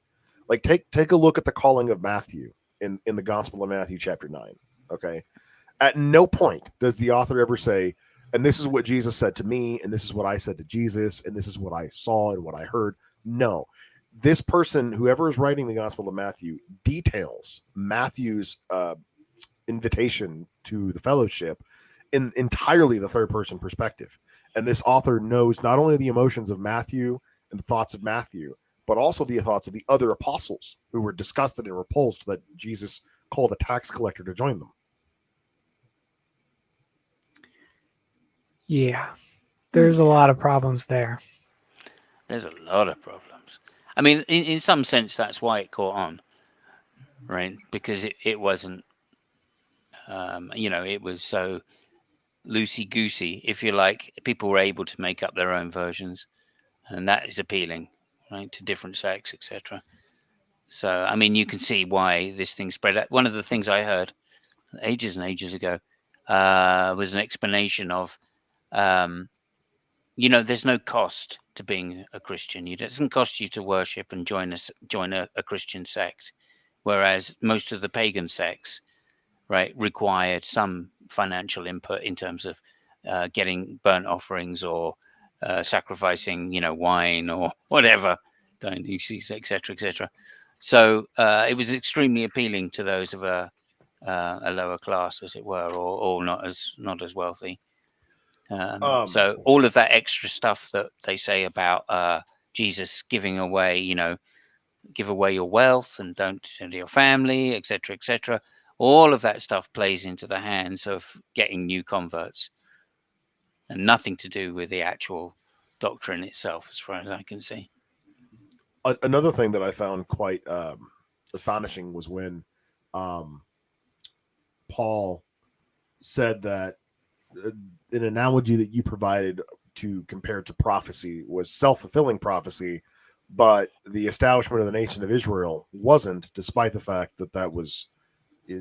Like take a look at the calling of Matthew in the Gospel of Matthew chapter 9. Okay. At no point does the author ever say, and this is what Jesus said to me, and this is what I said to Jesus, and this is what I saw and what I heard. No. This person, whoever is writing the Gospel of Matthew, details Matthew's invitation to the fellowship in entirely the third person perspective. And this author knows not only the emotions of Matthew and the thoughts of Matthew, but also the thoughts of the other apostles who were disgusted and repulsed that Jesus called a tax collector to join them. Yeah, there's a lot of problems there. There's a lot of problems. I mean, in some sense, that's why it caught on, right? Because it wasn't, it was so loosey-goosey, if you like. People were able to make up their own versions, and that is appealing, right, to different sects, etc. So, I mean, you can see why this thing spread out. One of the things I heard ages and ages ago was an explanation of, there's no cost to being a Christian. It doesn't cost you to worship and join a Christian sect, whereas most of the pagan sects, right, required some financial input in terms of getting burnt offerings or sacrificing, wine or whatever, Dionysus, etc., etc. So it was extremely appealing to those of a lower class, as it were, or not as wealthy. So all of that extra stuff that they say about Jesus giving away, give away your wealth and don't send to your family, etc., etc. All of that stuff plays into the hands of getting new converts, and nothing to do with the actual doctrine itself, as far as I can see. Another thing that I found quite astonishing was when Paul said that an analogy that you provided to compare to prophecy was self-fulfilling prophecy, but the establishment of the nation of Israel wasn't, despite the fact that was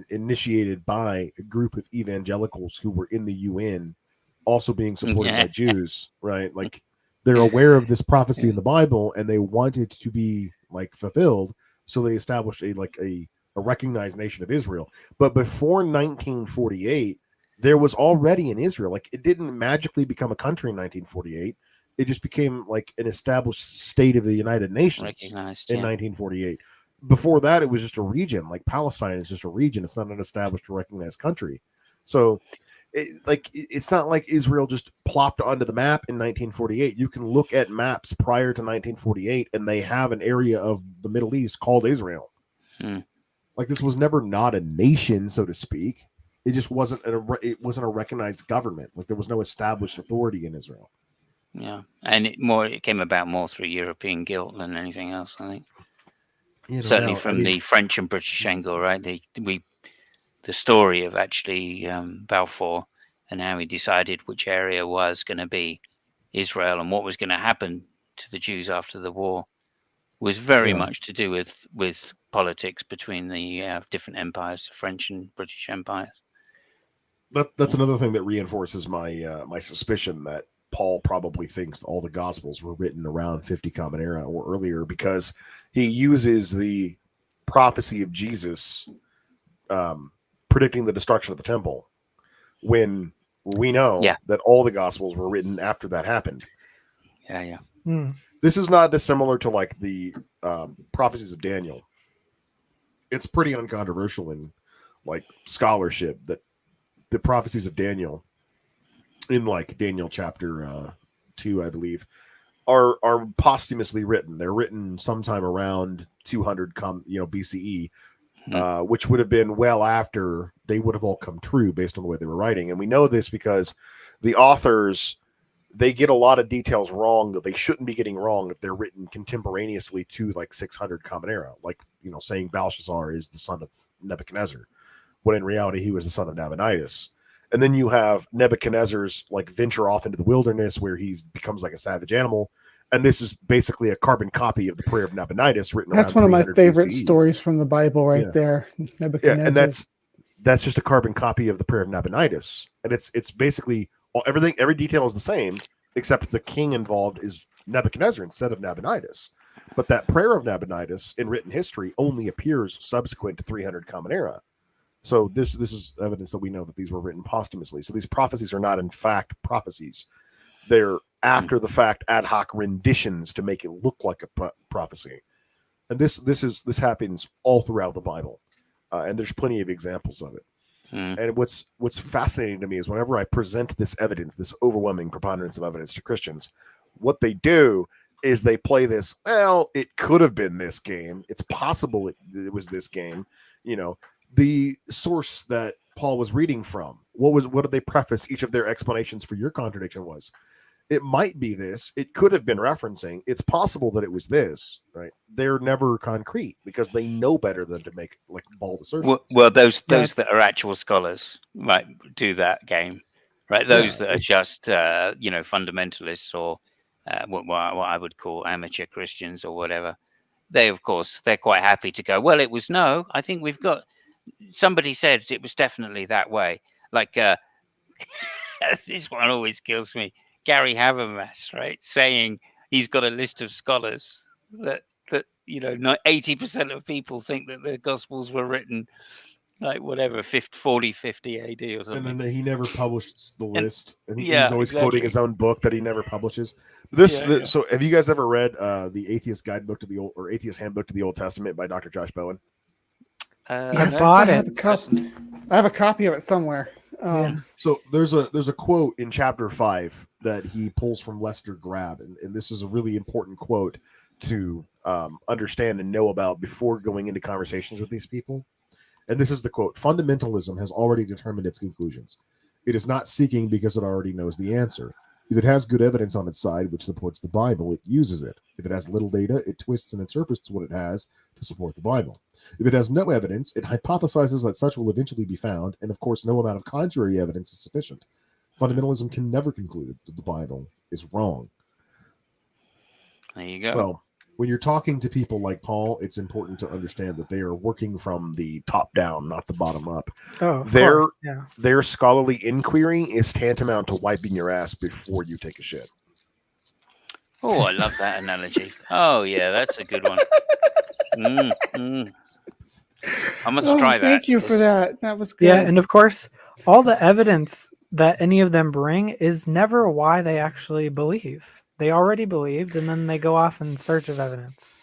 initiated by a group of evangelicals who were in the UN, also being supported by Jews, right? Like they're aware of this prophecy in the Bible, and they want it to be like fulfilled, so they established a recognized nation of Israel. But before 1948, there was already an Israel. Like it didn't magically become a country in 1948. It just became like an established state of the United Nations in 1948. Before that, it was just a region. Like Palestine is just a region. It's not an established or recognized country. So it's not like Israel just plopped onto the map in 1948. You can look at maps prior to 1948, and they have an area of the Middle East called Israel. Like this was never not a nation, so to speak. It just wasn't a recognized government. Like there was no established authority in Israel. Yeah, and it came about more through European guilt than anything else, I think. Certainly from the French and British angle, right? The story of actually Balfour and how he decided which area was going to be Israel and what was going to happen to the Jews after the war was very much to do with politics between the different empires, the French and British empires. That's another thing that reinforces my my suspicion that Paul probably thinks all the Gospels were written around 50 Common Era or earlier, because he uses the prophecy of Jesus predicting the destruction of the temple when we know that all the Gospels were written after that happened. This is not dissimilar to like the prophecies of Daniel. It's pretty uncontroversial in like scholarship that the prophecies of Daniel in like Daniel chapter 2, I believe, are posthumously written. They're written sometime around 200 BCE, which would have been well after they would have all come true based on the way they were writing. And we know this because the authors, they get a lot of details wrong that they shouldn't be getting wrong if they're written contemporaneously to like 600 Common Era, like, saying Belshazzar is the son of Nebuchadnezzar, when in reality he was the son of Nabonidus. And then you have Nebuchadnezzar's like venture off into the wilderness where he becomes like a savage animal. And this is basically a carbon copy of the prayer of Nabonidus written That's around one of my favorite BCE. stories from the Bible there. Nebuchadnezzar. Yeah, and that's just a carbon copy of the prayer of Nabonidus. And it's basically every detail is the same, except the king involved is Nebuchadnezzar instead of Nabonidus. But that prayer of Nabonidus in written history only appears subsequent to 300 Common Era. So this is evidence that we know that these were written posthumously. So these prophecies are not in fact prophecies. They're after the fact ad hoc renditions to make it look like a prophecy. And this happens all throughout the Bible. And there's plenty of examples of it. And what's fascinating to me is whenever I present this evidence, this overwhelming preponderance of evidence to Christians, what they do is they play this, well, it could have been this game. It's possible it was this game. The source that Paul was reading from, what did they preface each of their explanations for your contradiction was? It might be this. It could have been referencing. It's possible that it was this, right? They're never concrete because they know better than to make like bold assertions. Well, those that are actual scholars might do that game, right? Those that are just fundamentalists or what I would call amateur Christians or whatever. They, of course, they're quite happy to go, well, it was no. I think we've got. Somebody said it was definitely that way. Like this one always kills me. Gary Habermas, right, saying he's got a list of scholars that 80% of people think that the Gospels were written like whatever 50 AD or something. And then he never published the list, and he's always quoting his own book that he never publishes. So, have you guys ever read the Atheist Guidebook to the Old or Atheist Handbook to the Old Testament by Dr. Josh Bowen? I bought it. I have a copy of it somewhere. So there's a quote in chapter 5 that he pulls from Lester Grabb, and this is a really important quote to understand and know about before going into conversations with these people. And this is the quote: "Fundamentalism has already determined its conclusions. It is not seeking because it already knows the answer. If it has good evidence on its side which supports the Bible, it uses it. If it has little data, it twists and interprets what it has to support the Bible. If it has no evidence, it hypothesizes that such will eventually be found, and of course no amount of contrary evidence is sufficient. Fundamentalism can never conclude that the Bible is wrong." There you go. So when you're talking to people like Paul, it's important to understand that they are working from the top down, not the bottom up. Oh, of Their course. Yeah. their scholarly inquiry is tantamount to wiping your ass before you take a shit. Oh, I love that analogy. Oh, yeah, that's a good one. I must try that. Thank you for that. That was good. Yeah, and of course, all the evidence that any of them bring is never why they actually believe. They already believed, and then they go off in search of evidence.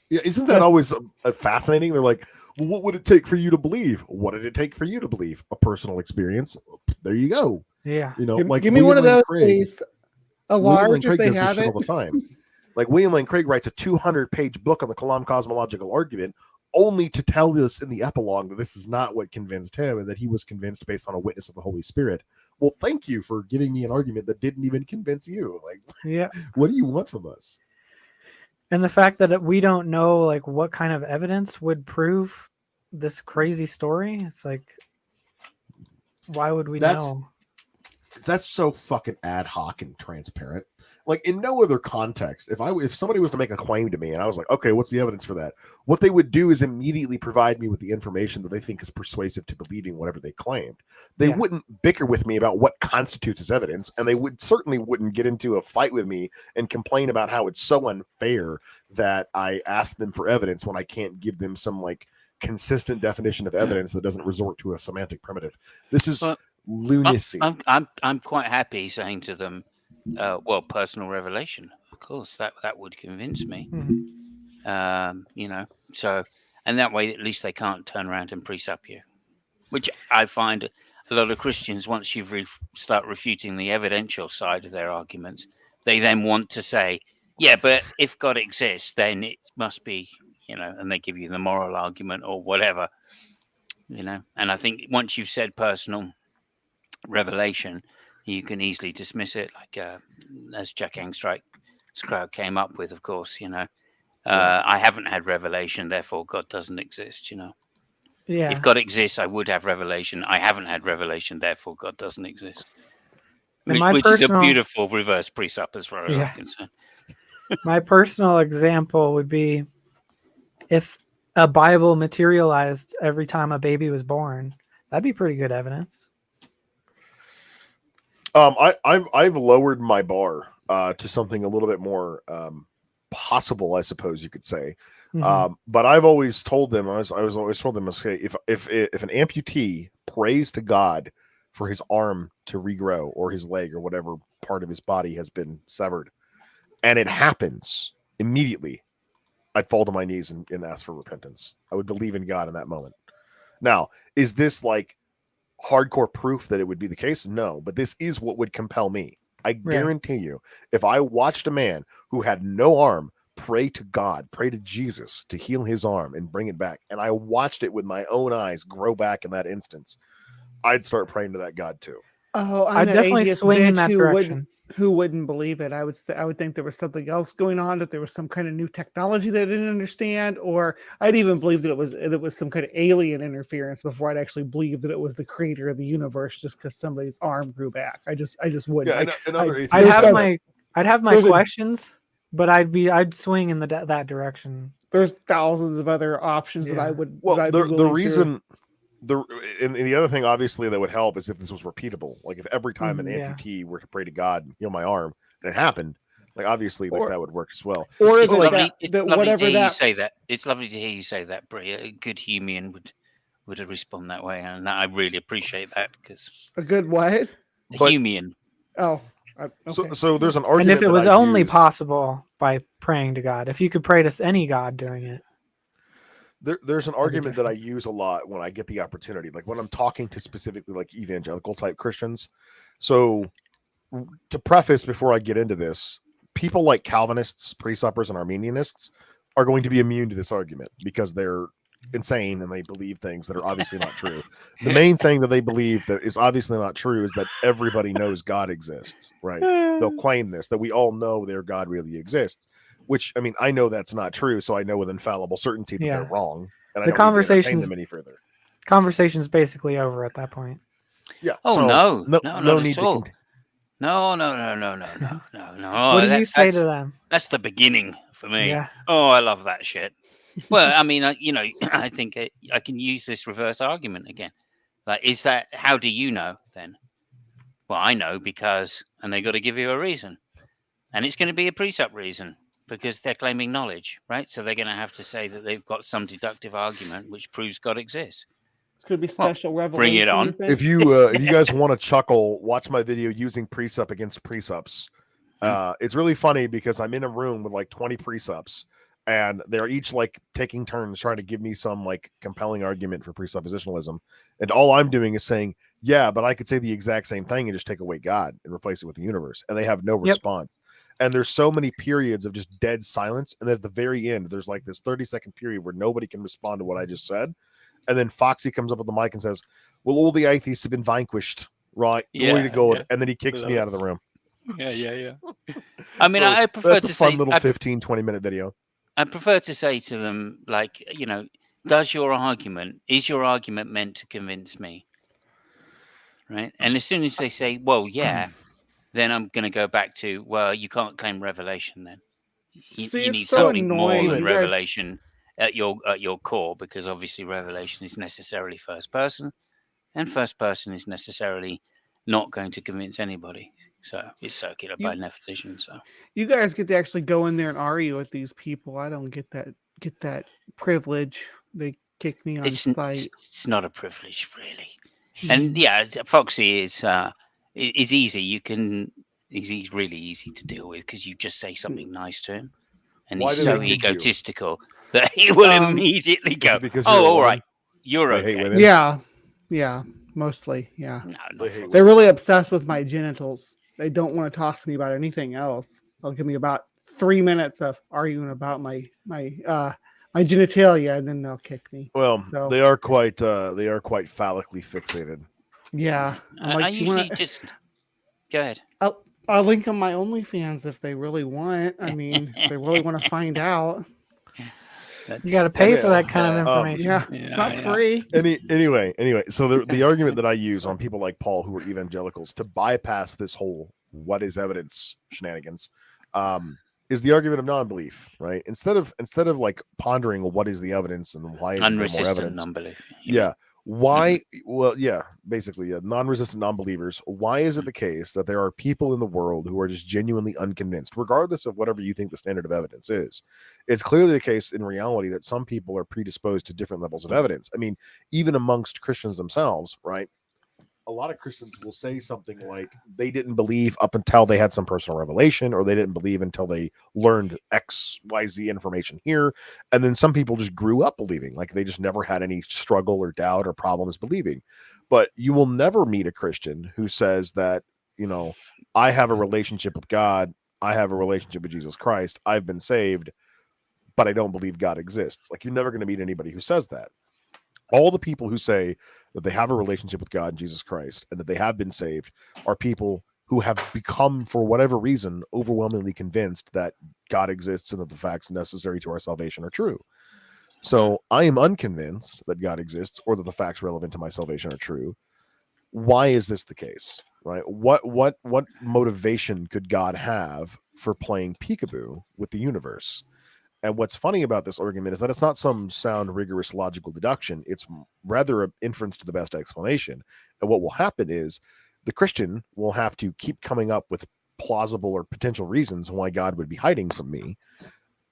Yeah, isn't that always fascinating? They're like, well, what would it take for you to believe? What did it take for you to believe? A personal experience. There you go. Yeah. You know, Give, like give me one of William those, Lane Craig. please. A William Lane large, if Craig they does this have shit it. all the time. Like William Lane Craig writes a 200-page book on the Kalam cosmological argument, only to tell us in the epilogue that this is not what convinced him, and that he was convinced based on a witness of the Holy Spirit. Well, thank you for giving me an argument that didn't even convince you. Like, Yeah. what do you want from us? And the fact that we don't know like what kind of evidence would prove this crazy story, it's like, why would we know? That's so fucking ad hoc and transparent. Like in no other context, if somebody was to make a claim to me and I was like, okay, what's the evidence for that? What they would do is immediately provide me with the information that they think is persuasive to believing whatever they claimed. They wouldn't bicker with me about what constitutes as evidence, and they certainly wouldn't get into a fight with me and complain about how it's so unfair that I asked them for evidence when I can't give them some like consistent definition of evidence that doesn't resort to a semantic primitive. This is lunacy. I'm quite happy saying to them, well, personal revelation, of course, that would convince me. You know, so, and that way at least they can't turn around and precept you, which I find a lot of Christians, once you start refuting the evidential side of their arguments, they then want to say, yeah, but if God exists, then it must be, you know, and they give you the moral argument or whatever, you know. And I think once you've said personal revelation, you can easily dismiss it, like as Jack Angstrike's crowd came up with, of course, you know. I haven't had revelation, therefore God doesn't exist, you know. Yeah. If God exists, I would have revelation. I haven't had revelation, therefore God doesn't exist. Which is a beautiful reverse precept as far as I'm concerned. My personal example would be if a Bible materialized every time a baby was born. That'd be pretty good evidence. I've lowered my bar to something a little bit more possible, I suppose you could say. But I've always told them, I was always told them, okay, if an amputee prays to God for his arm to regrow or his leg or whatever part of his body has been severed, and it happens immediately, I'd fall to my knees and ask for repentance. I would believe in God in that moment. Now, is this like hardcore proof that it would be the case? No, but this is what would compel me. I guarantee you, if I watched a man who had no arm pray to God, pray to Jesus to heal his arm and bring it back, and I watched it with my own eyes grow back in that instance, I'd start praying to that God too. Oh, I'd definitely swing in that direction. Who wouldn't believe it? I would think there was something else going on, that there was some kind of new technology that I didn't understand, or I'd even believe that it was some kind of alien interference before I'd actually believe that it was the creator of the universe just because somebody's arm grew back. I just wouldn't. Yeah, I'd have my questions, but I'd swing in that direction. There's thousands of other options that I would. Well, the reason. And the other thing, obviously, that would help is if this was repeatable. Like if every time an amputee were to pray to God and heal my arm, and it happened, like obviously, like that would work as well. Or it's lovely, you say that. It's lovely to hear you say that, Brie. A good Humean would respond that way, and I really appreciate that because a good what? A Humean. Oh. Okay. So there's an argument. And if it was only possible by praying to God, if you could pray to any God doing it. There's an argument that I use a lot when I get the opportunity, like when I'm talking to specifically like evangelical type Christians. So to preface before I get into this, people like Calvinists, pre-suppers, and Arminianists are going to be immune to this argument because they're insane and they believe things that are obviously not true. The main thing that they believe that is obviously not true is that everybody knows God exists, right? They'll claim this, that we all know their God really exists. Which, I mean, I know that's not true, so I know with infallible certainty that they're wrong. And the conversation's them any further. Conversation's basically over at that point. Yeah. Oh, so no need to No. What do you say to them? That's the beginning for me. Yeah. Oh, I love that shit. Well, I mean, I think I can use this reverse argument again. Like, is that, how do you know then? Well, I know because, and they got to give you a reason. And it's going to be a precept reason because they're claiming knowledge, right? So they're going to have to say that they've got some deductive argument which proves God exists. It's going to be special revelation. Bring it on. You think? If you guys want to chuckle, watch my video using precept against precepts. It's really funny because I'm in a room with like 20 precepts, and they're each like taking turns trying to give me some like compelling argument for presuppositionalism. And all I'm doing is saying, yeah, but I could say the exact same thing and just take away God and replace it with the universe. And they have no response. And there's so many periods of just dead silence. And at the very end, there's like this 30-second period where nobody can respond to what I just said. And then Foxy comes up with the mic and says, well, all the atheists have been vanquished, right? Glory to God. And then he kicks me out of the room. Yeah. I mean, So I prefer that's to a fun say, little 15-20-minute video. I prefer to say to them, like, is your argument meant to convince me? Right? And as soon as they say, well, yeah, then I'm going to go back to, well, you can't claim revelation then. You need so something annoying. more than You guys- revelation at your core, because obviously revelation is necessarily first person, and first person is necessarily not going to convince anybody. So it's circular by definition. So You guys get to actually go in there and argue with these people. I don't get that privilege. They kick me on sight. It's not a privilege, really. And yeah, Foxy is easy. He's really easy to deal with because you just say something nice to him, and Why he's do so they kick you? egotistical that he will immediately Is go, it because you're a "Oh, all woman? right, you're They hate okay." women? Yeah, mostly. Yeah, No, They hate they're really obsessed with my genitals. They don't want to talk to me about anything else. They'll give me about 3 minutes of arguing about my genitalia, and then they'll kick me. Well, So- they are quite phallically fixated. Yeah, I'm I like, you usually wanna- just go ahead. I'll link on my OnlyFans if they really want. I mean, if they really want to find out. You got to pay for Yeah. that kind of information. Yeah, it's not Yeah. free. Anyway, so the argument that I use on people like Paul who are evangelicals to bypass this whole what is evidence shenanigans is the argument of non-belief, right? Instead of like pondering what is the evidence and why is there more Unresistant evidence. non-belief. Yeah. Why? Well, yeah, basically, non-resistant non-believers. Why is it the case that there are people in the world who are just genuinely unconvinced, regardless of whatever you think the standard of evidence is? It's clearly the case in reality that some people are predisposed to different levels of evidence. I mean, even amongst Christians themselves, right? A lot of Christians will say something like they didn't believe up until they had some personal revelation, or they didn't believe until they learned XYZ information here. And then some people just grew up believing, like they just never had any struggle or doubt or problems believing. But you will never meet a Christian who says that, I have a relationship with God. I have a relationship with Jesus Christ. I've been saved, but I don't believe God exists. Like, you're never going to meet anybody who says that. All the people who say that they have a relationship with God and Jesus Christ and that they have been saved are people who have become, for whatever reason, overwhelmingly convinced that God exists and that the facts necessary to our salvation are true. So I am unconvinced that God exists or that the facts relevant to my salvation are true. Why is this the case? Right? What motivation could God have for playing peekaboo with the universe? And what's funny about this argument is that it's not some sound, rigorous, logical deduction. It's rather an inference to the best explanation. And what will happen is the Christian will have to keep coming up with plausible or potential reasons why God would be hiding from me.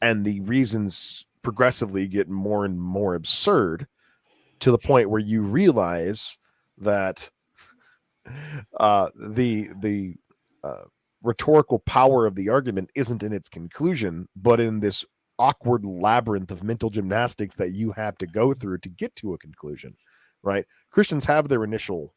And the reasons progressively get more and more absurd to the point where you realize that the rhetorical power of the argument isn't in its conclusion, but in this awkward labyrinth of mental gymnastics that you have to go through to get to a conclusion, right? Christians have their initial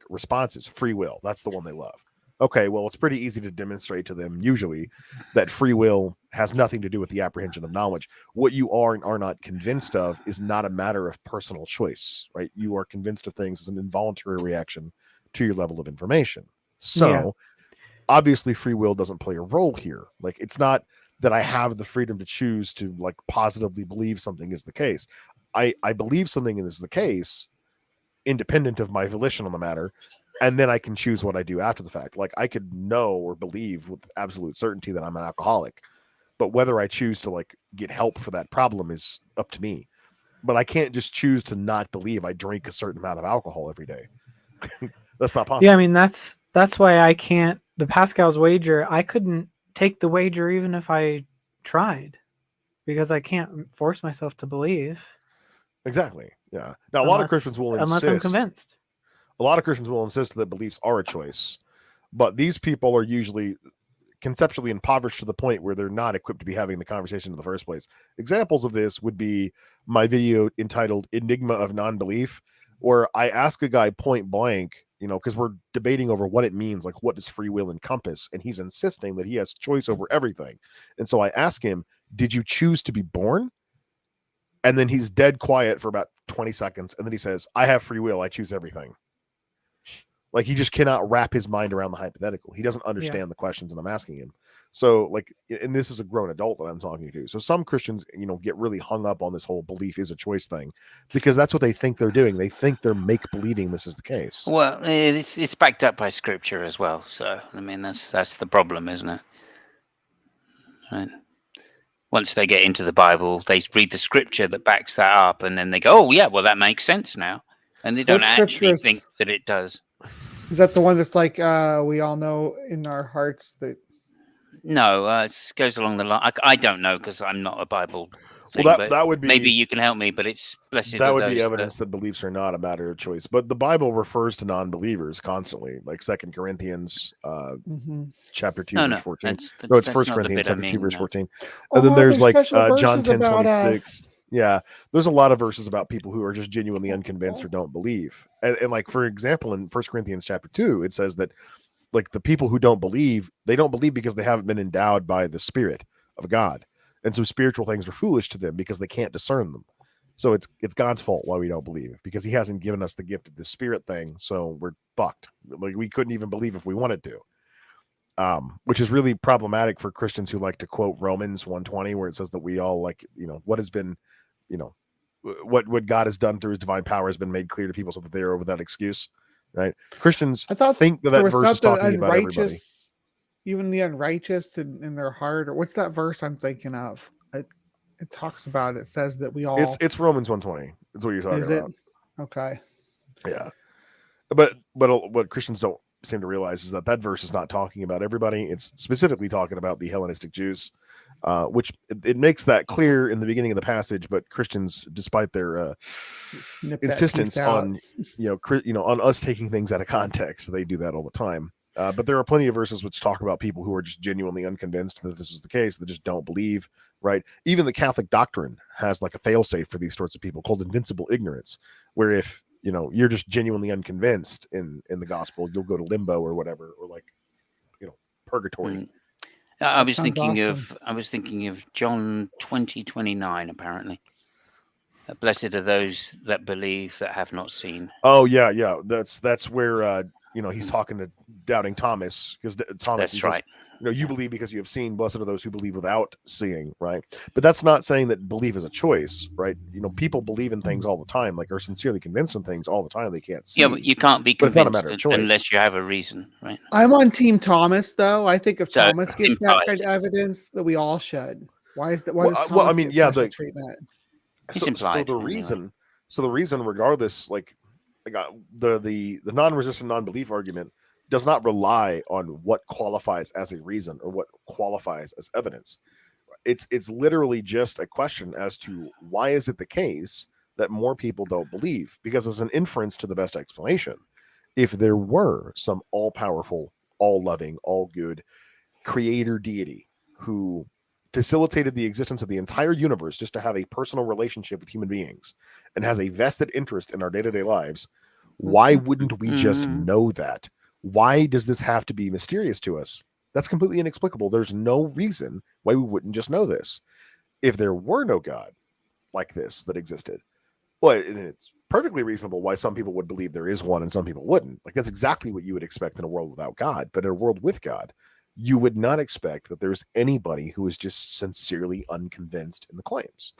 responses. Free will, that's the one they love. Okay, well, it's pretty easy to demonstrate to them usually that free will has nothing to do with the apprehension of knowledge. What you are and are not convinced of is not a matter of personal choice, right? You are convinced of things as an involuntary reaction to your level of information. So obviously free will doesn't play a role here. Like, it's not that I have the freedom to choose to positively believe something is the case. I believe something is the case independent of my volition on the matter, and then I can choose what I do after the fact. Like, I could know or believe with absolute certainty that I'm an alcoholic, but whether I choose to like get help for that problem is up to me. But I can't just choose to not believe I drink a certain amount of alcohol every day. That's not possible. Yeah, I mean that's why I can't. The Pascal's wager, I couldn't take the wager even if I tried, because I can't force myself to believe. Exactly. Yeah. Now, a lot of Christians will unless I'm insist. convinced. A lot of Christians will insist that beliefs are a choice, but these people are usually conceptually impoverished to the point where they're not equipped to be having the conversation in the first place. Examples of this would be my video entitled Enigma of Non-Belief, where I ask a guy point blank, because we're debating over what it means, like what does free will encompass, and he's insisting that he has choice over everything. And so I ask him, did you choose to be born? And then he's dead quiet for about 20 seconds, and then he says, I have free will, I choose everything. Like, he just cannot wrap his mind around the hypothetical. He doesn't understand the questions that I'm asking him. So, like, and this is a grown adult that I'm talking to. So some Christians, get really hung up on this whole belief is a choice thing, because that's what they think they're doing. They think they're make-believing this is the case. Well, it's backed up by scripture as well. So, I mean, that's the problem, isn't it? Right. Once they get into the Bible, they read the scripture that backs that up, and then they go, oh, yeah, well, that makes sense now. And they don't actually think that it does. Is that the one that's like, we all know in our hearts that... No, it goes along the line. I don't know, because I'm not a Bible thing, well, that would be... Maybe you can help me, but it's blessed. That would be evidence that beliefs are not a matter of choice. But the Bible refers to non-believers constantly, like 2 Corinthians chapter 2, verse 14. No, it's 1 Corinthians chapter 2, verse 14. And then there's like John 10:26. Yeah, there's a lot of verses about people who are just genuinely unconvinced or don't believe. And like, for example, in 1 Corinthians chapter 2, it says that like the people who don't believe, they don't believe because they haven't been endowed by the Spirit of God. And so spiritual things are foolish to them because they can't discern them. So it's God's fault why we don't believe, because he hasn't given us the gift of the Spirit thing. So we're fucked. Like, we couldn't even believe if we wanted to. Which is really problematic for Christians who like to quote Romans 1:20, where it says that we all, like, what has been, what God has done through his divine power has been made clear to people so that they are without excuse, right? Christians think that verse is talking about everybody. Even the unrighteous in their heart, or what's that verse I'm thinking of? It talks about, it says that we all... It's Romans 1:20. That's what you're talking about. Okay. Yeah. But what Christians don't seem to realize is that verse is not talking about everybody. It's specifically talking about the Hellenistic Jews, which it makes that clear in the beginning of the passage. But Christians, despite their insistence on on us taking things out of context, they do that all the time. But there are plenty of verses which talk about people who are just genuinely unconvinced that this is the case. They just don't believe, right? Even the Catholic doctrine has like a failsafe for these sorts of people called invincible ignorance, where if you're just genuinely unconvinced in the gospel, you'll go to limbo or whatever, or like purgatory. I was thinking of John 20:29. Apparently, blessed are those that believe that have not seen. Oh yeah. That's where he's talking to doubting Thomas, because Thomas, that's right. Says, you believe because you have seen. Blessed are those who believe without seeing, right? But that's not saying that belief is a choice, right? People believe in things all the time, like are sincerely convinced in things all the time they can't see. Yeah, but you can't be convinced, it's not a matter of choice, unless you have a reason, right? I'm on Team Thomas, though. I think if Thomas gets that kind of evidence, that we all should. Why is that? Why does Thomas get special treatment? So the reason, regardless, like the non-resistant non-belief argument does not rely on what qualifies as a reason or what qualifies as evidence. It's literally just a question as to why is it the case that more people don't believe, because as an inference to the best explanation, if there were some all-powerful, all-loving, all-good creator deity who facilitated the existence of the entire universe just to have a personal relationship with human beings and has a vested interest in our day-to-day lives, why wouldn't we just know that? Why does this have to be mysterious to us? That's completely inexplicable. There's no reason why we wouldn't just know this. If there were no God like this that existed, well, it's perfectly reasonable why some people would believe there is one and some people wouldn't. Like, that's exactly what you would expect in a world without God. But in a world with God, you would not expect that there's anybody who is just sincerely unconvinced in the claims.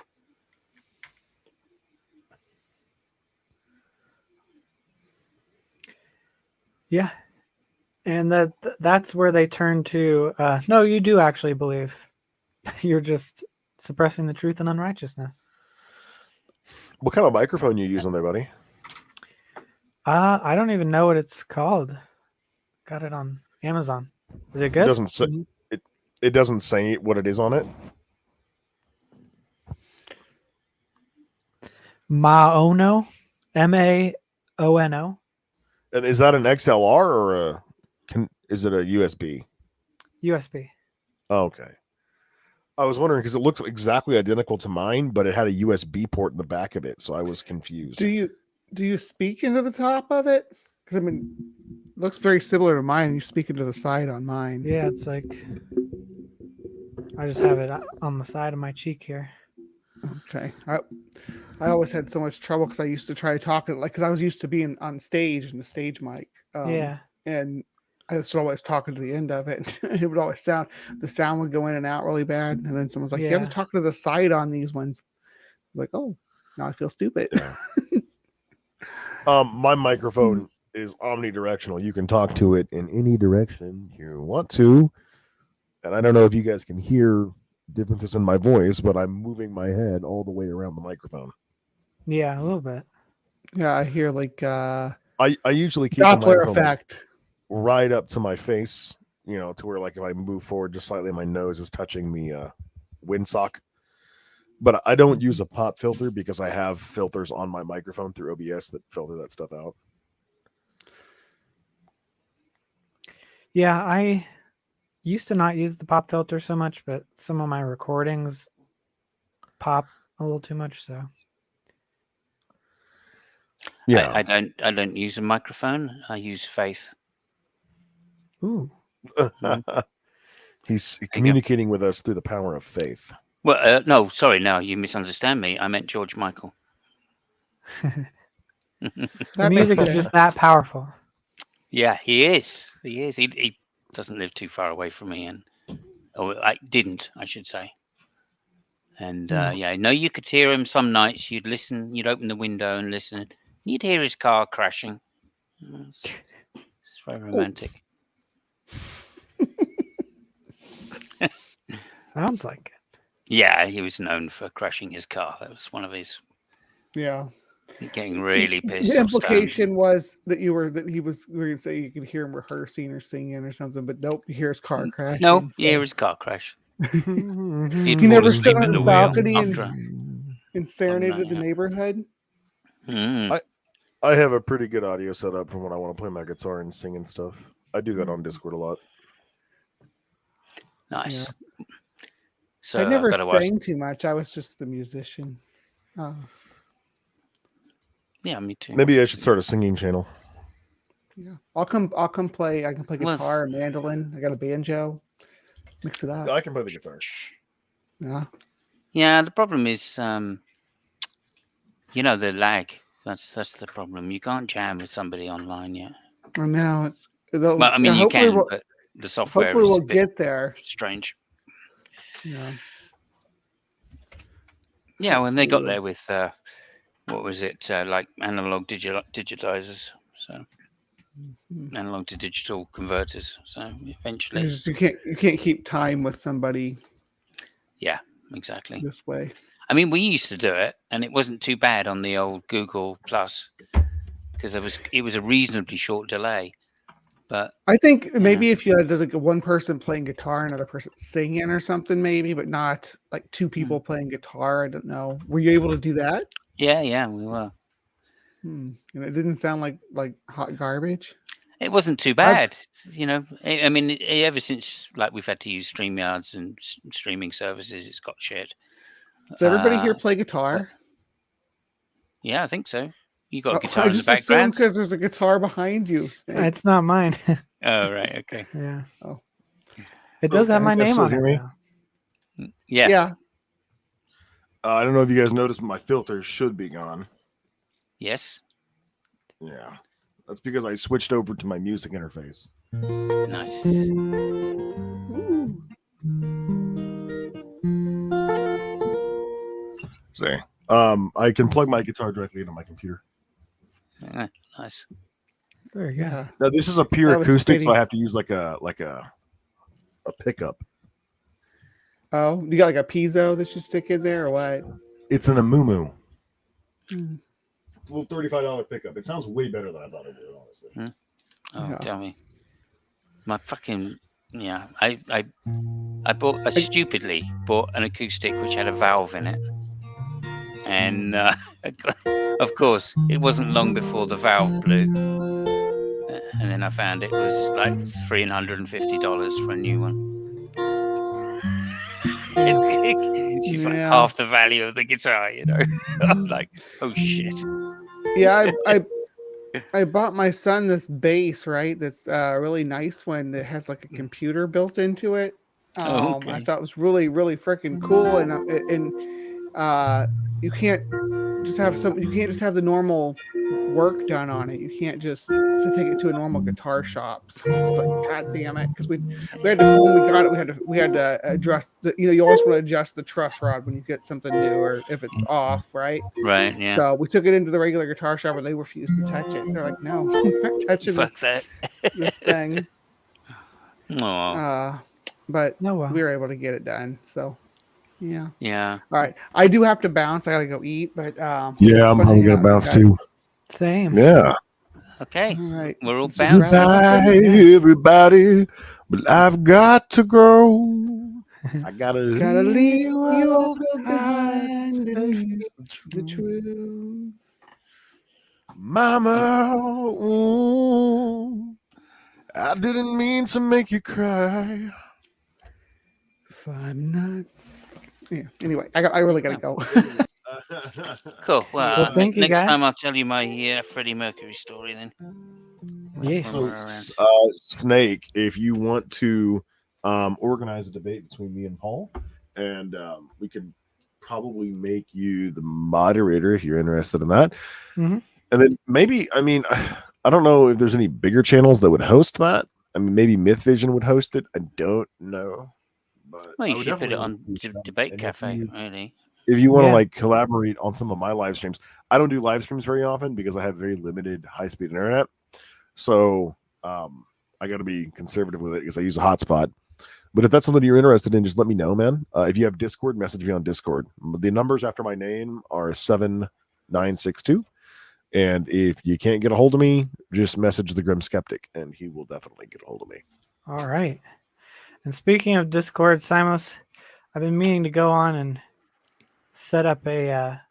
Yeah. And that's where they turn to, no, you do actually believe. You're just suppressing the truth and unrighteousness. What kind of microphone you using there, buddy? I don't even know what it's called. Got it on Amazon. Is it It good? doesn't say it doesn't say what it is on it. Maono, Maono, And is that an XLR or is it a USB? USB. Oh, okay. I was wondering because it looks exactly identical to mine, but it had a USB port in the back of it, so I was confused. Do you speak into the top of it? Because I mean, it looks very similar to mine. You speak into the side on mine. Yeah, it's like I just have it on the side of my cheek here. Okay. I always had so much trouble because I used to try to talk because I was used to being on stage in the stage mic. Yeah. And I was always talking to the end of it. It would always the sound would go in and out really bad. And then someone's like, you have Yeah. to talk to the side on these ones. I was like, oh, now I feel stupid. My microphone is omnidirectional. You can talk to it in any direction you want to. And I don't know if you guys can hear differences in my voice, but I'm moving my head all the way around the microphone. Yeah, a little bit. Yeah, I hear like I usually keep the Doppler microphone effect. right up to my face, to where like if I move forward just slightly, my nose is touching the windsock. But I don't use a pop filter because I have filters on my microphone through OBS that filter that stuff out. Yeah, I used to not use the pop filter so much, but some of my recordings pop a little too much, so Yeah. I don't use a microphone. I use faith. ooh. He's communicating with us through the power of faith. Well, no, sorry, no, you misunderstand me. I meant George Michael. The music is just that powerful. Yeah, he is. He is. He doesn't live too far away from me, I should say. And yeah, no, you could hear him some nights. You'd listen. You'd open the window and listen. You'd hear his car crashing. It's very romantic. Sounds like it. Yeah, he was known for crashing his car. That was one of his. Yeah. Getting really pissed. The implication was that he was. We were gonna say you could hear him rehearsing or singing or something, but nope, you hear his car crashing. No, you hear his car crash. He never stood on his balcony and serenaded the neighborhood. I have a pretty good audio setup from when I want to play my guitar and sing and stuff. I do that on Discord a lot. Nice. Yeah. So I never sang too much. I was just the musician. Yeah, me too. Maybe I should start a singing channel. Yeah, I'll come play. I can play guitar, mandolin. I got a banjo. Mix it up. I can play the guitar. Yeah. Yeah, the problem is, the lag. That's the problem. You can't jam with somebody online yet. Oh no, Well, I mean, you can, but the software hopefully is we'll get there. Strange. Yeah. Yeah, when they got there with what was it, like analog digitizers, so analog to digital converters. So eventually, you can't keep time with somebody. Yeah, exactly. This way. I mean, we used to do it, and it wasn't too bad on the old Google Plus because it was a reasonably short delay. But I think maybe if you had like one person playing guitar, another person singing or something, maybe, but not like two people playing guitar. I don't know. Were you able to do that? Yeah, we were. And it didn't sound like hot garbage. It wasn't too bad, I mean, ever since like we've had to use StreamYards and streaming services, it's got shit. Does everybody here play guitar? Yeah, I think so. You got a guitar in the just background because there's a guitar behind you. Snake. It's not mine. Oh, right. Okay. Yeah. Oh, it does have my name on it. Yeah. Yeah. I don't know if you guys noticed, but my filter should be gone. Yes. Yeah. That's because I switched over to my music interface. Nice. See, I can plug my guitar directly into my computer. Nice. Very good. Yeah. Now this is a pure acoustic, so I have to use like a pickup. Oh, you got like a piezo that you stick in there or what? It's an Amumu. Hmm. Little $35 pickup. It sounds way better than I thought it would, honestly. Oh, Yeah. tell me. My fucking yeah. I bought stupidly bought an acoustic which had a valve in it, and of course it wasn't long before the valve blew, and then I found it was like $350 for a new one. She's like Yeah. half the value of the guitar, you know. I'm like, oh shit. Yeah, I bought my son this bass, right? That's a really nice one that has like a computer built into it. Oh, I okay. thought it was really, really freaking cool, and you can't just have the normal work done on it. You can't just take it to a normal guitar shop. So I was like, God damn it, because we had to, when we got it, we had to address the, you always want to adjust the truss rod when you get something new or if it's off, right? Right, yeah. So we took it into the regular guitar shop and they refused to touch it. They're like, no, we're not touching Fuck that. this thing. Oh, But No, well. we were able to get it done. So yeah. yeah. All right. I do have to bounce. I gotta go eat, but Yeah, it's I'm fun probably hanging gonna out with you bounce guys. too. Same. Yeah. Okay. All right. We're all This is bouncing. Ralph. Goodbye, everybody. But I've got to go. I gotta Gotta leave the you all world behind and face face the truth. Mama, ooh, I didn't mean to make you cry. If I'm not. Yeah. Anyway, I really gotta go. Cool. Well, Well, thank you, next time guys. I'll tell you my Freddie Mercury story then. Yes. When we're So, around. Snake, if you want to organize a debate between me and Paul, and we could probably make you the moderator if you're interested in that. Mhm. And then maybe, I mean, I don't know if there's any bigger channels that would host that. I mean, maybe Myth Vision would host it. I don't know. But Well, I you would should put it definitely on Debate Cafe, really. if you want to Yeah. like collaborate on some of my live streams. I don't do live streams very often because I have very limited high-speed internet. So I got to be conservative with it because I use a hotspot. But if that's something you're interested in, just let me know, man. If you have Discord, message me on Discord. The numbers after my name are 7962. And if you can't get a hold of me, just message the Grim Skeptic, and he will definitely get a hold of me. All right. And speaking of Discord, Simos, I've been meaning to go on and set up Another.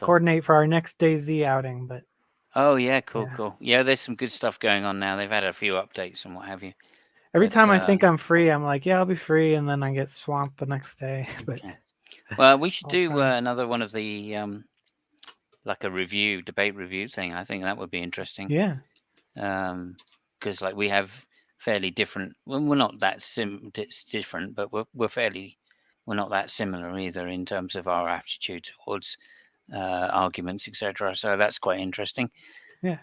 coordinate for our next DayZ outing. But Oh yeah, cool, Yeah. cool. Yeah, there's some good stuff going on now. They've had a few updates and what have you. every But, time I think I'm free, I'm like, yeah, I'll be free, and then I get swamped the next day. But Okay. Well, we should I'll do try. another one of the like a debate review thing. I think that would be interesting. Yeah. Because like we have fairly different. Well, we're not that different, but we're not that similar either in terms of our attitude towards arguments, etc. So that's quite interesting. Yeah.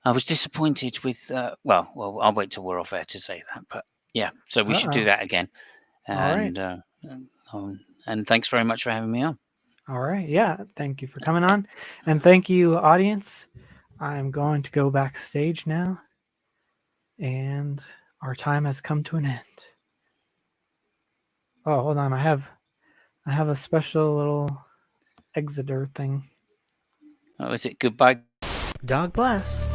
I was disappointed with. Well, I'll wait till we're off air to say that. But yeah, so we should do that again. All right. And thanks very much for having me on. All right. Yeah. Thank you for coming on. And thank you, audience. I'm going to go backstage now. And our time has come to an end. Oh, hold on. I have a special little exiter thing. Oh, is it goodbye? God bless.